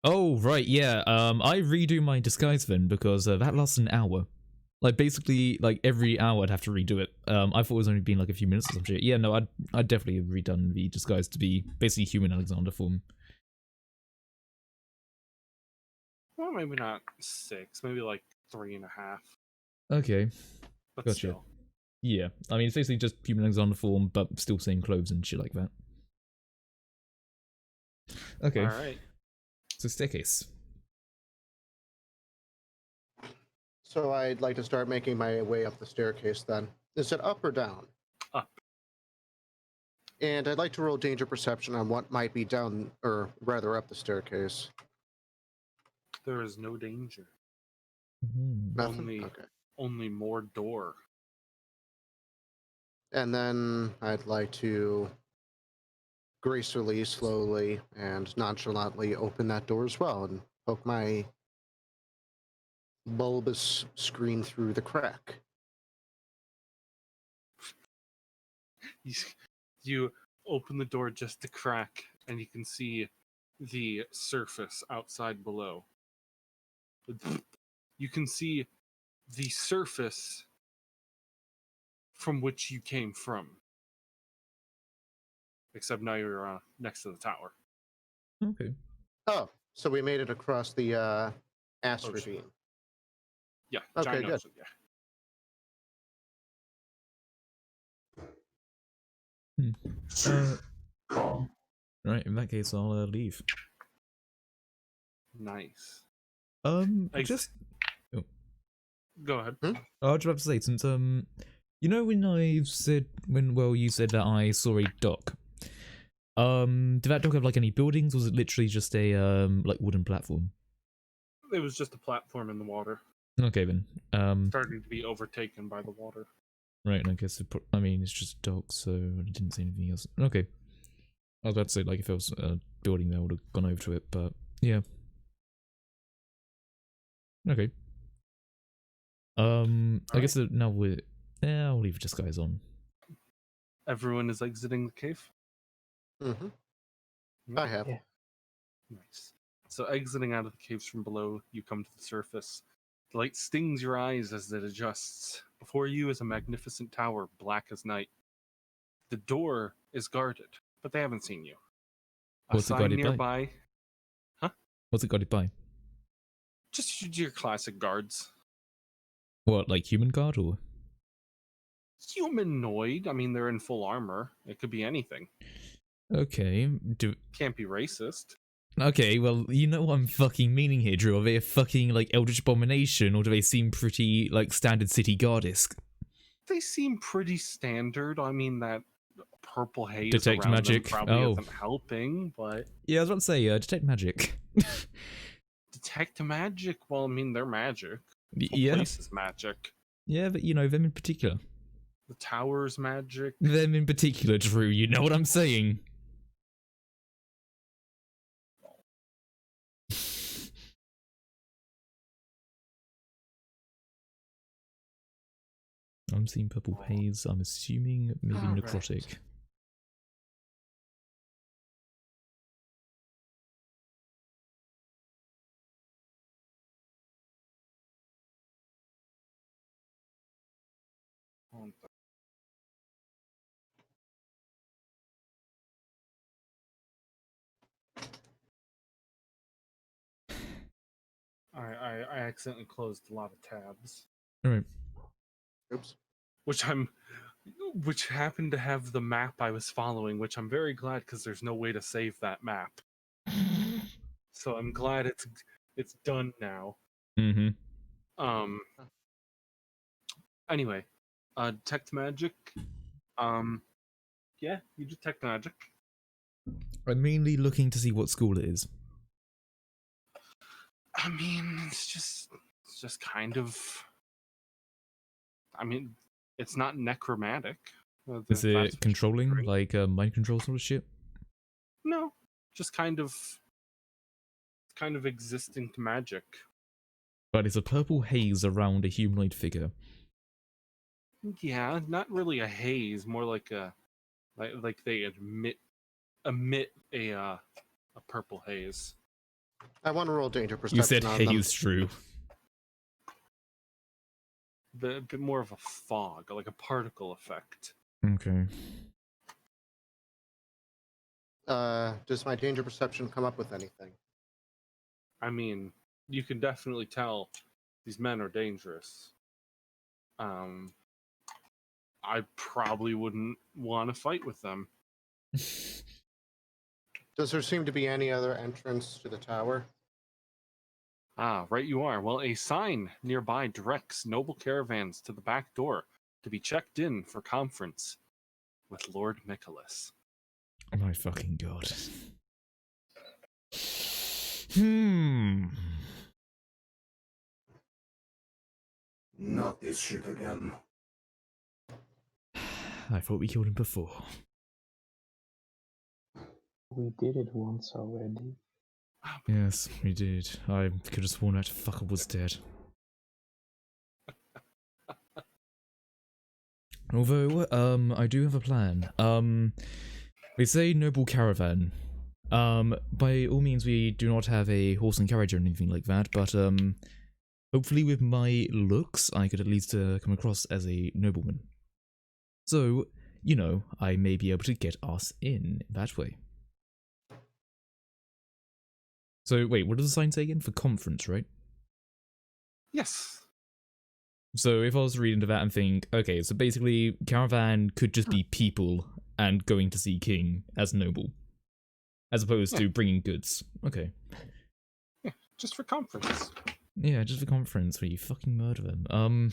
Oh, right, yeah, I redo my disguise then, because that lasts an hour. Like, basically, like, every hour I'd have to redo it. I thought it was only been like a few minutes or some shit. Yeah, no, I'd definitely have redone the disguise to be basically human Alexander form. Well, maybe not 6, maybe like 3.5. Okay, But Gotcha. still. yeah. I mean, it's basically just human Alexander form, but still same clothes and shit like that. Okay, Alright. so staircase. So I'd like to start making my way up the staircase then. Is it up or down? Up. And I'd like to roll danger perception on what might be down, or rather up the staircase. There is no danger. Mhm. Nothing? Only- Okay. Only more door. And then I'd like to gracefully, slowly, and nonchalantly open that door as well and poke my bulbous screen through the crack. You open the door just a crack, and you can see the surface outside below. You can see the surface from which you came from. Except now you're next to the tower. Okay. Oh, so we made it across the ash Ocean. ravine. Yeah, Okay, giant good. ocean, yeah. Safe. Calm. Right, in that case, I'll leave. Nice. Just Go ahead. I was about to say, since you know when you said that I saw a dock. Did that dock have like any buildings? Or was it literally just a like wooden platform? It was just a platform in the water, Okay then. starting to be overtaken by the water. Right. I guess I mean it's just a dock, so I didn't say anything else. Okay. I was about to say like if there was a building there, I would have gone over to it, but yeah. Okay. I guess that now I'll leave disguise on. Everyone is exiting the cave. Mm-hmm. I have. Yeah. Nice. So exiting out of the caves from below, you come to the surface. The light stings your eyes as it adjusts. Before you is a magnificent tower, black as night. The door is guarded, but they haven't seen you. A What's it sign guarded by? nearby. What's it guarded by? Just your classic guards. What, like human guard or? humanoid. I mean, they're in full armor. It could be anything. Okay. Can't be racist. Okay, well, you know what I'm fucking meaning here, Drew. Are they a fucking, like, Eldritch Abomination, or do they seem pretty, like, standard city guardisk? They seem pretty standard. I mean, that purple haze Detect around magic. them probably Oh. isn't helping, but Yeah, I was about to say, detect magic. detect magic. Well, I mean, they're magic. The whole Yeah. place is magic. Yeah, but, you know, them in particular. The tower's magic. Them in particular, Drew, you know what I'm saying? I'm seeing purple haze. I'm assuming maybe Alright. necrotic. I accidentally closed a lot of tabs, Alright. Oops. which happened to have the map I was following, which I'm very glad because there's no way to save that map. So I'm glad it's done now. Mm-hmm. Anyway, detect magic. Yeah, you detect magic. I'm mainly looking to see what school it is. I mean, it's just kind of. I mean, it's not necromantic. Is That's what it you controlling, agree. like mind control sort of shit? No, just kind of existing magic. But it's a purple haze around a humanoid figure. Yeah, not really a haze, more like a like they emit a purple haze. I want to roll danger You said perception on them. haze, Drew. A bit more of a fog, like a particle effect. Okay. Does my danger perception come up with anything? I mean, you can definitely tell these men are dangerous. I probably wouldn't want to fight with them. Does there seem to be any other entrance to the tower? Ah, right you are. Well, a sign nearby directs noble caravans to the back door to be checked in for conference with Lord Nicholas. Oh my fucking god. Not this shit again. I thought we killed him before. We did it once already. Yes, we did. I could have sworn that fucker was dead. Although, I do have a plan. We say noble caravan. By all means, we do not have a horse and carriage or anything like that, but, hopefully with my looks, I could at least come across as a nobleman. So, you know, I may be able to get us in that way. So, wait, what does the sign say again? For conference, right? Yes. So if I was to read into that and think, okay, so basically caravan could just be people and going to see king as noble, as opposed to bringing goods. Okay. Yeah, just for conference. Yeah, just for conference where you fucking murder them.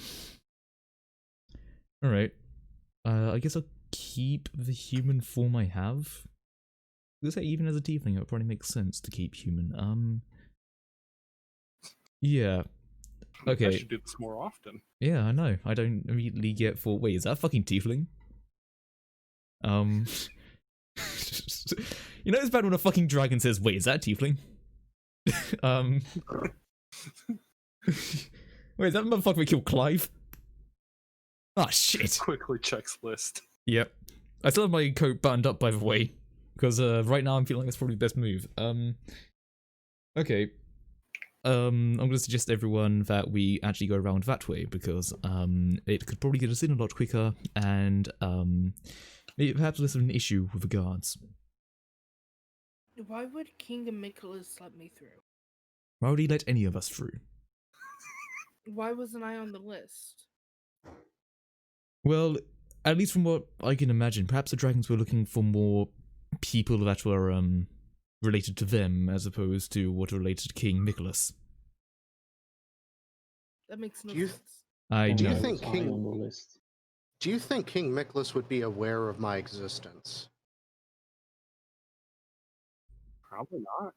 Alright. I guess I'll keep the human form I have. I was gonna say, even as a tiefling, it would probably make sense to keep human. Yeah. Okay. I should do this more often. Yeah, I know. I don't immediately get for. Wait, is that a fucking tiefling? You know it's bad when a fucking dragon says, "Wait, is that a tiefling?" Wait, is that motherfucker that killed Clive? Ah, shit. Quickly checks list. Yep. I still have my coat buttoned up, by the way, because right now I'm feeling like that's probably the best move. Okay. I'm going to suggest to everyone that we actually go around that way, because it could probably get us in a lot quicker, and maybe perhaps there's an issue with the guards. Why would King Nicholas let me through? Why would he let any of us through? Why wasn't I on the list? Well, at least from what I can imagine, perhaps the dragons were looking for more people that were related to them as opposed to what are related to King Nicholas. That makes no Do you- sense. I And Do you know. I think was high King- on the list? Do you think King Nicholas would be aware of my existence? Probably not.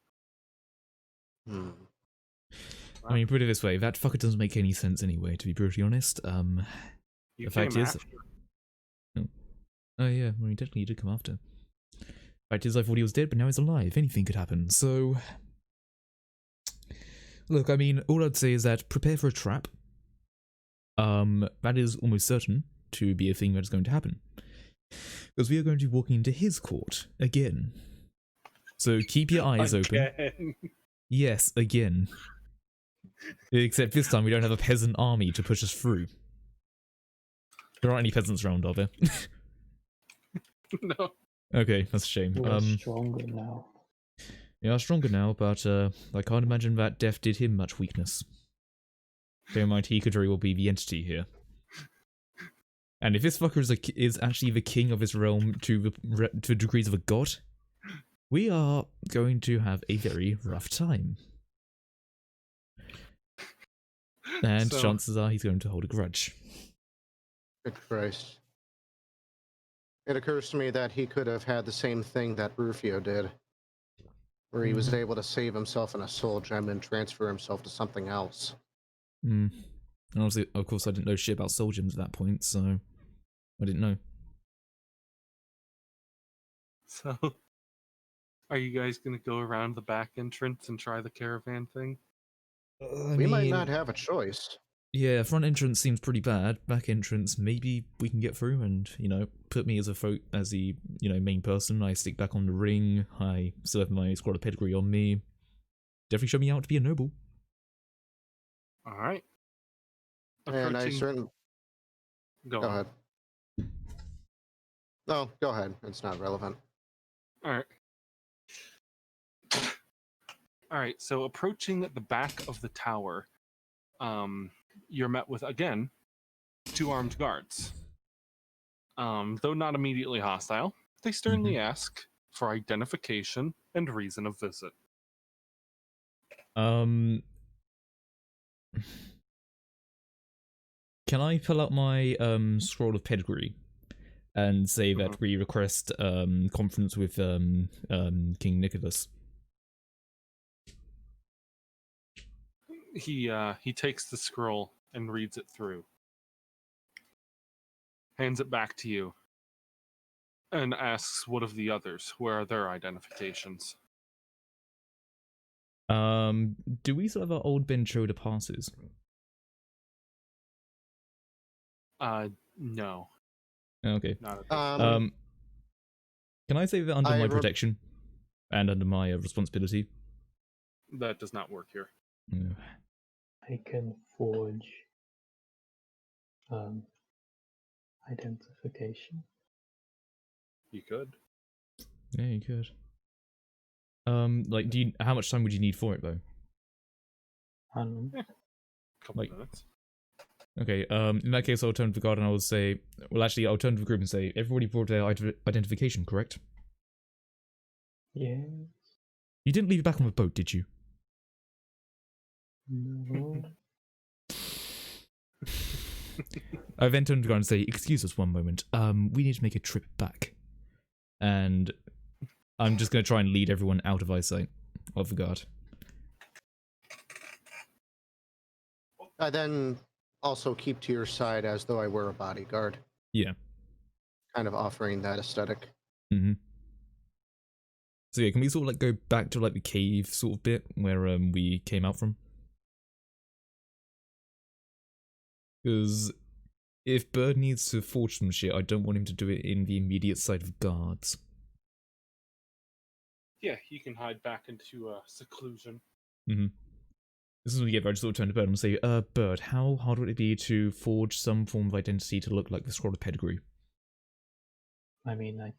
Hmm. I mean, put it this way, that fucker doesn't make any sense anyway, to be brutally honest. You The fact came is- after. Oh yeah, well, he definitely did come after. Fact is, I thought he was dead, but now he's alive. Anything could happen, so... Look, I mean, all I'd say is that prepare for a trap. That is almost certain to be a thing that is going to happen. Because we are going to be walking into his court, again. So keep your eyes open. Again. Yes, again. Except this time we don't have a peasant army to push us through. There aren't any peasants around, are there? No. Okay, that's a shame. We're stronger now. We are stronger now, but I can't imagine that death did him much weakness. Bear in mind, he could very well be the entity here. And if this fucker is actually the king of his realm to the degrees of a god, we are going to have a very rough time. And So- chances are he's going to hold a grudge. Good Christ. It occurs to me that he could have had the same thing that Rufio did, where he was able to save himself in a soul gem and transfer himself to something else. Hmm. And obviously, of course, I didn't know shit about soul gems at that point, so I didn't know. So, are you guys gonna go around the back entrance and try the caravan thing? We might not have a choice. Yeah, front entrance seems pretty bad. Back entrance, maybe we can get through and, you know, put me as the, you know, main person. I stick back on the ring. I still have my squad of pedigree on me. Definitely show me out to be a noble. All right. And I Approaching- certainly... Go Go on. ahead. No, go ahead. It's not relevant. All right. All right. So approaching the back of the tower, you're met with again 2 armed guards. Though not immediately hostile, they sternly ask for identification and reason of visit. Can I pull out my scroll of pedigree and say that we request conference with King Nicholas? He takes the scroll and reads it through, hands it back to you, and asks what of the others, where are their identifications? Do we still have our old Ben Choda passes? No, Okay. not at this Can I say that under I my re- protection and under my responsibility? That does not work here. Yeah. I can forge identification. You could. Yeah, you could. Like, how much time would you need for it though? I don't know. Couple Like- minutes. Okay, in that case, I'll turn to the guard and I will say, well, actually, I'll turn to the group and say, everybody brought their identification, correct? Yes. You didn't leave it back on the boat, did you? No. I then turn to the guard and say, excuse us one moment, we need to make a trip back. And I'm just going to try and lead everyone out of eyesight of the guard. I then also keep to your side as though I were a bodyguard. Yeah. Kind of offering that aesthetic. Mm-hmm. So yeah, can we sort of like go back to like the cave sort of bit where we came out from? Because if Bird needs to forge some shit, I don't want him to do it in the immediate sight of guards. Yeah, you can hide back into seclusion. Mm-hmm. This is when we get. I just sort of turn to Bird and say, Bird, how hard would it be to forge some form of identity to look like the scroll of pedigree? I mean, I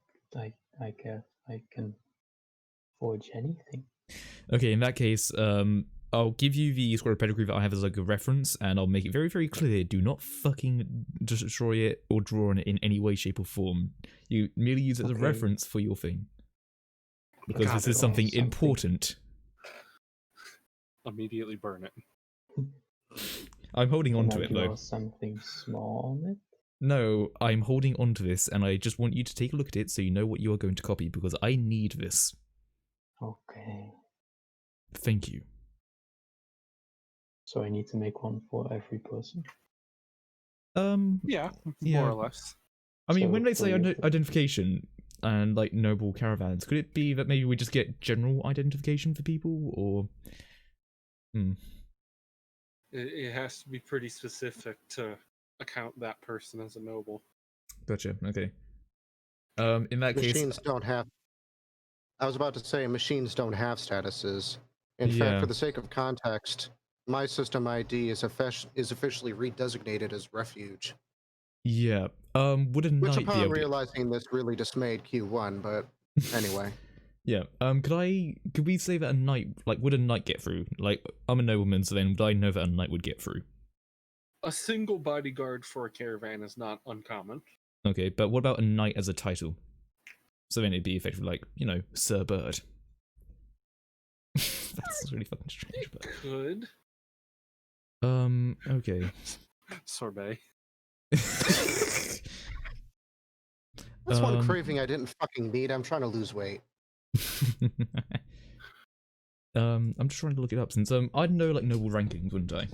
guess I can forge anything. Okay, in that case, I'll give you the squad of pedigree that I have as like a reference, and I'll make it very, very clear. Do not fucking destroy it or draw on it in any way, shape, or form. You merely use it as a Okay. reference for your thing. Because Got this it. is something Something. important. Immediately burn it. I'm holding on Can to I it though. draw something small on it? No, I'm holding on to this, and I just want you to take a look at it so you know what you are going to copy, because I need this. Okay. Thank you. So I need to make one for every person. Yeah, Yeah. more or less. I mean, So when they say for your- identification and like noble caravans, could it be that maybe we just get general identification for people, or? It has to be pretty specific to account that person as a noble. Gotcha. Okay. In that case, Machines don't have. I was about to say machines don't have statuses. In fact, Yeah. for the sake of context, my system ID is officially redesignated as refuge. yeah. Would a Which, knight be upon able to? realizing this, really dismayed Q1. But anyway, Yeah. Could we say that a knight, like, would a knight get through? Like, I'm a nobleman, so then would I know that a knight would get through? A single bodyguard for a caravan is not uncommon. Okay, but what about a knight as a title? So then it'd be effectively like, you know, Sir Bird. That's really fucking strange, but Could. okay. Sorbet. that's one Um, craving I didn't fucking need. I'm trying to lose weight. I'm just trying to look it up since I'd know like noble rankings, wouldn't I?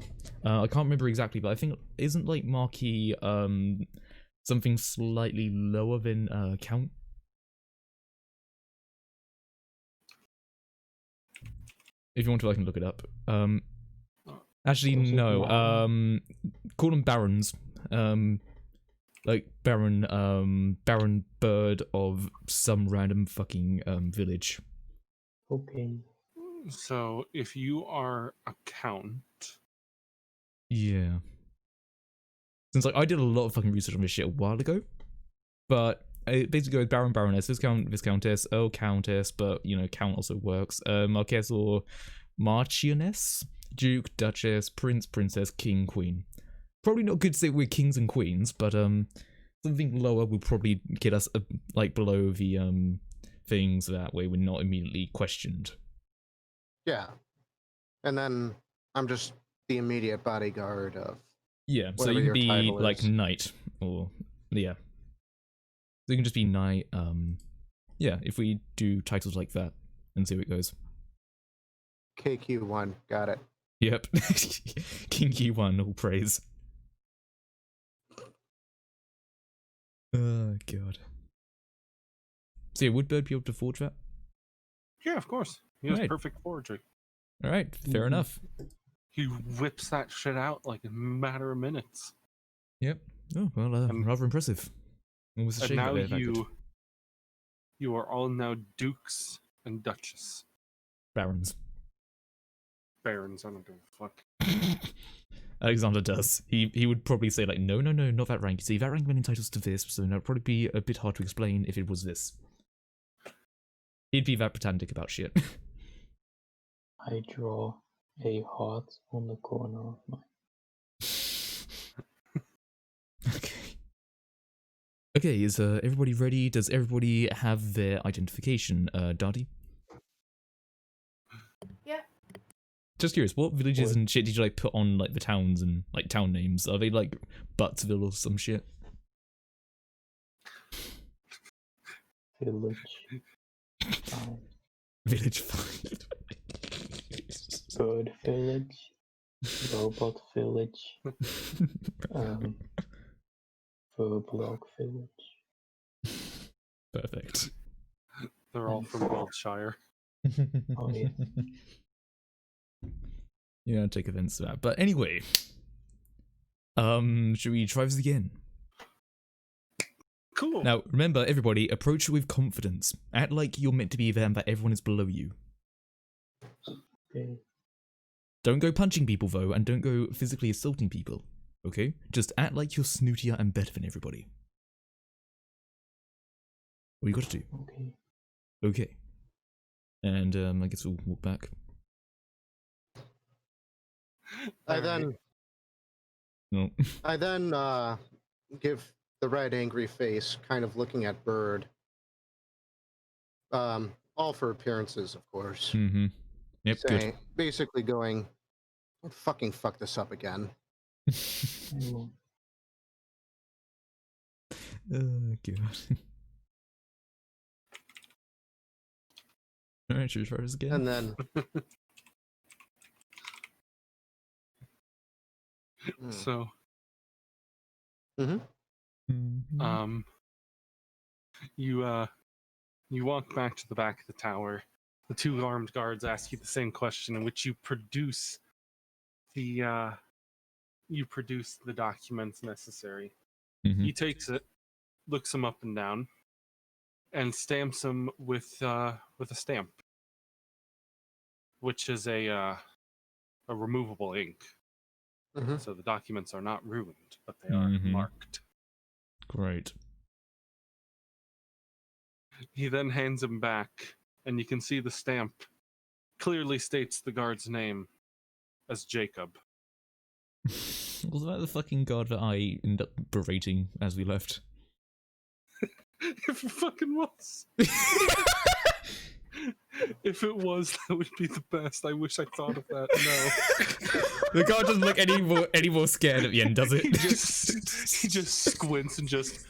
I can't remember exactly, but I think isn't like Marquis something slightly lower than Count? If you want to, I can look it up. Actually, Was it no. Baron? Call them barons. Like Baron Bird of some random fucking village. Okay. So if you are a count, Yeah. Since like I did a lot of fucking research on this shit a while ago, but it basically goes Baron, Baroness, Viscount, Viscountess, Earl, Countess, but you know Count also works. Marquess or Marchioness, Duke, Duchess, Prince, Princess, King, Queen. Probably not good to say we're kings and queens, but something lower would probably get us like below the things, that way we're not immediately questioned. Yeah, and then I'm just the immediate bodyguard of. Yeah, so Whatever you can your be title like is. knight, or yeah. So you can just be knight. Yeah, if we do titles like that and see how it goes. KQ1, got it. Yep, King Q1, all praise. Oh god. So yeah, would Bird be able to forge that? yeah, of course. He has Right. perfect forgery. All right, fair Mhm. enough. He whips that shit out like in a matter of minutes. Yep. Oh well, rather impressive. Almost a And shame now that they're that good. you are all now dukes and duchess. Barons. Barons, I don't give a fuck. Alexander does. He would probably say like, no, not that rank. You see, that rank then entitles to this, so that would probably be a bit hard to explain if it was this. He'd be that pedantic about shit. I draw a heart on the corner of my. Okay. Okay, is everybody ready? Does everybody have their identification, Darty? Yeah. Just curious, what villages What? and shit did you like put on like the towns and like town names? Are they like Buttsville or some shit? Village. Fine. Village 5. Bird village. Robot village. Verblog village. Perfect. They're all from Wiltshire. Oh, yeah. Yeah, take offense to that. But anyway, should we try this again? Cool. Now, remember, everybody, approach it with confidence. Act like you're meant to be there and that everyone is below you. Okay. Don't go punching people, though, and don't go physically assaulting people, okay? Just act like you're snootier and better than everybody. What you gotta do. Okay. Okay. And, I guess we'll walk back. I Alright. then No. I then give the red angry face, kind of looking at Bird. All for appearances, of course. Mm-hmm. Yep, Saying, basically going, "Don't fucking fuck this up again." good. Mm, Oh, God. Alright, should we try this again? And then, So, Mhm. Mhm. you walk back to the back of the tower. The two armed guards ask you the same question, in which you produce the documents necessary. Mhm. He takes it, looks them up and down, and stamps them with a stamp, which is a removable ink. Mhm. So the documents are not ruined, but they are Mhm. marked. Great. He then hands him back, and you can see the stamp clearly states the guard's name as Jacob. Was that the fucking god that I ended up berating as we left? If it fucking was. If it was, that would be the best. I wish I thought of that. No. The guard doesn't look any more scared at the end, does it? He just squints and just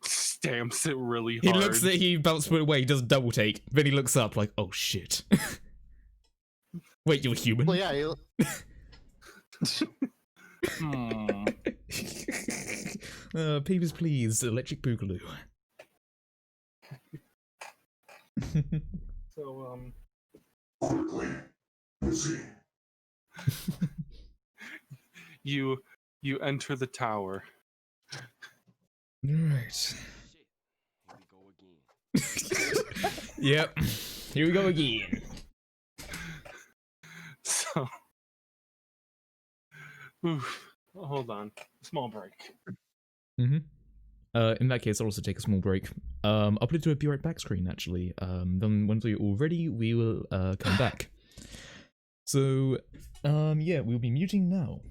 stamps it really hard. He looks at he bounces put away, he does a double take, then he looks up like, oh shit. Wait, you're human? Well, yeah, Peeves please, electric boogaloo. So, Quickly. Busy. you enter the tower. Right. Yep. Here we go again. So, oof, hold on, small break. Mm-hmm. In that case, I'll also take a small break. I'll put it to a be right back screen, actually. Then once we're all ready, we will come back. So, yeah, we'll be muting now.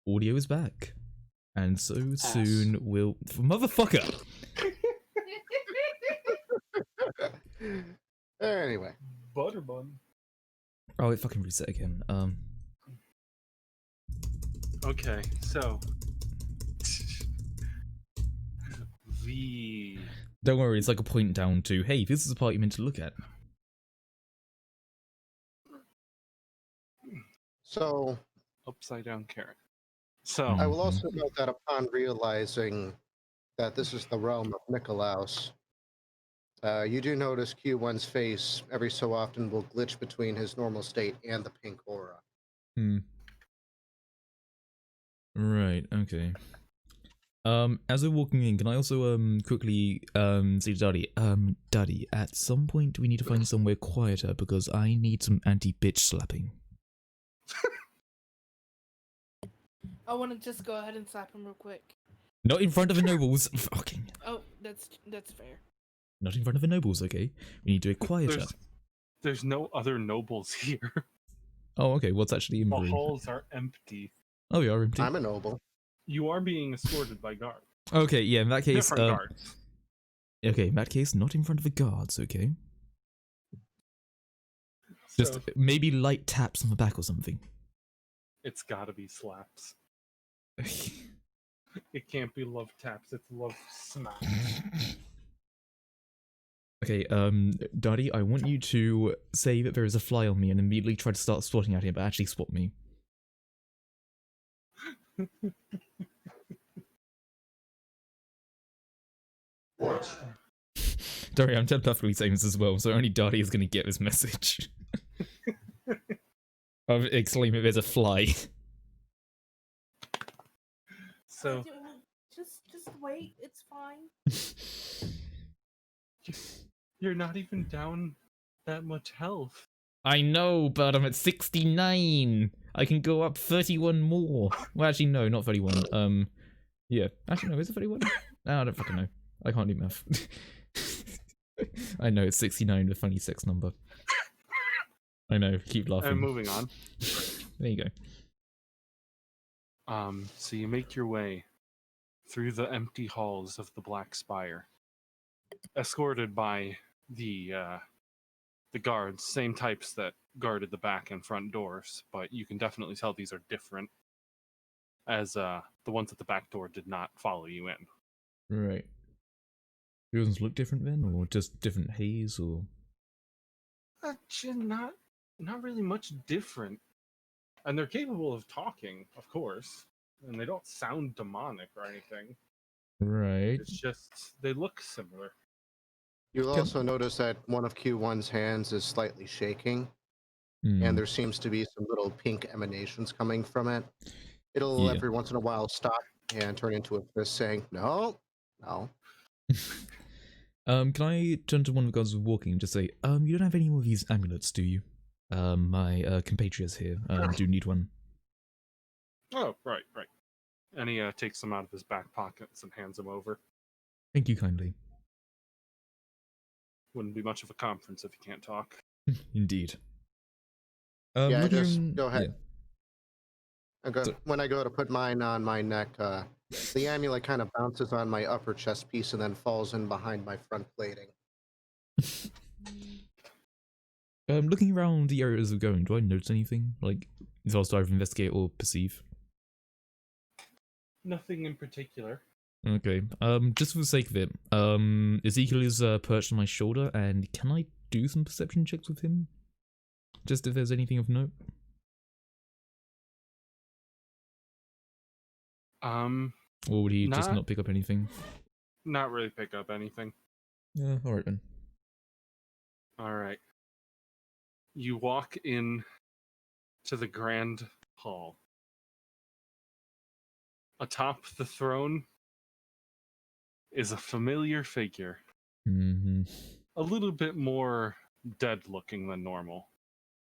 audio is back. And so soon we'll... Motherfucker! Anyway, Butterbun. Oh, it fucking reset again. Okay, so the Don't worry, it's like a point down to, hey, this is the part you meant to look at. so upside down carrot. So I will also note that upon realizing that this is the realm of Nikolaus, you do notice Q1's face every so often will glitch between his normal state and the pink aura. Right, okay. As we're walking in, can I also quickly say to Daddy, Daddy, at some point we need to find somewhere quieter because I need some anti-bitch slapping. I want to just go ahead and slap him real quick. Not in front of the nobles. Fucking. Oh, that's fair. Not in front of the nobles, okay? We need to do it quieter. there's no other nobles here. Oh, okay. What's actually in the The room? halls are empty. Oh, we are empty. I'm a noble. You are being escorted by guards. Okay, yeah. In that case, Different guards. okay. In that case, not in front of the guards, okay? Just So maybe light taps on the back or something. it's gotta be slaps. It can't be love taps, it's love smacks. Okay, Daddy, I want you to say that there is a fly on me and immediately try to start swatting at him, but actually swat me. What? Don't worry, I'm perfectly saying this as well, so only Daddy is going to get this message. I've exclaimed that there's a fly. So Just wait. It's fine. you're not even down that much health. I know, but I'm at 69. I can go up 31 more. Well, actually, no, not 31. Yeah. Actually, no, is it 31? No, I don't fucking know. I can't do math. I know, it's 69, the funny sex number. I know, keep laughing. And moving on. There you go. So you make your way through the empty halls of the Black Spire, escorted by the guards, same types that guarded the back and front doors, but you can definitely tell these are different, as the ones at the back door did not follow you in. Right. Doesn't look different then, or just different haze, or... Actually, not really much different. And they're capable of talking, of course, and they don't sound demonic or anything. Right. It's just they look similar. You'll also notice that one of Q1's hands is slightly shaking, and there seems to be some little pink emanations coming from it. It'll Yeah. every once in a while stop and turn into a fist saying, no, no. Can I turn to one of the guys who's walking and just say, you don't have any more of these amulets, do you? My compatriots here do need one. Oh, right. And he takes them out of his back pockets and hands them over. Thank you kindly. Wouldn't be much of a conference if you can't talk. Indeed. Yeah, looking just around- go ahead. yeah. When I go to put mine on my neck, the amulet kind of bounces on my upper chest piece and then falls in behind my front plating. Looking around the areas we're going, do I notice anything? Like, if I was to either investigate or perceive? Nothing in particular. Okay, just for the sake of it, Ezekiel is perched on my shoulder, and can I do some perception checks with him? Just if there's anything of note? Or would he just not pick up anything? Not really pick up anything. Yeah, alright then. Alright. You walk in to the grand hall. Atop the throne is a familiar figure. Mm-hmm. A little bit more dead looking than normal.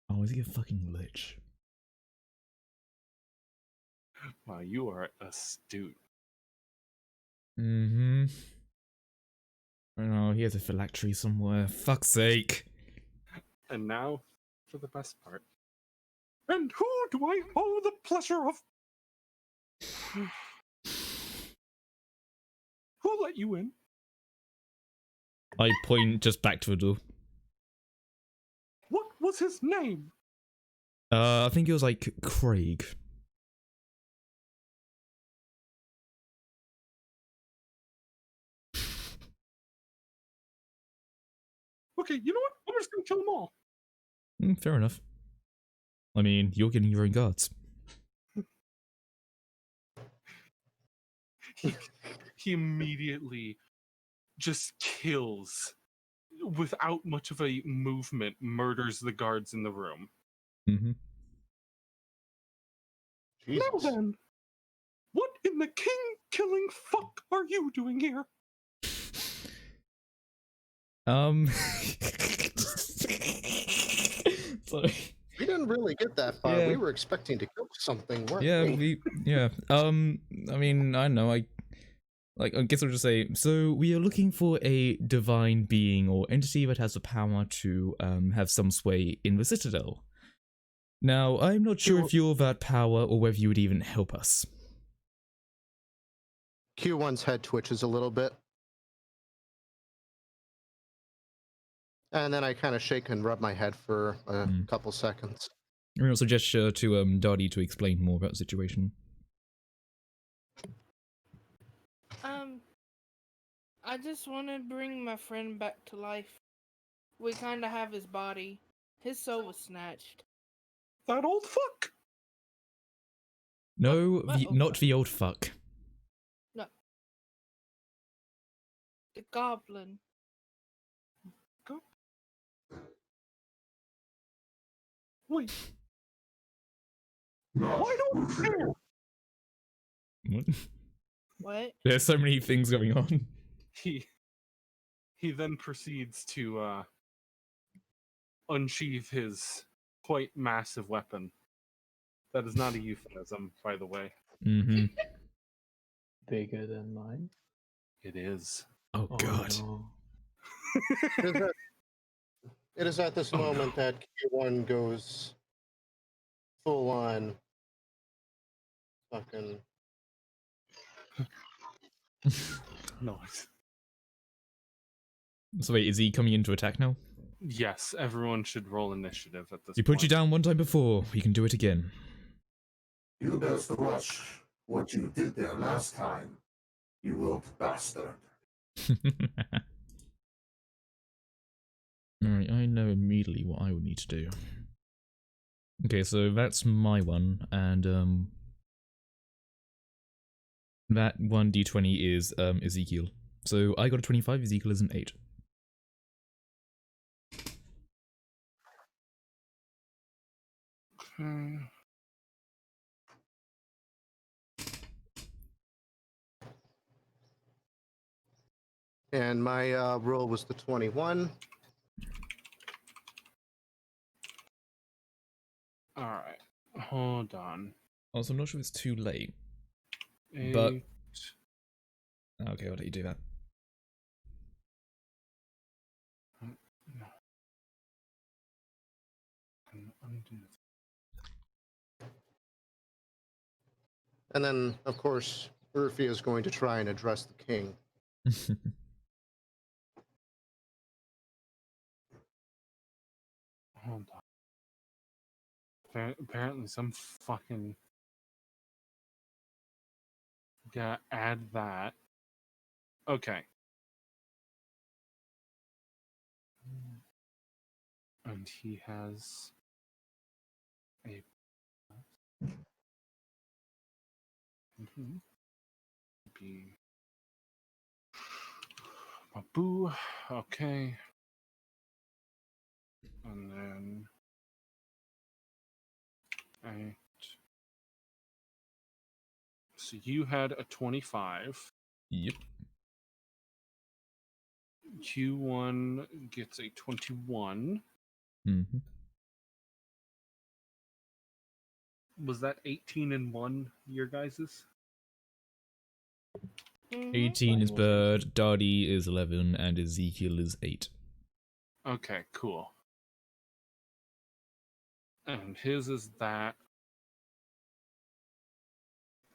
Oh, is he a fucking lich? Wow, you are astute. Mm-hmm. Oh, he has a phylactery somewhere. Fuck's sake. And now for the best part. And who do I owe the pleasure of Who let you in? I point just back to the door. What was his name? I think it was like Craig. Okay, you know what? I'm just gonna kill them all. Fair enough. I mean, you're getting your own guards. He immediately just kills, without much of a movement, murders the guards in the room. Mm-hmm. Jesus. Now then, what in the king-killing fuck are you doing here? Sorry. We didn't really get that far. Yeah. We were expecting to kill something, weren't Yeah, we? I mean, I don't know, I guess I'll just say, so we are looking for a divine being or entity that has the power to, have some sway in the Citadel. Now, I'm not sure if you're that power or whether you would even help us. Q1's head twitches a little bit. And then I kind of shake and rub my head for a couple seconds. We also gesture to, Dottie to explain more about the situation. I just want to bring my friend back to life. We kind of have his body. His soul was snatched. That old fuck! No, What? not the old fuck. No. The goblin. Wait. Why don't you care? What? What? There's so many things going on. He then proceeds to unsheath his quite massive weapon. That is not a euphemism, by the way. Mm-hmm. Bigger than mine. It is. Oh god. No. It is at this moment that Q1 goes full on fucking. Nice. So wait, is he coming in to attack now? Yes, everyone should roll initiative at this He point. put you down one time before, we can do it again. You best watch what you did there last time, you old bastard. Alright, I know immediately what I would need to do. Okay, so that's my one, and that 1d20 is Ezekiel. So I got a 25, Ezekiel is an 8. And my roll was the 21. Alright. Hold on. Also, I'm not sure if it's too late. Eight. But- Okay, I'll let you do that. No. Undo. And then, of course, Urfi is going to try and address the king. Hold on. Apparently some fucking... Gotta add that. Okay. And he has a... Be... Boo. Okay. And then... 8. So you had a 25. Yep. Q1 gets a 21. Mm-hmm. Was that 18 and 1, your guys's? 18 is Mine was Bird, Dottie is 11, and Ezekiel is 8. Okay, cool. And his is that.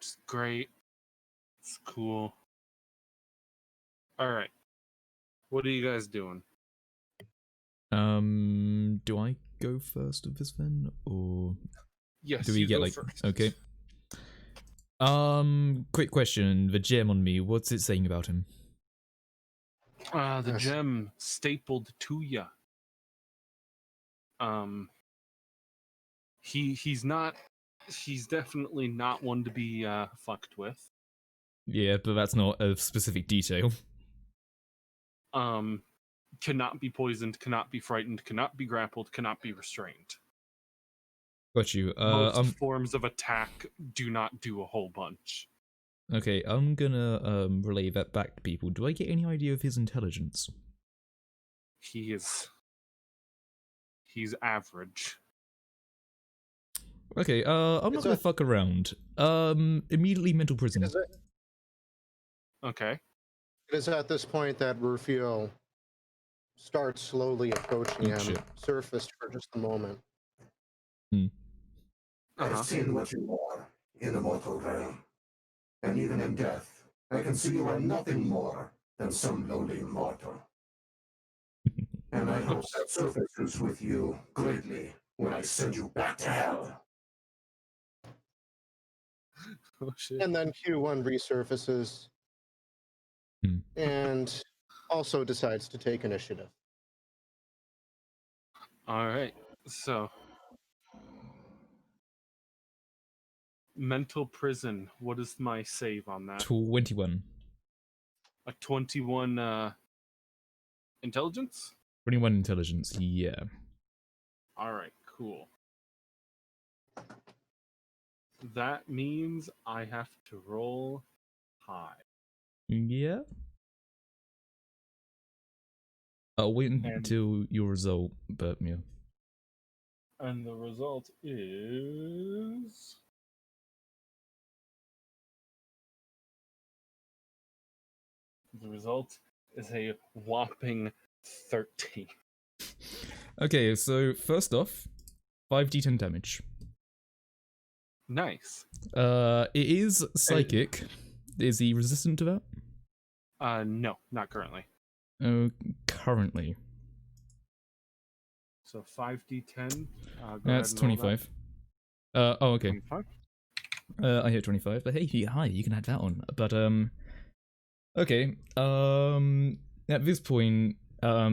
It's great. It's cool. All right. What are you guys doing? Do I go first of this then, or Yes, do we you get go like first. okay? Quick question: the gem on me. What's it saying about him? The Yes. gem stapled to you. He's not. He's definitely not one to be fucked with. Yeah, but that's not a specific detail. Cannot be poisoned, cannot be frightened, cannot be grappled, cannot be restrained. Got you. Most forms of attack do not do a whole bunch. Okay, I'm gonna relay that back to people. Do I get any idea of his intelligence? He's average. Okay, I'm not It's gonna a- fuck around. Immediately mental prison. It Okay. is at this point that Rufio starts slowly approaching Oh, him, shit. surfaced for just a moment. I've seen what you are in the mortal realm. And even in death, I can see you are nothing more than some lowly mortal. And I hope that surfaces with you greatly when I send you back to hell. Oh shit. And then Q1 resurfaces Hmm. and also decides to take initiative. All right. So, mental prison. What is my save on that? 21. A 21 intelligence? 21 intelligence, yeah. All right, cool. That means I have to roll high. Yeah? I'll wait And- until your result, but yeah. And the result is a whopping 13. Okay, so first off, 5d10 damage. Nice. It is psychic. Is he resistant to that? No, not currently. Oh, currently. So 5d10. That's 25. Oh, okay. 25. I hit 25, but hey, hi, you can add that on. But, okay, at this point,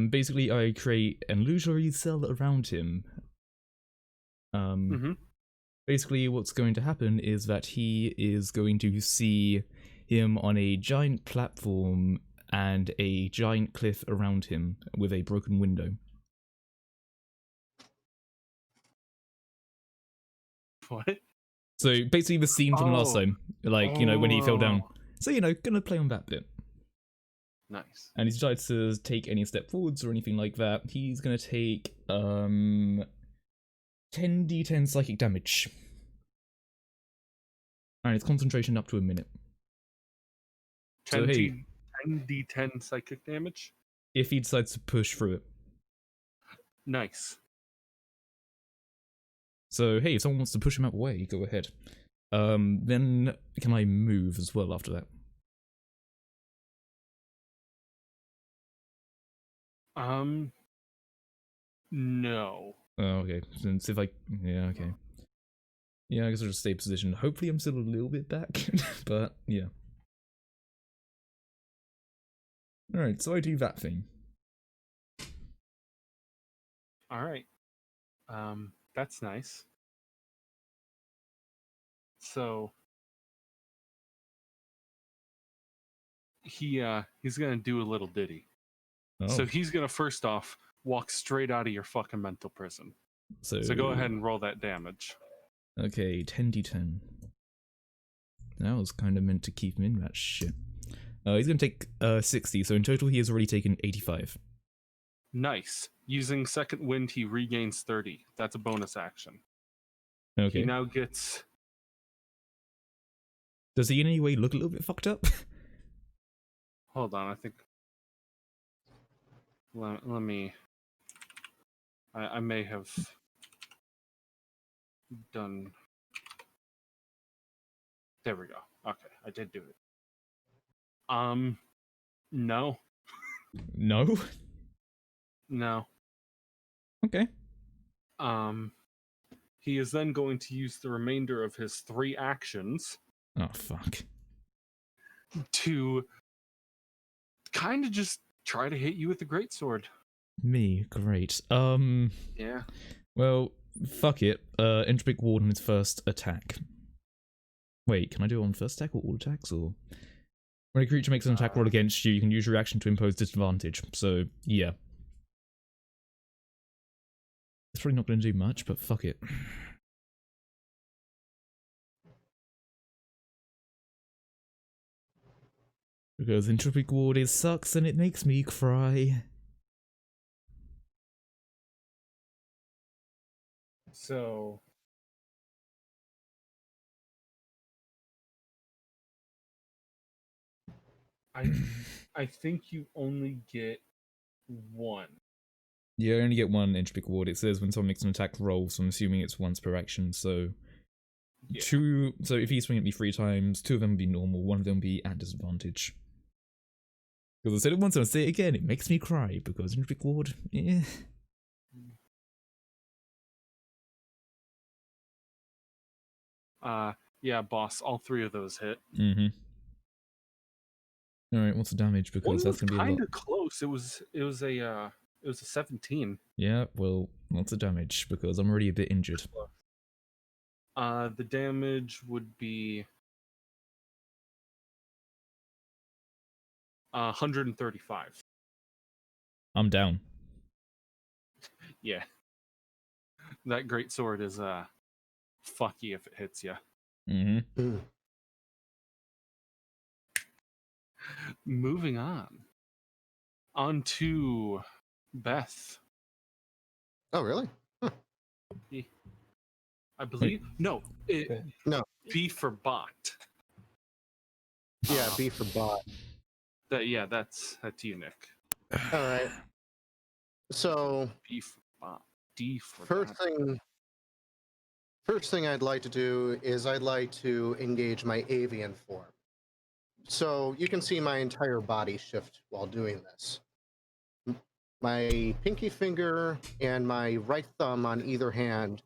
basically I create an illusory cell around him. Basically what's going to happen is that he is going to see him on a giant platform and a giant cliff around him with a broken window. What? So basically the scene from last Oh. time, like, you know, when he fell down. Oh. So, you know, gonna play on that bit. Nice. And he decides to take any step forwards or anything like that. He's gonna take 10d10 psychic damage. And it's concentration up to a minute. So, hey, 10d10 psychic damage. if he decides to push through it. Nice. So, hey, if someone wants to push him out of the way, go ahead. Then can I move as well after that? No. Oh, okay. Since if I... Yeah, okay. Yeah, I guess I'll just stay positioned. Hopefully I'm still a little bit back, but yeah. Alright, so I do that thing. All right. That's nice. So he's gonna do a little ditty. Oh, So he's gonna first off walk straight out of your fucking mental prison. so So go ahead and roll that damage. Okay, 10d10. That was kind of meant to keep him in that shit. He's gonna take 60, so in total he has already taken 85. Nice. Using second wind, he regains 30. That's a bonus action. Okay. He now gets. Does he in any way look a little bit fucked up? Hold on, I think. Let me. I may have. Done. There we go. Okay, I did do it. No. No? No. Okay. He is then going to use the remainder of his 3 actions Oh, fuck. to kind of just try to hit you with the greatsword. Me, great. Yeah. Well, fuck it. Entropy Ward on his first attack. Wait, can I do it on first attack or all attacks, or? When a creature makes an attack roll against you, you can use your action to impose disadvantage, so, yeah. It's probably not going to do much, but fuck it. Because Entropy Ward is sucks and it makes me cry. So I think you only get 1. You only get 1 Entropy Ward. It says when someone makes an attack roll, so I'm assuming it's once per action, so... Yeah. 2... So if you swing at me 3 times, 2 of them would be normal, 1 of them would be at disadvantage. Because I said it once and I'll say it again, it makes me cry, because Entropy Ward, eh. Yeah, boss, all 3 of those hit. Mm-hmm. Alright, what's the damage? Because One that's was going to be a lot. kind of close. It was a 17. Yeah, well, what's the damage? Because I'm already a bit injured. The damage would be 135. I'm down. Yeah. That great sword is fucky if it hits you. Mm-hmm. Moving on to Beth. Oh, really? I believe no, No. B for bot. Yeah, B for bot. That's you, Nick. All right. So B for bot. D for first bot. thing I'd like to do is I'd like to engage my avian form. So you can see my entire body shift while doing this. My pinky finger and my right thumb on either hand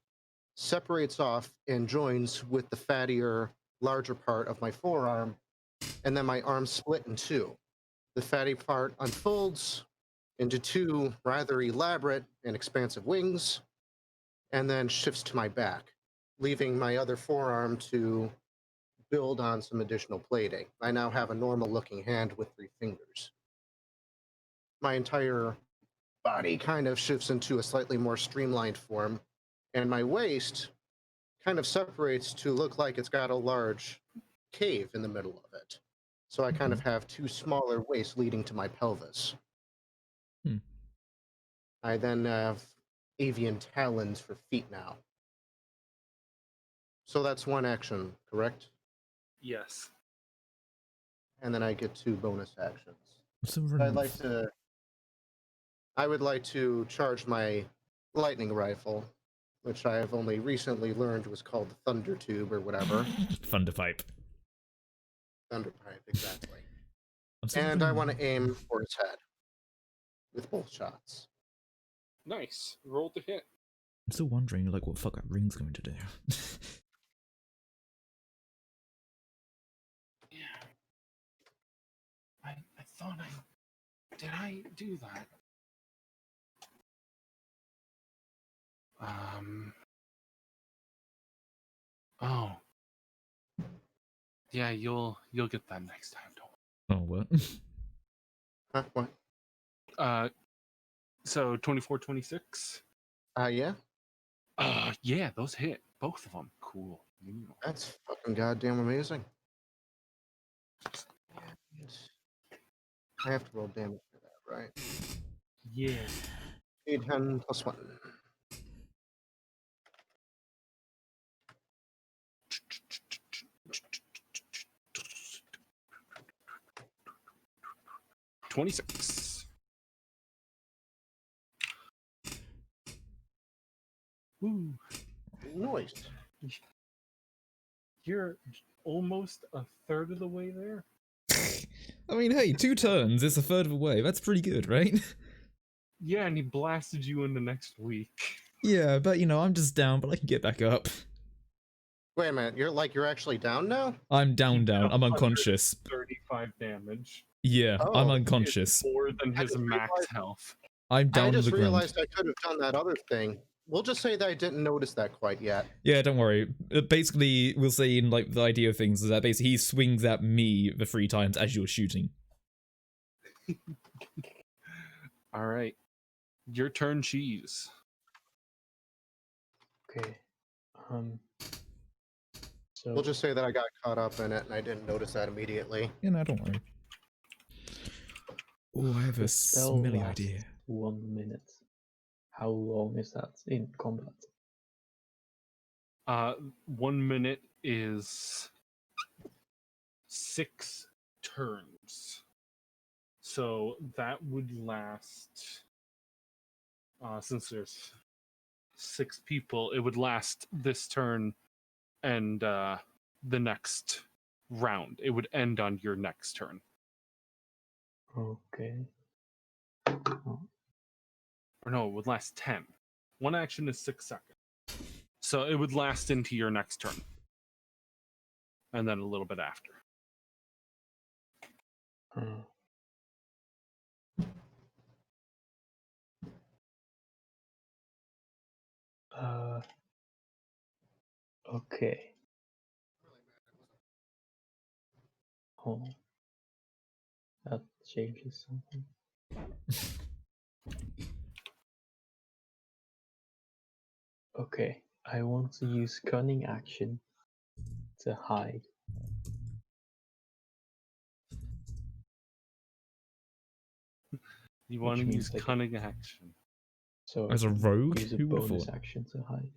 separates off and joins with the fattier, larger part of my forearm, and then my arms split in 2. The fatty part unfolds into 2 rather elaborate and expansive wings, and then shifts to my back, leaving my other forearm to build on some additional plating. I now have a normal-looking hand with 3 fingers. My entire body kind of shifts into a slightly more streamlined form, and my waist kind of separates to look like it's got a large cave in the middle of it. So I kind of have 2 smaller waists leading to my pelvis. I then have avian talons for feet now. So that's 1 action, correct? Yes. And then I get 2 bonus actions. So I would like to charge my lightning rifle, which I have only recently learned was called the Thunder Tube or whatever. Thunderpipe. Thunderpipe, exactly. And I want to aim for his head with both shots. Nice. Roll to hit. I'm still wondering, like, what the fuck that ring's going to do. Yeah. I thought did I do that? Oh. Yeah, you'll get that next time, don't Oh, what? Huh? What? worry. So 24, 26? Yeah. Yeah, those hit. Both of them. Cool. That's fucking goddamn amazing. I have to roll damage for that, right? Yeah. 810 plus 1. $26. Woo. Noise. You're almost a third of the way there. I mean, hey, 2 turns, it's a third of the way. That's pretty good, right? Yeah, and he blasted you into next week. Yeah, but I'm just down, but I can get back up. Wait a minute, you're actually down now? I'm down. I'm He unconscious. 35 damage. Yeah, I'm Oh, unconscious. More than I his just max realized- health. I'm down I on just the ground. realized I could have done that other thing. We'll just say that I didn't notice that quite yet. Yeah, don't worry. Basically, we'll say in like the idea of things is that basically he swings at me the 3 times as you're shooting. All right. Your turn, Cheese. Okay. So We'll just say that I got caught up in it and I didn't notice that immediately. Yeah, no, don't worry. Oh, I have a the spell smelly lasts idea. 1 minute. How long is that in combat? 1 minute is 6 turns. So that would last, since there's 6 people, it would last this turn and the next round. It would end on your next turn. Okay. Oh, Or no, it would last 10. 1 action is 6 seconds. So it would last into your next turn. And then a little bit after. uh, okay. Oh, that changes something. Okay, I want to use cunning action to hide. You want to Which use means I can- cunning action. So As a I can rogue? use a Who would've bonus thought? action to hide.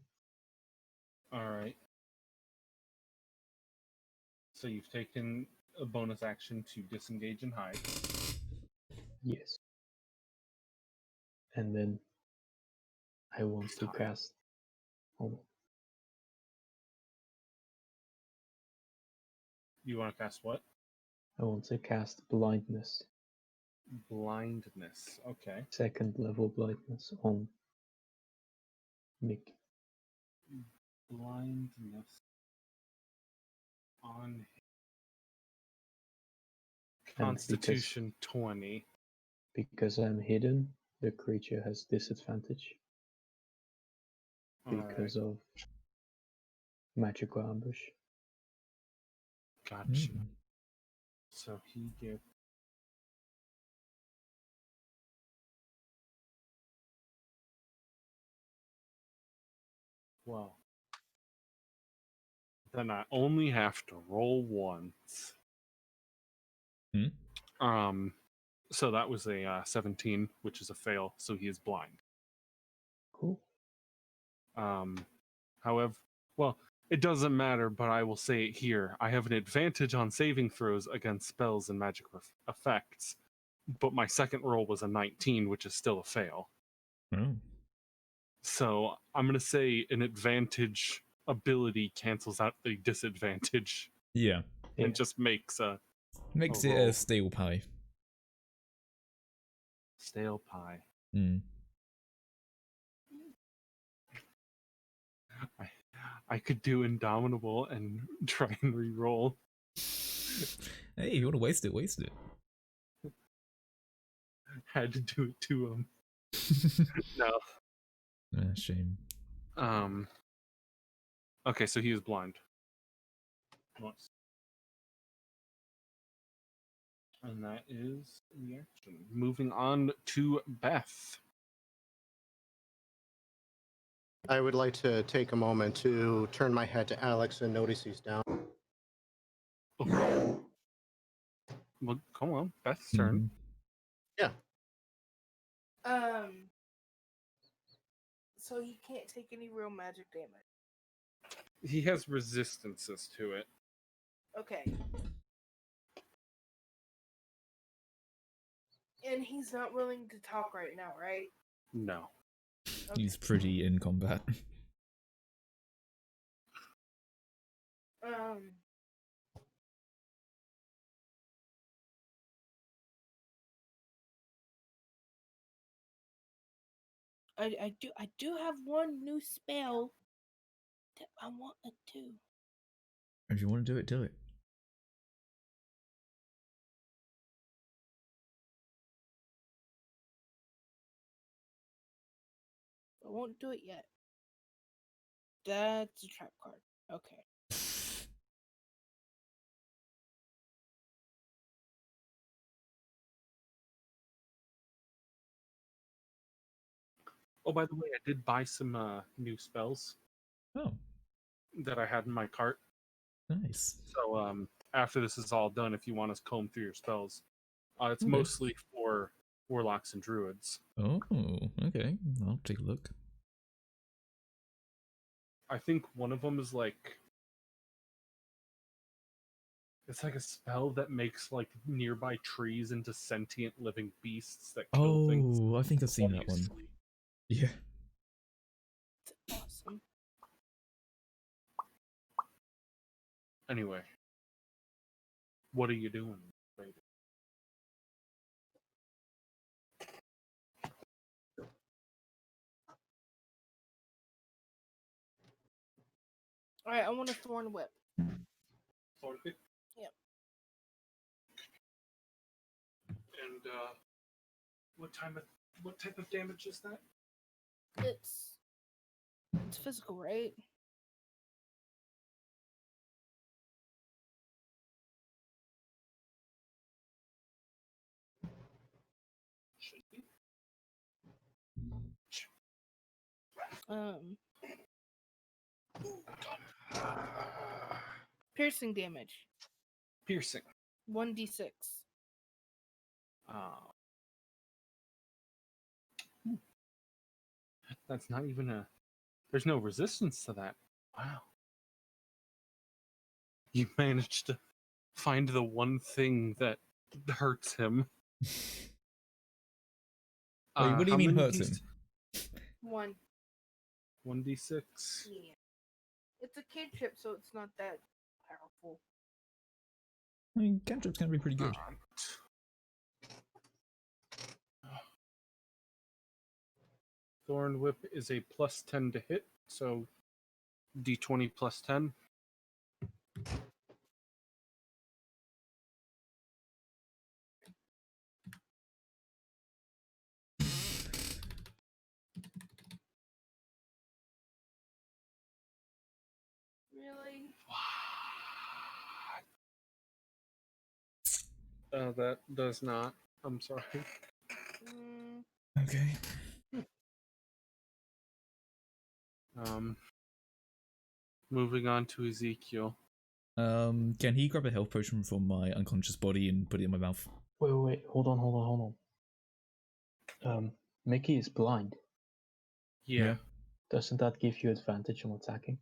Alright. So you've taken a bonus action to disengage and hide. Yes. And then I want to Hide. cast. Hold on. You want to cast what? I want to cast blindness, Blindness. Okay. 2nd level blindness on Mick. Blindness on Constitution 20. Because I'm hidden, the creature has disadvantage because of magical ambush. Gotcha. Mm. So he gets. Well. Then I only have to roll once. Hmm? So that was a 17, which is a fail, so he is blind. Cool. However, well, it doesn't matter, but I will say it here. I have an advantage on saving throws against spells and magic effects, but my second roll was a 19, which is still a fail. Oh. So I'm going to say an advantage ability cancels out the disadvantage Yeah. and just makes a Makes A it roll. a stale pie. stale pie. Mm. I could do Indomitable and try and re-roll. Hey, if you want to waste it, waste it. Had to do it to him. No. Shame. Okay, so he is blind. Nice. And that is the action. Moving on to Beth. I would like to take a moment to turn my head to Alex and notice he's down. Oh. Well, come on, Beth's turn. Mhm. So he can't take any real magic damage. He has resistances to it. Okay. And he's not willing to talk right now, right? No. Okay. He's pretty in combat. I do have one new spell that I want to do. If you want to do it, do it. I won't do it yet. That's a trap card. Okay. Oh, by the way, I did buy some new spells Oh, that I had in my cart. nice. So after this is all done, if you want to comb through your spells, it's Okay. mostly for warlocks and druids. Oh, okay. I'll take a look. I think one of them is like it's like a spell that makes like nearby trees into sentient living beasts that kill things. Oh, I think I've seen while that you one. sleep. Yeah. That's awesome. Anyway, what are you doing, baby? Alright, I want a thorn whip. Sorry. Yep. And what type of damage is that? It's physical, right? Should be. Piercing damage. Piercing. 1d6. That's not even a. There's no resistance to that. Wow. You managed to find the one thing that hurts him. Wait, what do you how mean many hurts him? 1. 1d6. Yeah. It's a cantrip, so it's not that powerful. I mean, cantrips can be pretty good. Thorn Whip is a plus 10 to hit, so d20 plus 10. Really? That does not. I'm sorry. Okay. Moving on to Ezekiel. Can he grab a health potion from my unconscious body and put it in my mouth? Wait, hold on. Mickey is blind. Yeah. Doesn't that give you advantage on attacking?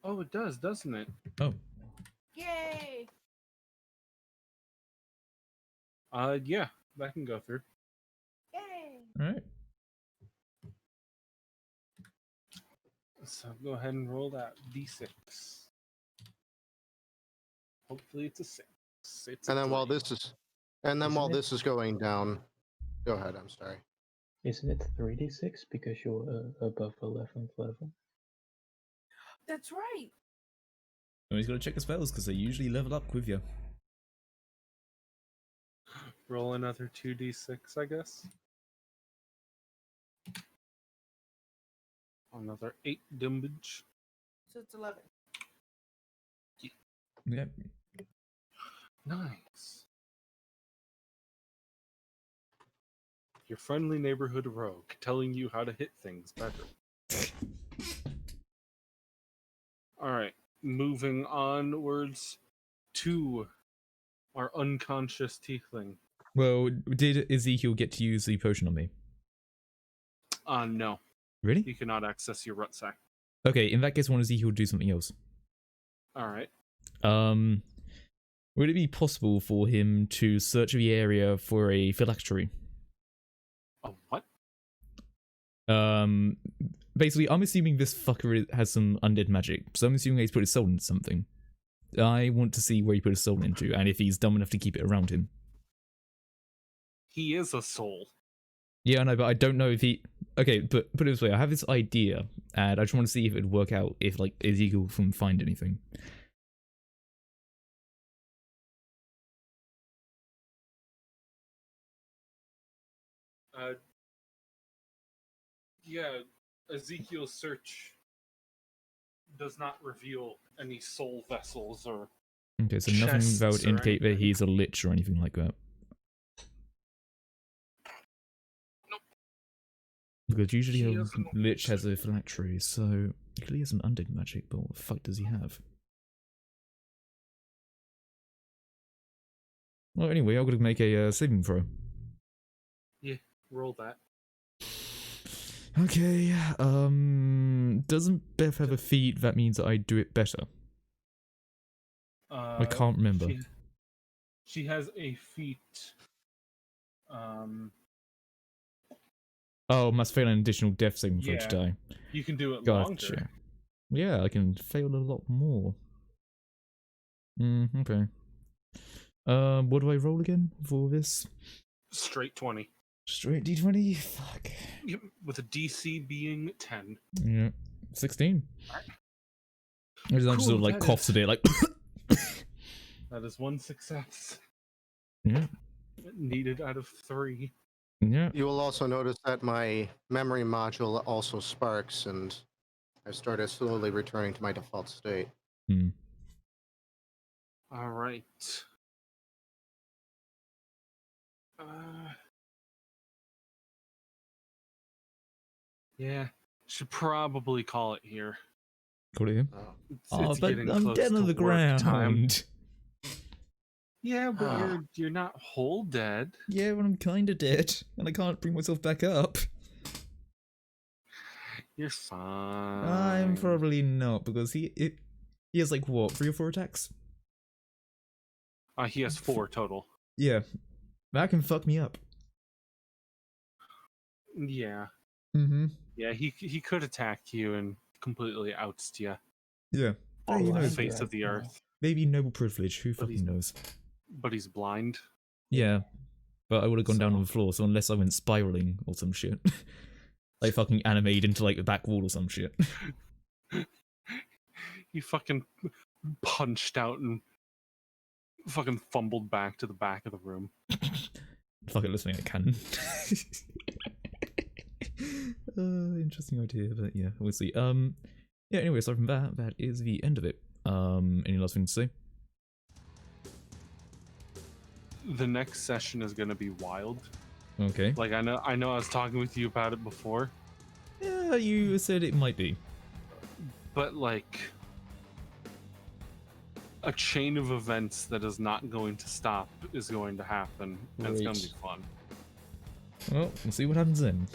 Oh, it does, doesn't it? Oh. Yay! Yeah, that can go through. Yay! Alright. So go ahead and roll that d6. Hopefully it's a 6. It's And a then while 3. this is going down, go ahead. I'm sorry. Isn't it 3d6 because you're above 11th level? That's right! Always gotta check the spells because they usually level up with you. Roll another 2d6, I guess. Another 8 damage. So it's 11. Yep. Nice. Your friendly neighborhood rogue telling you how to hit things better. Alright, moving onwards to our unconscious tiefling. Well, did Ezekiel get to use the potion on me? No. Really? You cannot access your rucksack. Okay, in that case, I want Ezekiel to do something else. Alright. Would it be possible for him to search the area for a phylactery? A what? Basically, I'm assuming this fucker has some undead magic, so I'm assuming he's put his soul into something. I want to see where he put his soul into, and if he's dumb enough to keep it around him. He is a soul. Yeah, I know, but I don't know if he. Okay, but put it this way: I have this idea, and I just want to see if it'd work out if like Ezekiel can find anything. Yeah, Ezekiel's search does not reveal any soul vessels or Okay, so nothing that would chests or indicate that anything. he's a lich or anything like that. Nope. Because usually He a doesn't lich has look a phylactery, so he clearly has an undead magic, but what the fuck does he have? Well, anyway, I'm gonna make a saving throw. Yeah, roll that. Okay, doesn't Beth have a feat that means I do it better? I can't remember. She has a feat. Oh, must fail an additional death saving throw Yeah. to die. You can do it Gotcha. longer. Yeah, I can fail a lot more. Okay. What do I roll again for this? Straight 20. Straight d20? Fuck. Yep, with a DC being 10. Yeah. 16. I just sort of like that coughs is- a bit, like. That is one success. Yeah. Needed out of 3. Yeah. You will also notice that my memory module also sparks, and I started slowly returning to my default state. Alright. Yeah, should probably call it here. Call it here. It's but getting I'm close dead to on the work time. ground. Yeah, but you're not whole dead. Yeah, but I'm kinda dead, and I can't bring myself back up. You're fine. I'm probably not, because he has like what, 3 or 4 attacks? He has 4 total. Yeah. That can fuck me up. Yeah. Mm-hmm. Yeah, he could attack you and completely oust you Yeah. off you the know, face of the earth. maybe noble privilege, who But fucking knows? But he's blind. Yeah. But I would have gone down So- on the floor, so unless I went spiraling or some shit. Like fucking animated into like the back wall or some shit. He fucking punched out and fucking fumbled back to the back of the room. Fuck it, let's make it canon. Interesting idea, but yeah, we'll see. Yeah, anyway, aside from that, that is the end of it. Any last thing to say? The next session is gonna be wild. Okay. Like I know I was talking with you about it before, Yeah, you said it might be. but like a chain of events that is not going to stop is going to happen. And it's gonna be fun. Well, we'll see what happens then.